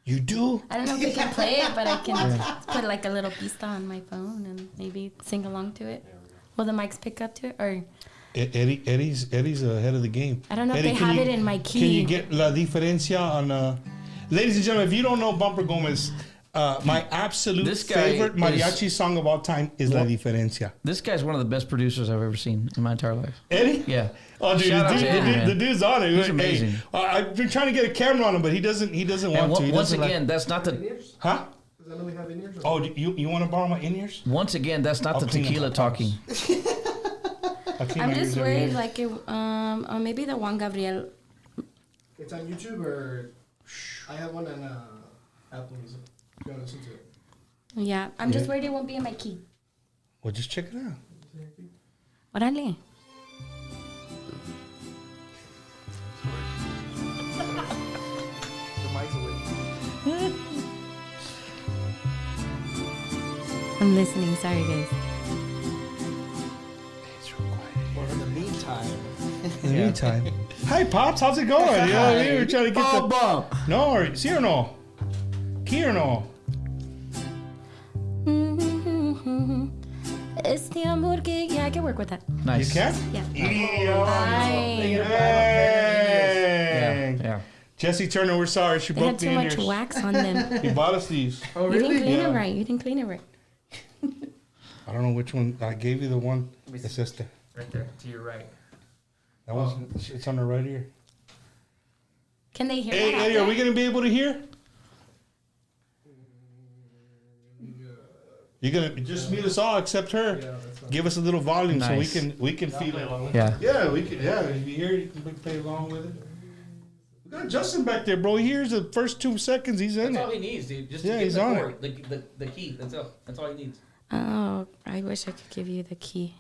You do? I don't know if we can play it, but I can put like a little pista on my phone and maybe sing along to it. Will the mics pick up to it? Or Eddie's ahead of the game. I don't know if Eddie, they can have you- it in my key. Can you get La Diferencia on... Ladies and gentlemen, if you don't know Bumper Gomez, my absolute This guy favorite mariachi song of all time is La Diferencia. This guy's one of the best producers I've ever seen in my entire life. Eddie? Yeah. Oh, dude, Shout out to Eddie, man. the dude's on it. He's amazing. Hey, I've been trying to get a camera on him, but he doesn't want And to. He once doesn't again, like, that's not the. huh? Oh, you want to borrow my in-ears? Once again, that's not I'll the clean up tequila my talking. I'll clean I'm my just ears every worried, year. like, or maybe the Juan Gabriel. It's on YouTube, or I have one on Apple Music. You want to listen to it? Yeah, I'm just worried it won't be in my key. Well, just check it out. Órale. I'm listening. Sorry, guys. Or in the meantime. In the meantime. Hi, Pops. How's it going? You know what I mean? We're trying to get the... No, or sí or no? Key or no? Este amor que... Yeah, I can work with that. Nice. You can? Yeah. Bang. Yeah. Jesse Turner, we're sorry. She They had broke the too much in-ears. wax on them. He bought us these. Oh, You didn't clean Yeah. it right. You didn't clean it right. I don't know which one. I gave you the one. It's this. Right there, to your right. That one's, it's on the right ear. Can they hear Hey, that? out Eddie, are there? we going to be able to hear? You're going to just mute us all except her. Give us a little volume Nice. so we can feel it. Yeah. Yeah, we can. Yeah, if you hear it, you can play along with it. We got Justin back there, bro. He hears the first 2 seconds. He's in That's all it. he needs, dude. Just Yeah, to get he's the on chord, the key. That's all he needs. Oh, I wish I could give you the key.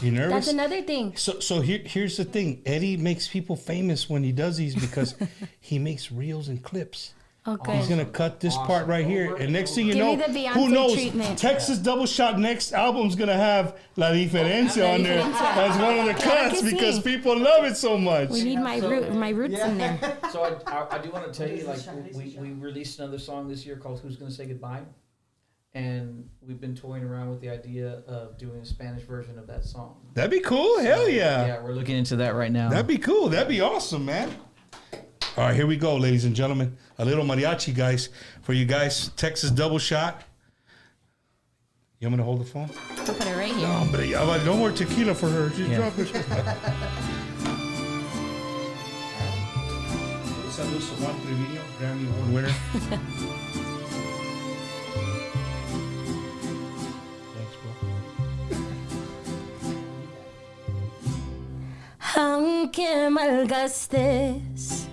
You nervous? That's another thing. So here's the thing. Eddie makes people famous when he does these because he makes reels and clips. Okay. He's gonna cut this part right here, and next thing you Give know, me the Beyonce who knows? treatment. Texas Double Shot next album's gonna have La Diferencia on there Diferencia. as one of the cuts que sí. because people love it so much. We need my roots in there. So I do want to tell you, like, we released another song this year called "Who's Gonna Say Goodbye," and we've been toying around with the idea of doing a Spanish version of that song. That'd be cool. Hell yeah. Yeah, we're looking into that right now. That'd be cool. That'd be awesome, man. All right, here we go, ladies and gentlemen. A little mariachi, guys, for you guys. Texas double shot. You want me to hold the phone? I'll put it right here. No, but no more tequila for her. She's dropping shit. Saludos a Juan Trevino, Grammy Award winner. Thanks, bro. Aunque malgastes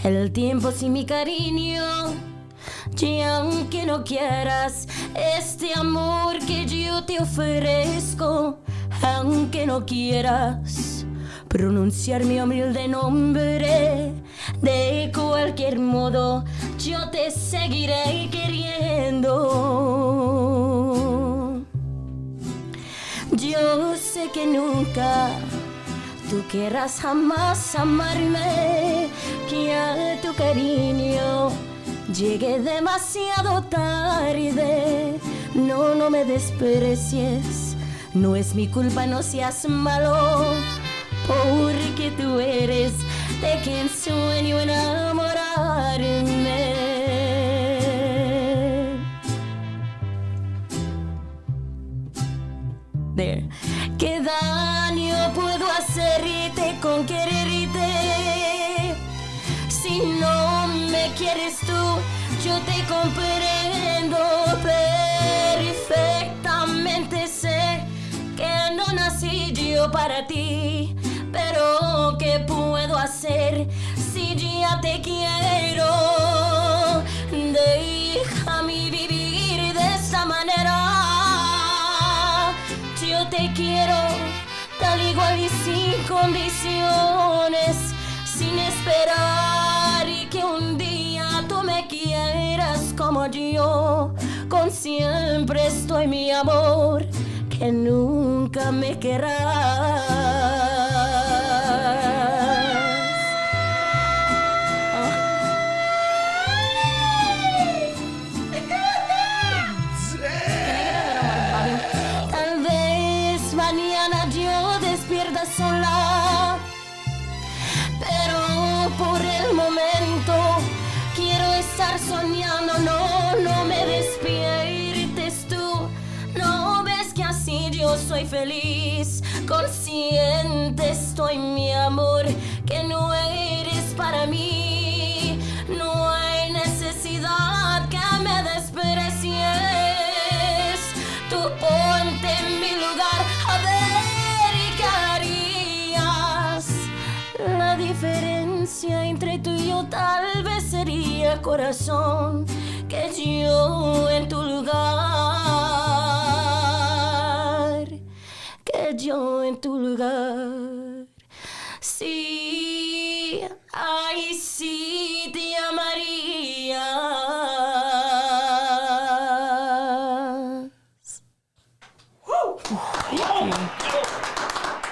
el tiempo sin mi cariño, y aunque no quieras este amor que yo te ofrezco, aunque no quieras pronunciar mi humilde nombre, de cualquier modo yo te seguiré queriendo. Yo sé que nunca tú querrás jamás amarme, que a tu cariño llegué demasiado tarde. No, no me desprecies, no es mi culpa, no seas malo, porque tú eres de quien sueño enamorarme. There. ¿Qué daño puedo hacerte con quererte? Si no me quieres tú, yo te comprendo perfectamente. Sé que no nací yo para ti, pero ¿qué puedo hacer si ya te quiero? Déjame vivir de esta manera. Yo te quiero tal igual y sin condiciones, sin esperar y que un día tú me quieras como yo. Con siempre estoy mi amor, que nunca me querrás. Tal vez mañana yo despierta sola, pero por el momento quiero estar soñando. No, no me despiertes tú. No ves que así yo soy feliz. Consciente estoy, mi amor, que no eres para mí. No hay necesidad que me desprecies. Tú ponte en mi lugar, a ver y qué harías. La diferencia entre tú y yo tal vez sería, corazón, que yo en tu lugar, que yo en tu lugar, sí, ay, sí te amaría.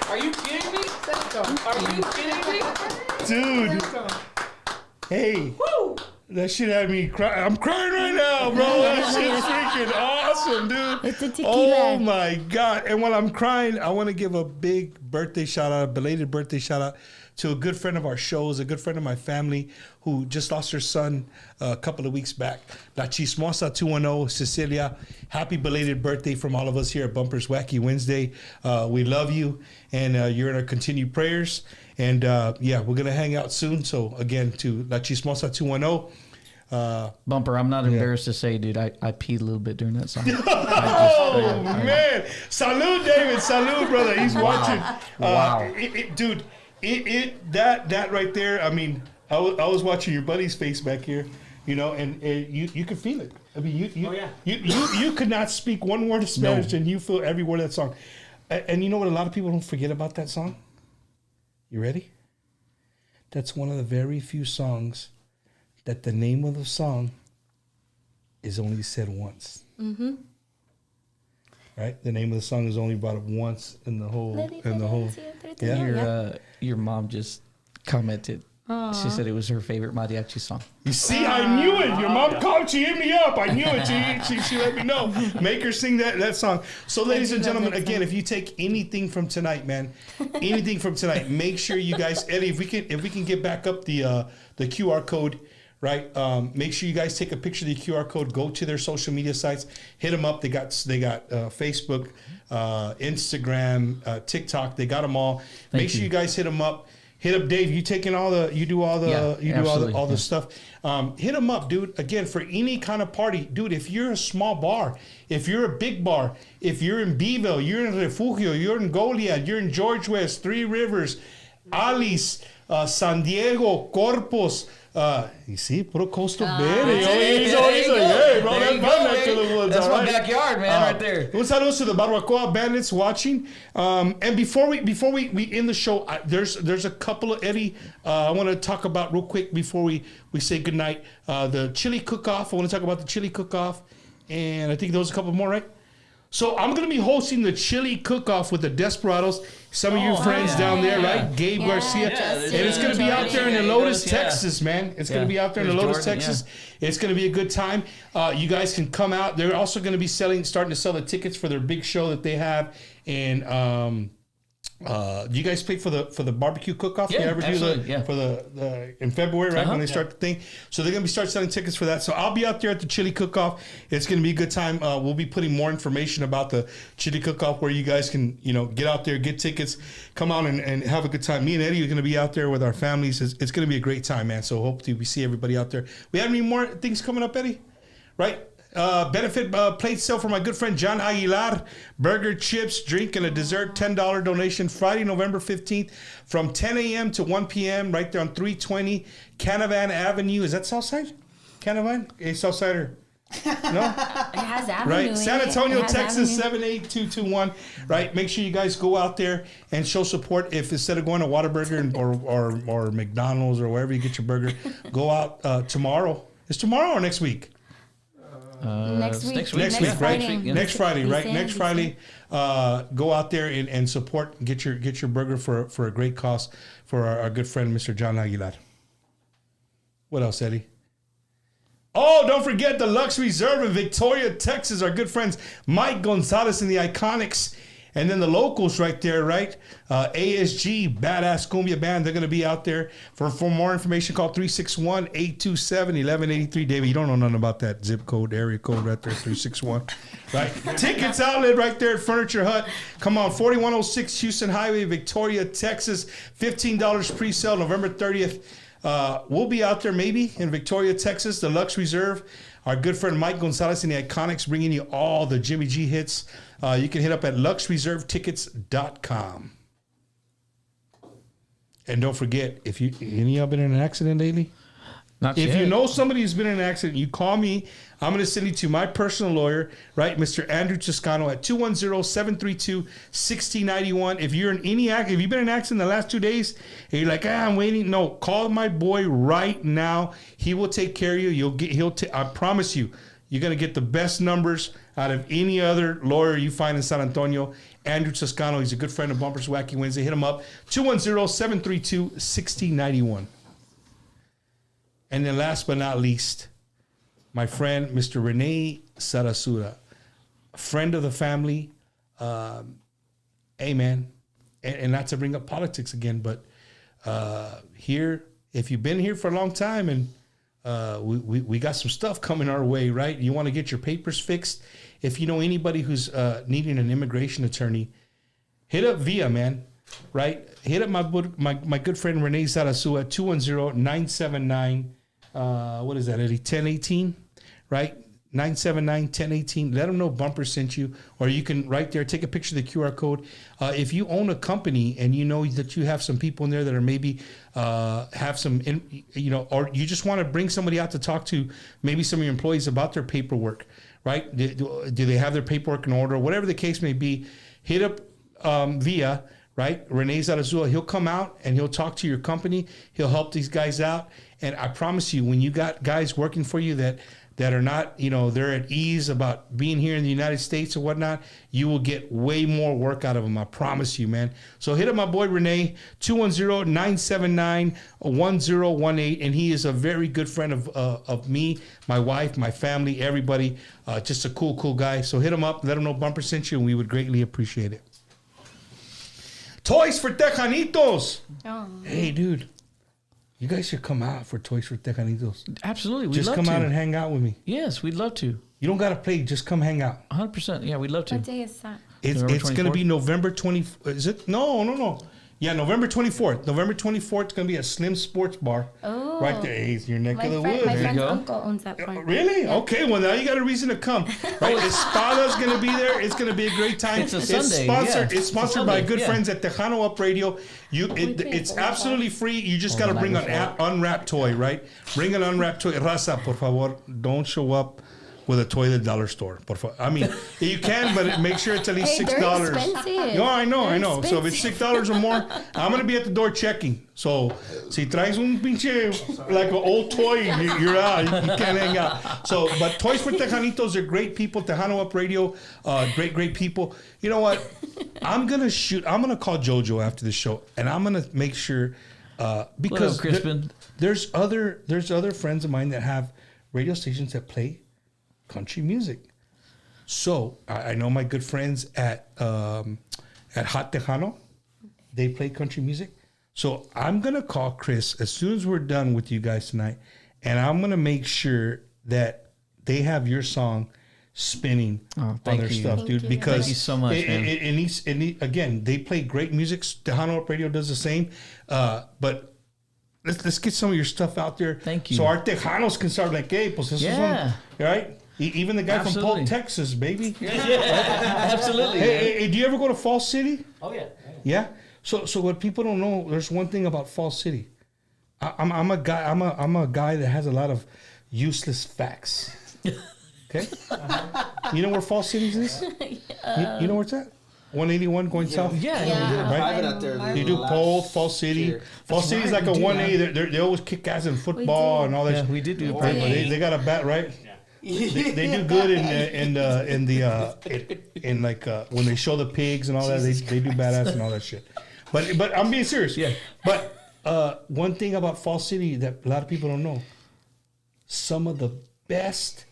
Are you kidding me? Are you kidding me? Dude. Hey. Woo! That shit had me cry. I'm crying right now, bro. That shit's freaking awesome, dude. It's a tequila. Oh my God. And while I'm crying, I want to give a big birthday shout out, a belated birthday shout out to a good friend of our shows, a good friend of my family who just lost her son a couple of weeks back. La Chismosa 210, Cecilia. Happy belated birthday from all of us here at Bumper's Wacky Wednesday. We love you, and you're in our continued prayers. And yeah, we're going to hang out soon. So again, to La Chismosa 210. Bumper, I'm not embarrassed to say, dude, I peed a little bit during that song. Oh, man. Salud, David. Salud, brother. He's watching. Wow. Dude, that right there, I mean, I was watching your buddy's face back here, you know, and you could feel it. I mean, you could not speak one word of Spanish, and you feel every word of that song. And you know what a lot of people don't forget about that song? You ready? That's one of the very few songs that the name of the song is only said once. Mm-hmm. Right? The name of the song is only brought up once in the whole. Yeah. Your mom just commented She said it was her favorite mariachi song. You see, I knew it. Your mom called. She hit me up. I knew it. She let me know. Make her sing that song. So, ladies and gentlemen, again, if you take anything from tonight, man, anything from tonight, make sure you guys, Eddie, if we can get back up the QR code, right? Make sure you guys take a picture of the QR code. Go to their social media sites. Hit them up. They got Facebook, Instagram, TikTok. They got them all. Make sure you guys hit them up. Hit up Dave. You do all the stuff. Hit them up, dude. Again, for any kind of party, dude. If you're a small bar, if you're a big bar, if you're in Beeville, you're in Refugio, you're in Goliad, you're in George West, Three Rivers, Alice, San Diego, Corpus. You see, puro coastal bit. He's like, hey, bro, that's my neck of the woods. That's my backyard, man, right there. Un saludo to the Barbacoa bandits watching. And before we end the show, there's a couple of Eddie. I want to talk about real quick before we say goodnight. The chili cook-off. I want to talk about the chili cook-off, and I think there was a couple more, right? So I'm going to be hosting the chili cook-off with the Desperados. Some of your friends down there, right? Gabe Garcia. And it's going to be out there in the Lotus, Texas, man. It's going to be out there in the Lotus, Texas. It's going to be a good time. You guys can come out. They're also going to be starting to sell the tickets for their big show that they have. And you guys pay for the barbecue cook-off? Yeah, you ever absolutely. do for the in February, right? When they start the thing. So they're going to start selling tickets for that. So I'll be out there at the chili cook-off. It's going to be a good time. We'll be putting more information about the chili cook-off where you guys can, get out there, get tickets, come out and have a good time. Me and Eddie are going to be out there with our families. It's going to be a great time, man. So hopefully we see everybody out there. We have any more things coming up, Eddie? Right? Benefit plate sale for my good friend John Aguilar. Burger, chips, drink, and a dessert. $10 donation Friday, November 15th from 10 a.m. to 1 p.m. right there on 320 Canavan Avenue. Is that Southside? Canavan? A Southsider? No? It has Avenue. Right? San Antonio, Texas, Avenue. 78221. Right? Make sure you guys go out there and show support. If instead of going to Whataburger or McDonald's or wherever you get your burger, go out tomorrow. Is tomorrow or next week? Next week. Next week, right? Friday. Next Friday, right? Next Friday, go out there and support. Get your burger for a great cost for our good friend Mr. John Aguilar. What else, Eddie? Oh, don't forget the Lux Reserve in Victoria, Texas. Our good friends Mike Gonzalez and the Iconics. And then the locals right there, right? ASG, Badass Cumbia Band. They're going to be out there. For more information, call 361-827-1183. David, you don't know nothing about that zip code, area code right there, 361. Right? Tickets outlet right there at Furniture Hut. Come on, 4106 Houston Highway, Victoria, Texas. $15 pre-sale, November 30th. We'll be out there maybe in Victoria, Texas, the Lux Reserve. Our good friend Mike Gonzalez and the Iconics bringing you all the Jimmy G hits. You can hit up at luxreservetickets.com. And don't forget, if any of y'all been in an accident lately? Not if yet. you know somebody who's been in an accident, you call me. I'm going to send you to my personal lawyer, right, Mr. Andrew Toscano at 210-732-6091. If you've been in an accident in the last 2 days, and you're like, I'm waiting. No, call my boy right now. He will take care of you. I promise you, you're going to get the best numbers out of any other lawyer you find in San Antonio. Andrew Toscano, he's a good friend of Bumpers Wacky Wednesday. Hit him up, 210-732-6091. And then last but not least, my friend, Mr. Rene Sarasura, a friend of the family. Hey, man, and not to bring up politics again, but here, if you've been here for a long time and we got some stuff coming our way, right? You want to get your papers fixed. If you know anybody who's needing an immigration attorney, hit up Via, man, right? Hit up my good friend Rene Sarasua at 210-979, what is that, Eddie? 1018, right? 979-1018. Let them know Bumper sent you, or you can right there take a picture of the QR code. If you own a company and you know that you have some people in there that are maybe have some, or you just want to bring somebody out to talk to maybe some of your employees about their paperwork, right? Do they have their paperwork in order? Whatever the case may be, hit up Via, right? Rene Zarazua. He'll come out and he'll talk to your company. He'll help these guys out. And I promise you, when you got guys working for you that that are not, they're at ease about being here in the United States or whatnot, you will get way more work out of them. I promise you, man. So hit up my boy Renee, 210-979-1018. And he is a very good friend of me, my wife, my family, everybody. Just a cool guy. So hit him up, let him know Bumper sent you, and we would greatly appreciate it. Toys for Tejanitos. Oh. Hey, dude. You guys should come out for Toys for Tejanitos. Absolutely. We'd just love come to. out and hang out with me. Yes, we'd love to. You don't got to play. Just come hang out. 100%. Yeah, we'd love to. What day is that? It's going to be November 20. Is it? No. Yeah, November 24th. November 24th, it's going to be at Slim Sports Bar. Oh. Right there. Hey, it's your neck of the My woods. friend's uncle owns that part. Really? Yeah. Okay, well, now you got a reason to come. Right? Espada's going to be there. It's going to be a great time. It's a Sunday. It's sponsored by good friends at Tejano Up Radio. It's absolutely free. You just got to bring an unwrapped toy, right? Bring an unwrapped toy. Raza, por favor, don't show up with a toy at the dollar store. Por favor. I mean, you can, but make sure it's at least $6. They're expensive. No, I know. They're So if it's $6 or more, I'm going to be at the door checking. So, si traes un pinche, like an old toy, you're out. You can't hang out. So, but Toys for Tejanitos are great people. Tejano Up Radio, great people. You know what? I'm going to call JoJo after the show, and I'm going to make sure, because there's other friends of mine that have radio stations that play country music. So I know my good friends at Hot Tejano, they play country music. So I'm gonna call Chris as soon as we're done with you guys tonight, and I'm gonna make sure that they have your song spinning on their stuff, dude. Because thank you so much, man. Again, they play great music. Tejano Up Radio does the same, but. Let's get some of your stuff out there. Thank you. So our Tejanos can start like, hey, pues this is one, right? Even the guy from Polk, Texas, baby. Absolutely. Hey, do you ever go to Falls City? Oh yeah. Yeah. So what people don't know, there's one thing about Falls City. I'm a guy that has a lot of useless facts. Okay. You know where Falls City is? You know where it's at? 181 going south? Yeah. Right? Private out there. You do Polk, Falls City. Sure. Falls City is like a 1A. They always kick ass in football and all that. Yeah, shit. we did do Right, but they got a bat, right? Yeah. They do good in when they show the pigs and all that. They do badass and all that shit. But I'm being serious. Yeah. But one thing about Falls City that a lot of people don't know: some of the best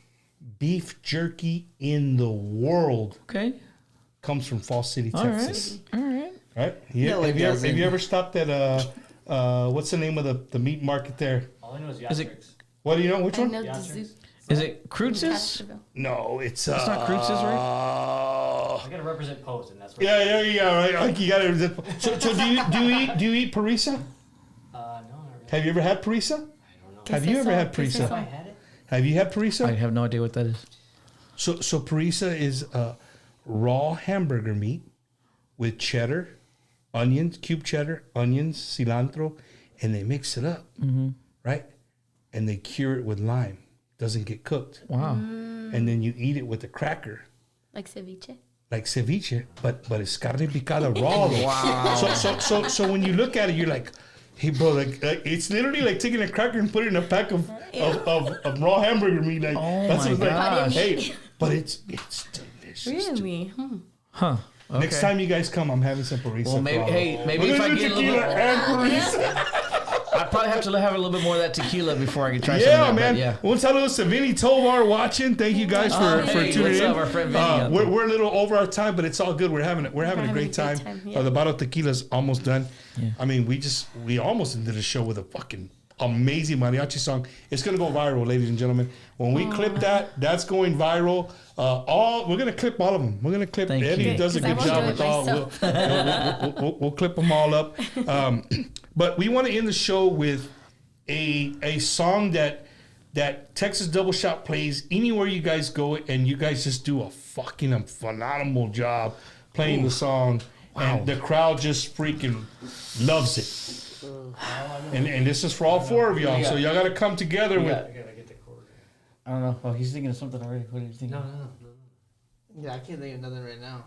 beef jerky in the world. Okay. Comes from Falls City, Texas. All right. Right? Have you ever stopped at what's the name of the meat market there? All I know is Is it- Yastrix. What do you know? Which one? Is it Crutz's? No, it's not Crutz's, right? I gotta represent Pose, and that's Yeah, right. Like you gotta. So do you eat parisa? No, not really. Have you ever had parisa? I don't know. Have you ever had Have I parisa? had it? Have you had parisa? I have no idea what that is. So parisa is raw hamburger meat with cheddar, onions, cube cheddar, onions, cilantro, and they mix it up, right? And they cure it with lime. Doesn't get cooked. Wow. And then you eat it with a cracker. Like ceviche. Like ceviche, but it's carne picada raw. Though. Wow. So when you look at it, you're like, hey bro, like it's literally like taking a cracker and putting it in a pack of raw hamburger meat. Like Oh my gosh. Hey, but it's delicious. Really? Huh. Okay. Next time you guys come, I'm having some parisa. Well, maybe We're if I gonna do get a tequila little bit, and parisa. I probably have to have a little bit more of that tequila before I can try Yeah, some of that. man. Yeah. One saludos to Vinny Tovar watching. Thank you guys for hey, tuning what's in. up, our friend Vinny? We're a little over our time, but it's all good. We're having a great time. Yeah. The bottle of tequila's almost done. Yeah. I mean, we almost ended the show with a fucking amazing mariachi song. It's gonna go viral, ladies and gentlemen. When we clip that's going viral. We're gonna clip all of them. We're gonna clip. Thank Eddie you. does a good job with all. We'll clip them all up. But we want to end the show with a song that Texas Double Shot plays anywhere you guys go, and you guys just do a fucking phenomenal job playing the song, and the crowd just freaking loves it. And this is for all four of y'all, so y'all got to come together with. I gotta get the chord. I don't know. Oh, he's thinking of something already. What are you thinking? No. Yeah, I can't think of nothing right now.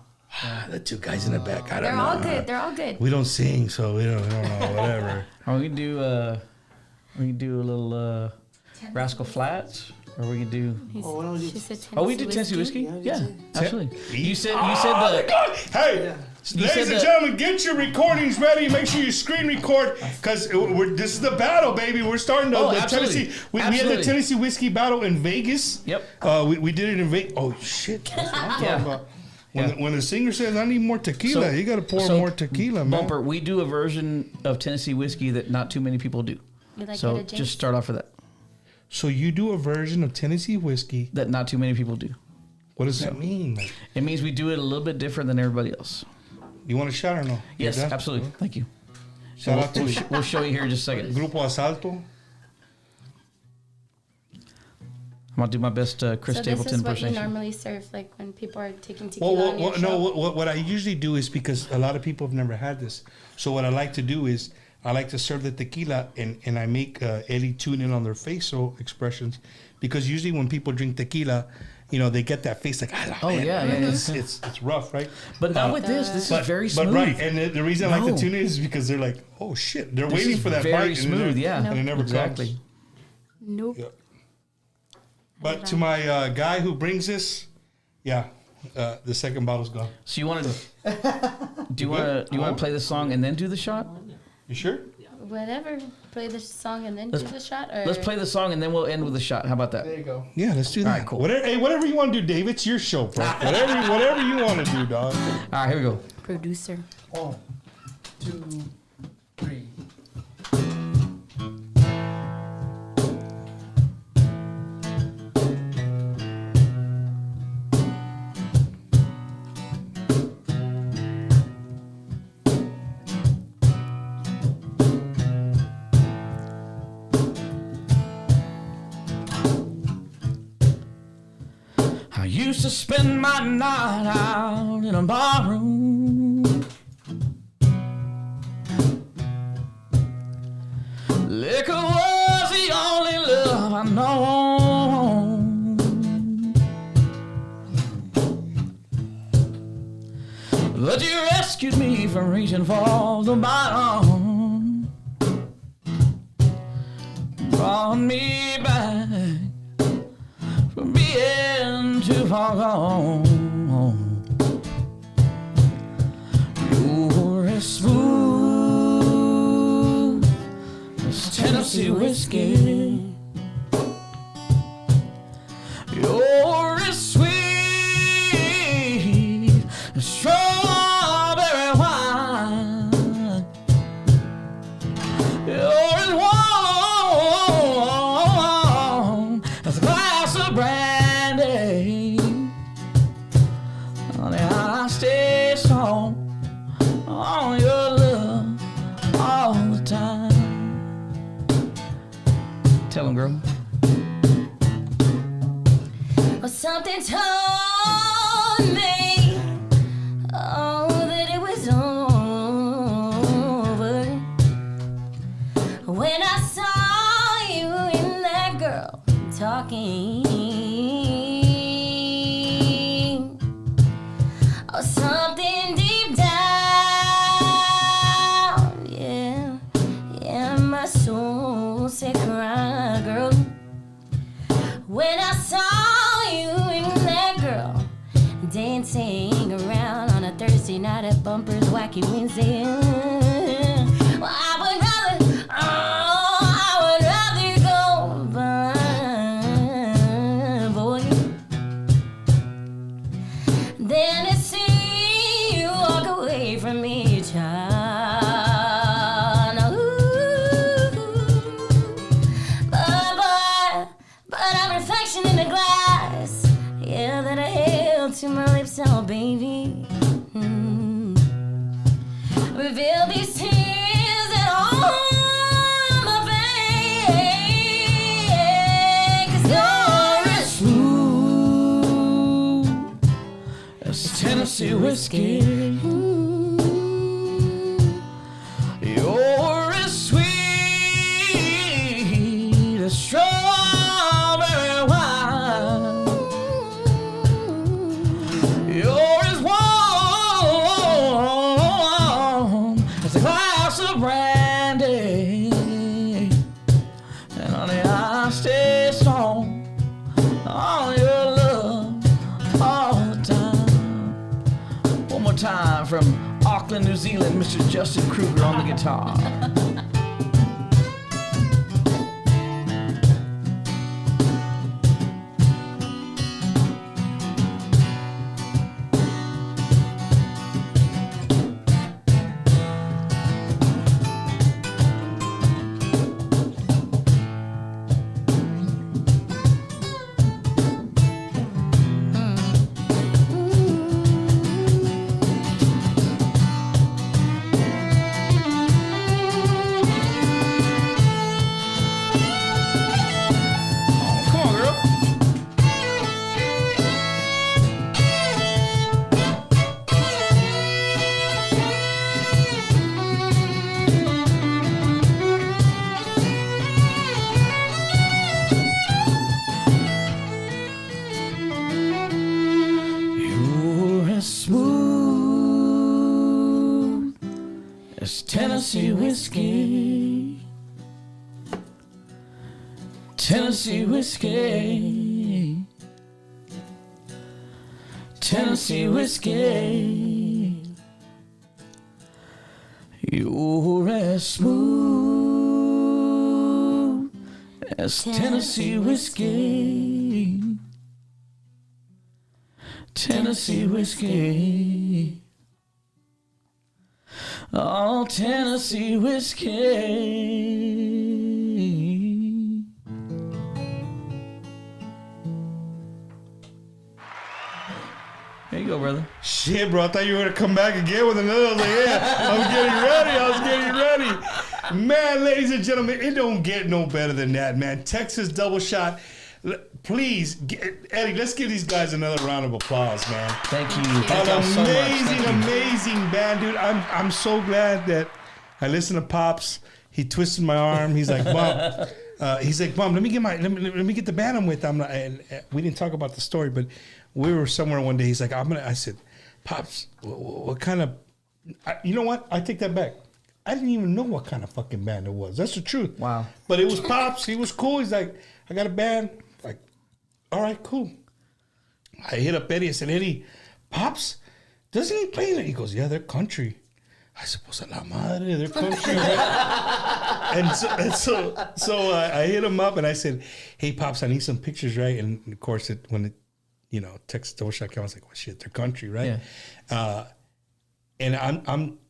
The two guys in the back. I don't They're know. all good. They're all good. We don't sing, so we don't know. Whatever. Or we can do a little Rascal Flats. Or we could do. She said Tennessee We did Tennessee whiskey. Yeah, absolutely. You said the. God. Hey, You ladies said and gentlemen, get your recordings ready. Make sure you screen record because this is the battle, baby. We're starting the absolutely. Tennessee. We had the Tennessee whiskey battle in Vegas. Yep. We did it in Vegas. Oh shit. That's what I'm talking about. When the singer says, "I need more tequila," you got to pour more tequila, man. Bumper, we do a version of Tennessee whiskey that not too many people do. So just start off with that. So you do a version of Tennessee whiskey that not too many people do. What does that mean? It means we do it a little bit different than everybody else. You want a shot or no? Yes, absolutely. Thank you. Shout out to we'll show you here in just a second. Grupo Asalto. I'm gonna do my best Chris Stapleton So this is what you impersonation. normally serve, like when people are taking tequila on your show? What I usually do is because a lot of people have never had this. So what I like to do is I like to serve the tequila and I make Ellie tune in on their facial expressions because usually when people drink tequila, you know, they get that face like, it's rough, right? But not with this. This is very smooth. But right, and the reason I like to tune in is because they're like, oh shit, they're This waiting is for that very bite. smooth, And it never exactly. comes. Nope. Yeah. But to my guy who brings this, the second bottle's gone. So you want to do you want to play the song and then do the shot? You sure? Whatever. Play the song and then do the shot? Or? Let's play the song and then we'll end with the shot. How about that? There you go. Yeah, let's do that. All right, cool. Whatever you want to do, Dave. It's your show, bro. whatever you want to do, dog. All right, here we go. Producer. 1, 2, 3. I used to spend my night out in a barroom. Liquor was the only love I know. But you rescued me from reaching for the bottom. Brought me back from being too far gone. You're as smooth as Tennessee whiskey. You're as sweet as strawberry wine. You're as warm as a glass of brandy. Honey, I stay strong on your love all the time. Tell him, girl. Well, something told me, that it was over when I saw you and that girl talking. Oh, something deep down, yeah, my soul said cry, girl. When I saw you and that girl dancing around on a Thursday night at Bumper's Wacky Wednesday. Well, I would rather go boy, than to see you walk away from me, child. But I'm reflection in the glass, that I held to my lips, oh baby. Reveal these tears that are on my face, 'cause you're as Smooth as Tennessee whiskey. You're as sweet as strawberry wine. You're as warm as a glass of brandy. And honey, I stay strong New Zealand, Mr. Justin Kruger on the guitar. Tennessee whiskey, Tennessee whiskey, Tennessee whiskey. You're as smooth as Tennessee whiskey, Tennessee whiskey. Oh, Tennessee whiskey. There you go, brother. Shit, bro. I thought you were going to come back again with another. I was like, yeah, I was getting ready. Man, ladies and gentlemen, it don't get no better than that, man. Texas double shot. Please, Eddie, let's give these guys another round of applause, man. Thank you. An amazing band, dude. I'm so glad that I listened to Pops. He twisted my arm. He's like, Mom. Let me get the band I'm with. I'm not, and we didn't talk about the story, but we were somewhere one day. He's like, I said, Pops, what kind of? You know what? I take that back. I didn't even know what kind of fucking band it was. That's the truth. Wow. But it was Pops. He was cool. He's like, I got a band. Like, all right, cool. I hit up Eddie. I said, Eddie, Pops, doesn't he play? He goes, yeah, they're country. I said, pues a la madre, they're country. Right? and so I hit him up and I said, hey, Pops, I need some pictures, right? And of course, Texas double shot came, I was like, well, shit, they're country, right? Yeah. And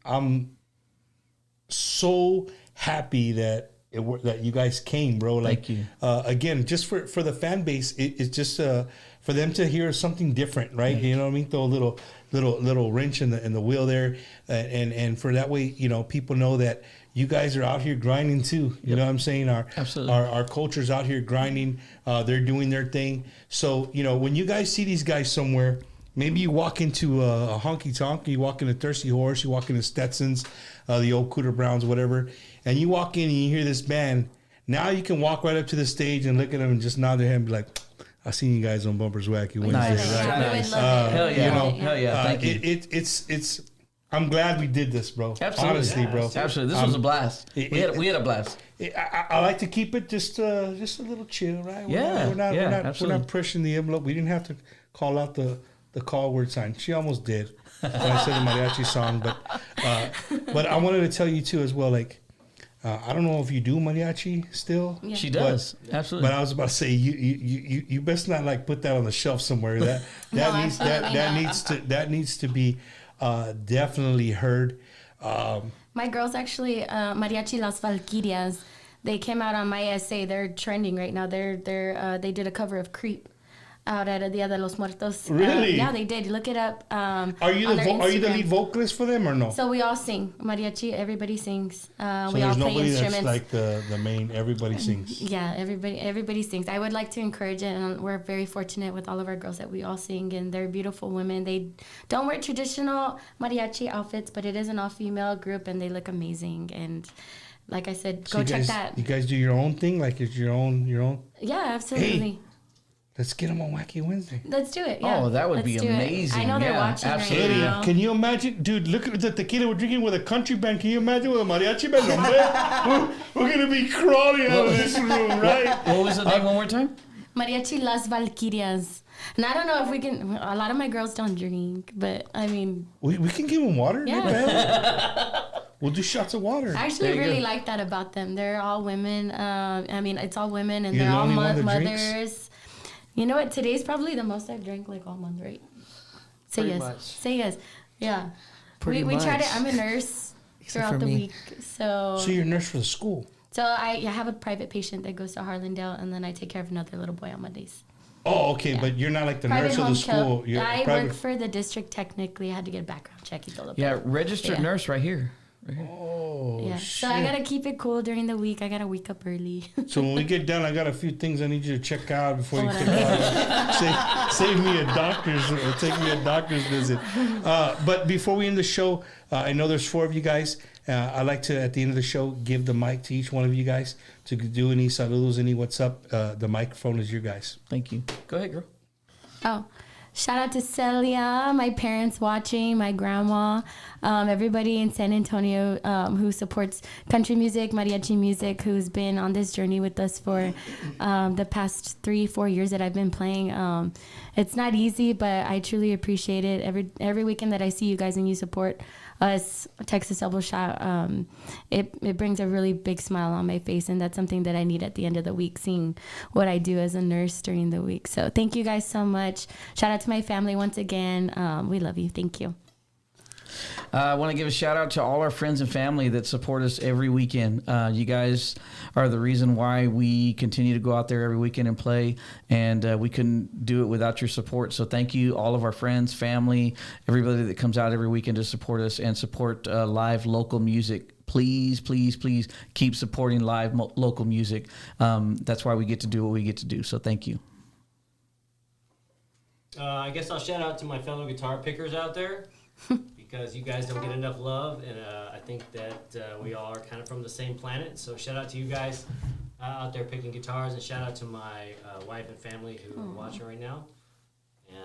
I'm so happy that you guys came, bro. Like, thank you. Again, just for the fan base, it's just for them to hear something different, right? You know what I mean? Throw a little wrench in the wheel there, and for that way, people know that you guys are out here grinding too. You know what I'm saying? Our culture's out here grinding. They're doing their thing. So when you guys see these guys somewhere, maybe you walk into a honky tonk, you walk into Thirsty Horse, you walk into Stetson's, the old Cooter Browns, whatever, and you walk in and you hear this band. Now you can walk right up to the stage and look at them and just nod their head and be like, I seen you guys on Bumper's Wacky Wednesday. Nice. Right? Nice. Hell yeah. Hell yeah. Thank you. It's. I'm glad we did this, bro. Absolutely. Honestly, bro. Absolutely. This was a blast. We had a blast. I like to keep it just a little chill, right? We're not pushing the envelope. We didn't have to call out the call word sign. She almost did when I said the mariachi song, but I wanted to tell you too as well. Like, I don't know if you do mariachi still. Yeah. She does, absolutely. But I was about to say you best not like put that on the shelf somewhere. That needs to be definitely heard. My girls actually mariachi Las Valquirias. They came out on my essay. They're trending right now. They did a cover of Creep out at Dia de los Muertos. Really? Yeah, they did. Look it up. Are you the lead vocalist for them or no? So we all sing mariachi. Everybody sings. So we all there's play nobody instruments. that's like the main. Everybody sings. Yeah, everybody sings. I would like to encourage it, and we're very fortunate with all of our girls that we all sing, and they're beautiful women. They don't wear traditional mariachi outfits, but it is an all-female group, and they look amazing. And like I said, go check that. You guys do your own thing, like it's your own. Yeah, absolutely. Hey, let's get them on Wacky Wednesday. Let's do it. Yeah. Oh, that would be amazing. I know they're watching absolutely. right now. Can you imagine, dude? Look at the tequila we're drinking with a country band. Can you imagine with a mariachi band? We're gonna be crawling out of this room, right? What was the name one more time? Mariachi Las Valquirias. And I don't know if we can. A lot of my girls don't drink, but I mean, we can give them water. Yeah. No problem. We'll do shots of water. I actually really like that about them. They're all women. I mean, it's all women, and You're they're the all only one that mothers. drinks? You know what? Today's probably the most I've drank like all month, right? Say Pretty yes. much. Say yes. Yeah. Pretty we try much. to. I'm a nurse Except throughout for the me. week, so. So you're a nurse for the school. So I have a private patient that goes to Harlandale, and then I take care of another little boy on Mondays. Oh, okay, but you're not like the Private nurse of home the school. care. You're I private. work for the district technically. I had to get a background check. Yeah, registered nurse right here. Oh, Yeah. shit. So I gotta keep it cool during the week. I gotta wake up early. So when we get done, I got a few things I need you to check out before you Oh, take off. Save me a doctor's or take me a doctor's visit. But before we end the show, I know there's 4 of you guys. I like to, at the end of the show, give the mic to each one of you guys to do any saludos, any what's up. The microphone is your guys. Thank you. Go ahead, girl. Oh, shout out to Celia, my parents watching, my grandma, everybody in San Antonio who supports country music, mariachi music, who's been on this journey with us for the past 3-4 years that I've been playing. It's not easy, but I truly appreciate it. Every weekend that I see you guys and you support us, Texas Double Shot, it brings a really big smile on my face, and that's something that I need at the end of the week, seeing what I do as a nurse during the week. So thank you guys so much. Shout out to my family once again. We love you. Thank you. I want to give a shout out to all our friends and family that support us every weekend. You guys are the reason why we continue to go out there every weekend and play, and we couldn't do it without your support. So thank you, all of our friends, family, everybody that comes out every weekend to support us and support live local music. Please, please, please keep supporting live local music. That's why we get to do what we get to do. So thank you. I guess I'll shout out to my fellow guitar pickers out there. Because you guys don't get enough love, and I think that we all are kind of from the same planet. So shout out to you guys out there picking guitars, and shout out to my wife and family who are watching right now.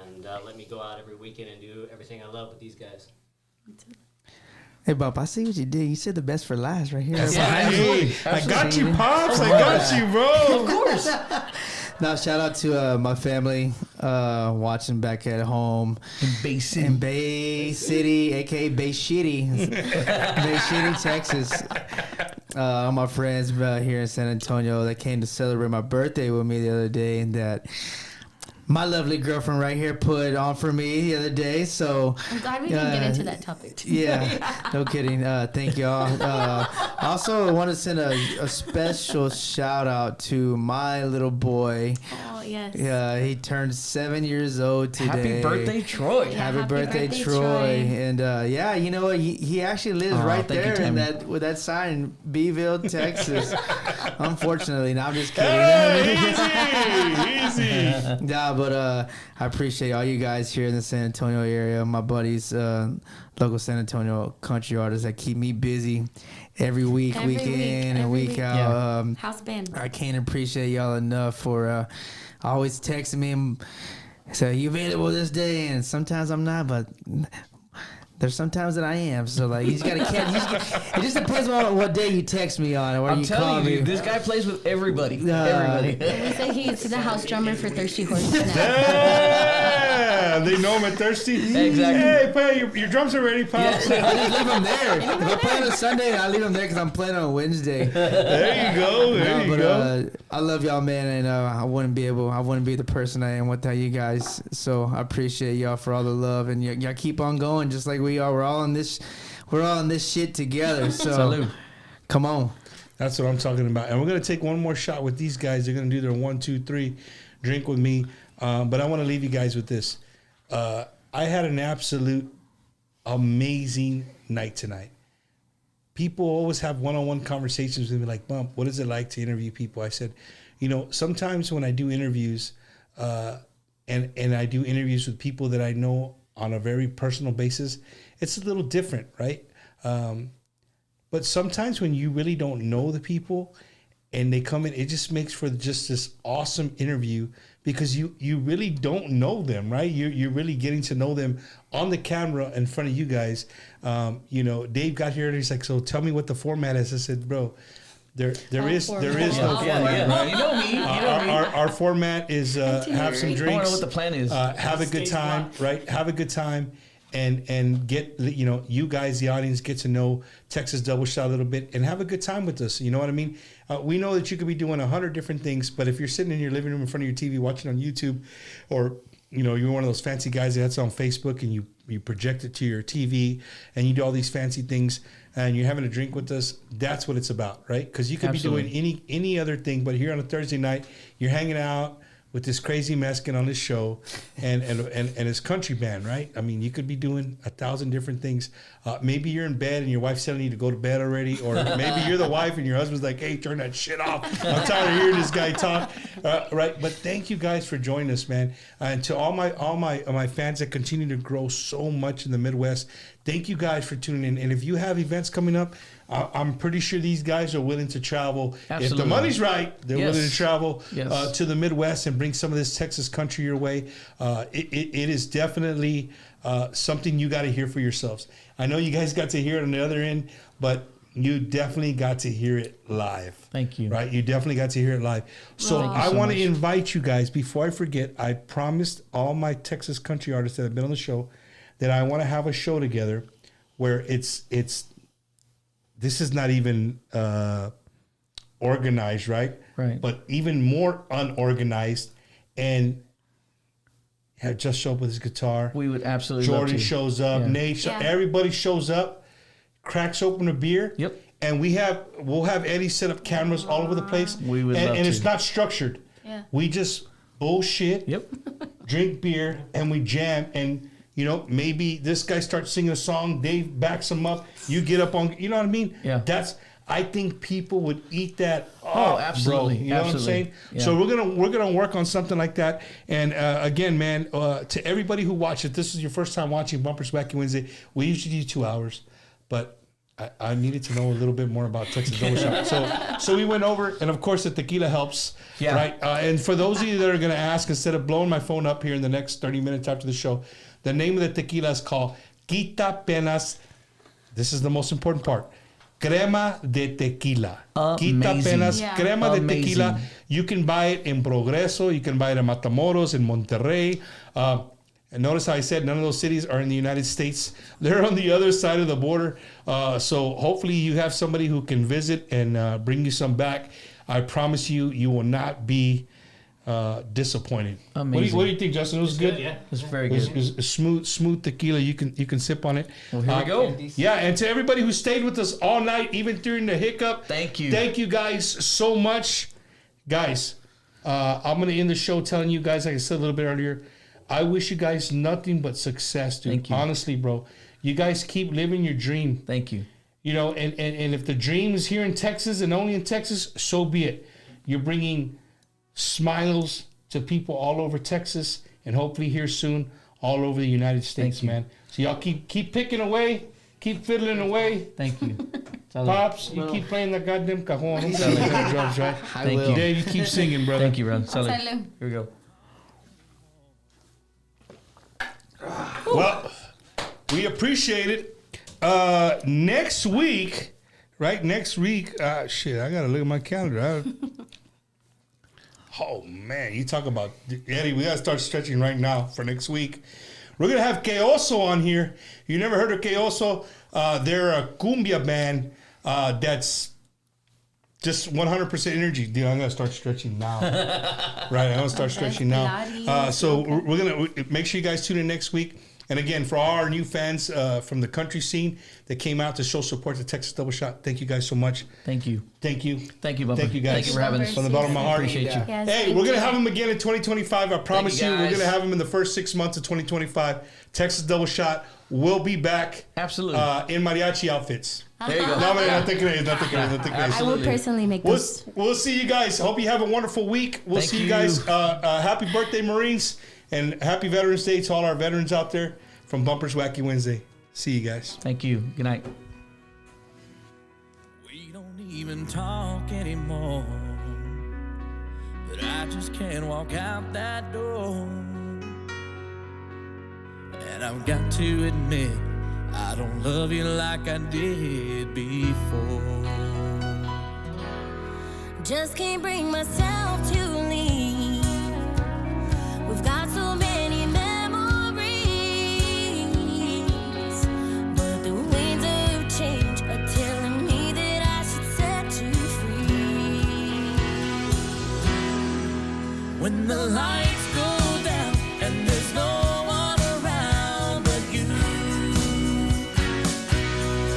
And let me go out every weekend and do everything I love with these guys. Hey, Bob, I see what you did. You said the best for last right here. Hey, I got you, Pops. I got you, bro. Of course. Now, shout out to my family watching back at home in Bay City, aka Bay Shitty, Bay Shitty, Texas. All my friends here in San Antonio that came to celebrate my birthday with me the other day, and that my lovely girlfriend right here put on for me the other day. So I'm glad we didn't get into that topic. Yeah, no kidding. Thank y'all. Also, I want to send a special shout out to my little boy. Oh, yes. Yeah, he turned 7 years old today. Happy birthday, Troy. Yeah, Happy birthday, Troy. And yeah, you know what? He actually lives right thank you, there in Tammy. with that sign in Beeville, Texas. Unfortunately, no, I'm just kidding. Hey, easy. Nah, but I appreciate all you guys here in the San Antonio area. My buddies, local San Antonio country artists that keep me busy every week, week in and week out. Yeah. House band. I can't appreciate y'all enough for always texting me and say, you available this day? And sometimes I'm not, but there's sometimes that I am. So like, you just gotta catch. It just depends on what day you text me on or where I'm you call telling you, me. dude, this guy plays with everybody. Everybody. We say he's the house drummer for Thirsty Horse. Yeah, they know him at Thirsty. Exactly. Hey, play your drums are ready, Pops. I just leave them there. If I play on a Sunday, I leave them there because I'm playing on a Wednesday. There you go. There you go. I love y'all, man, and I wouldn't be the person I am without you guys. So I appreciate y'all for all the love, and y'all keep on going just like we are. We're all in this shit together. So Salud. Come on. That's what I'm talking about. And we're gonna take one more shot with these guys. They're gonna do their 1, 2, 3 drink with me. But I want to leave you guys with this. I had an absolute amazing night tonight. People always have one-on-one conversations with me like, Bump, what is it like to interview people? I said, sometimes when I do interviews, and I do interviews with people that I know on a very personal basis, it's a little different, right? But sometimes when you really don't know the people and they come in, it just makes for just this awesome interview because you really don't know them, right? You're really getting to know them on the camera in front of you guys. Dave got here and he's like, so tell me what the format is. I said, bro, There is no format. Yeah. Right? You know me. Our format is have some drinks. I want to know what the plan is. Have a good time, right? Have a good time, and get you guys, the audience, get to know Texas Double Shot a little bit, and have a good time with us. You know what I mean? We know that you could be doing 100 different things, but if you're sitting in your living room in front of your TV watching on YouTube, or you're one of those fancy guys that's on Facebook and you project it to your TV and you do all these fancy things and you're having a drink with us, that's what it's about, right? Because you could Absolutely. be doing any other thing, but here on a Thursday night, you're hanging out with this crazy Mexican on this show and his country band, right? I mean, you could be doing 1,000 different things. Maybe you're in bed and your wife's telling you to go to bed already, or maybe you're the wife and your husband's like, hey, turn that shit off. I'm tired of hearing this guy talk, right? But thank you guys for joining us, man. And to all my fans that continue to grow so much in the Midwest, thank you guys for tuning in. And if you have events coming up, I'm pretty sure these guys are willing to travel. Absolutely. If the money's right, they're Yes. willing to travel Yes. to the Midwest and bring some of this Texas country your way. It is definitely something you got to hear for yourselves. I know you guys got to hear it on the other end, but you definitely got to hear it live. Thank you. Right? You definitely got to hear it live. So Thank you I so want to much. invite you guys, before I forget, I promised all my Texas country artists that have been on the show that I want to have a show together where it's this is not even organized, right? Right. But even more unorganized, and have just show up with his guitar. We would absolutely love Jordan to. shows up, Yeah. Nate, everybody shows up, cracks open a beer. Yep. And we'll have Eddie set up cameras all over the place. We would and, love and to. it's not structured. Yeah. We just bullshit. Yep. Drink beer and we jam, and maybe this guy starts singing a song, Dave backs him up, you get up on, you know what I mean? Yeah. I think people would eat that Oh, up, absolutely. bro. You know Absolutely. what I'm saying? Yeah. So we're gonna work on something like that. And again, man, to everybody who watched it, this is your first time watching Bumpers Wacky Wednesday. We usually do 2 hours, but I needed to know a little bit more about Texas Double Shot. So we went over, and of course the tequila helps, Yeah. right? And for those of you that are going to ask, instead of blowing my phone up here in the next 30 minutes after the show, the name of the tequila is called Quita Penas. This is the most important part. Crema de tequila. Quita Amazing. Penas, Yeah. crema de Amazing. tequila. You can buy it in Progreso. You can buy it in Matamoros, in Monterrey. And notice how I said none of those cities are in the United States. They're on the other side of the border. So hopefully you have somebody who can visit and bring you some back. I promise you will not be disappointed. Amazing. What do you think, Justin? It was good. Yeah. It's very It was, good. it was smooth tequila. You can sip on it. Well, here we go. Yeah, and to everybody who stayed with us all night, even during the hiccup, Thank you. Thank you guys so much. Guys, I'm going to end the show telling you guys, like I said a little bit earlier, I wish you guys nothing but success, dude. Thank you. Honestly, bro. You guys keep living your dream. Thank you. And if the dream is here in Texas and only in Texas, so be it. You're bringing smiles to people all over Texas and hopefully here soon all over the United States, Thank you. man. So y'all keep picking away, keep fiddling away. Thank you. Pops, you keep playing the goddamn cajon. I'm telling you the drums, right? Thank you. Dave, you keep singing, brother. Thank you, brother. Salud. Salud. Here we go. Well, we appreciate it. Next week, right? Next week, shit, I gotta look at my calendar. Oh man, you talk about Eddie. We gotta start stretching right now for next week. We're gonna have Keoso on here. You never heard of Keoso? They're a cumbia band that's just 100% energy. Dude, I'm gonna start stretching now. Right, I'm gonna start stretching now. Pilates, So we're gonna make sure you guys tune in next week. And again, for all our new fans from the country scene that came out to show support to Texas Double Shot, thank you guys so much. Thank you. Thank you. Thank you, Bubba. Thank you guys. Thank you for having us. From the bottom of my heart. Appreciate you. Yes, Hey, thank we're going to you. have them again in 2025. I promise you, you, we're guys. going to have them in the first 6 months of 2025. Texas Double Shot will be back. Absolutely. In mariachi outfits. There you go. No, man, not thinking of it. Not thinking of it. Not thinking of it. I will Absolutely. personally make those. We'll see you guys. Hope you have a wonderful week. We'll Thank see you you. guys. Happy birthday, Marines, and happy Veterans Day to all our veterans out there from Bumpers Wacky Wednesday. See you guys. Thank you. Good night. We don't even talk anymore, but I just can't walk out that door. And I've got to admit, I don't love you like I did before. Just can't bring myself to leave. We've got so many memories, but the winds of change are telling me that I should set you free. When the lights go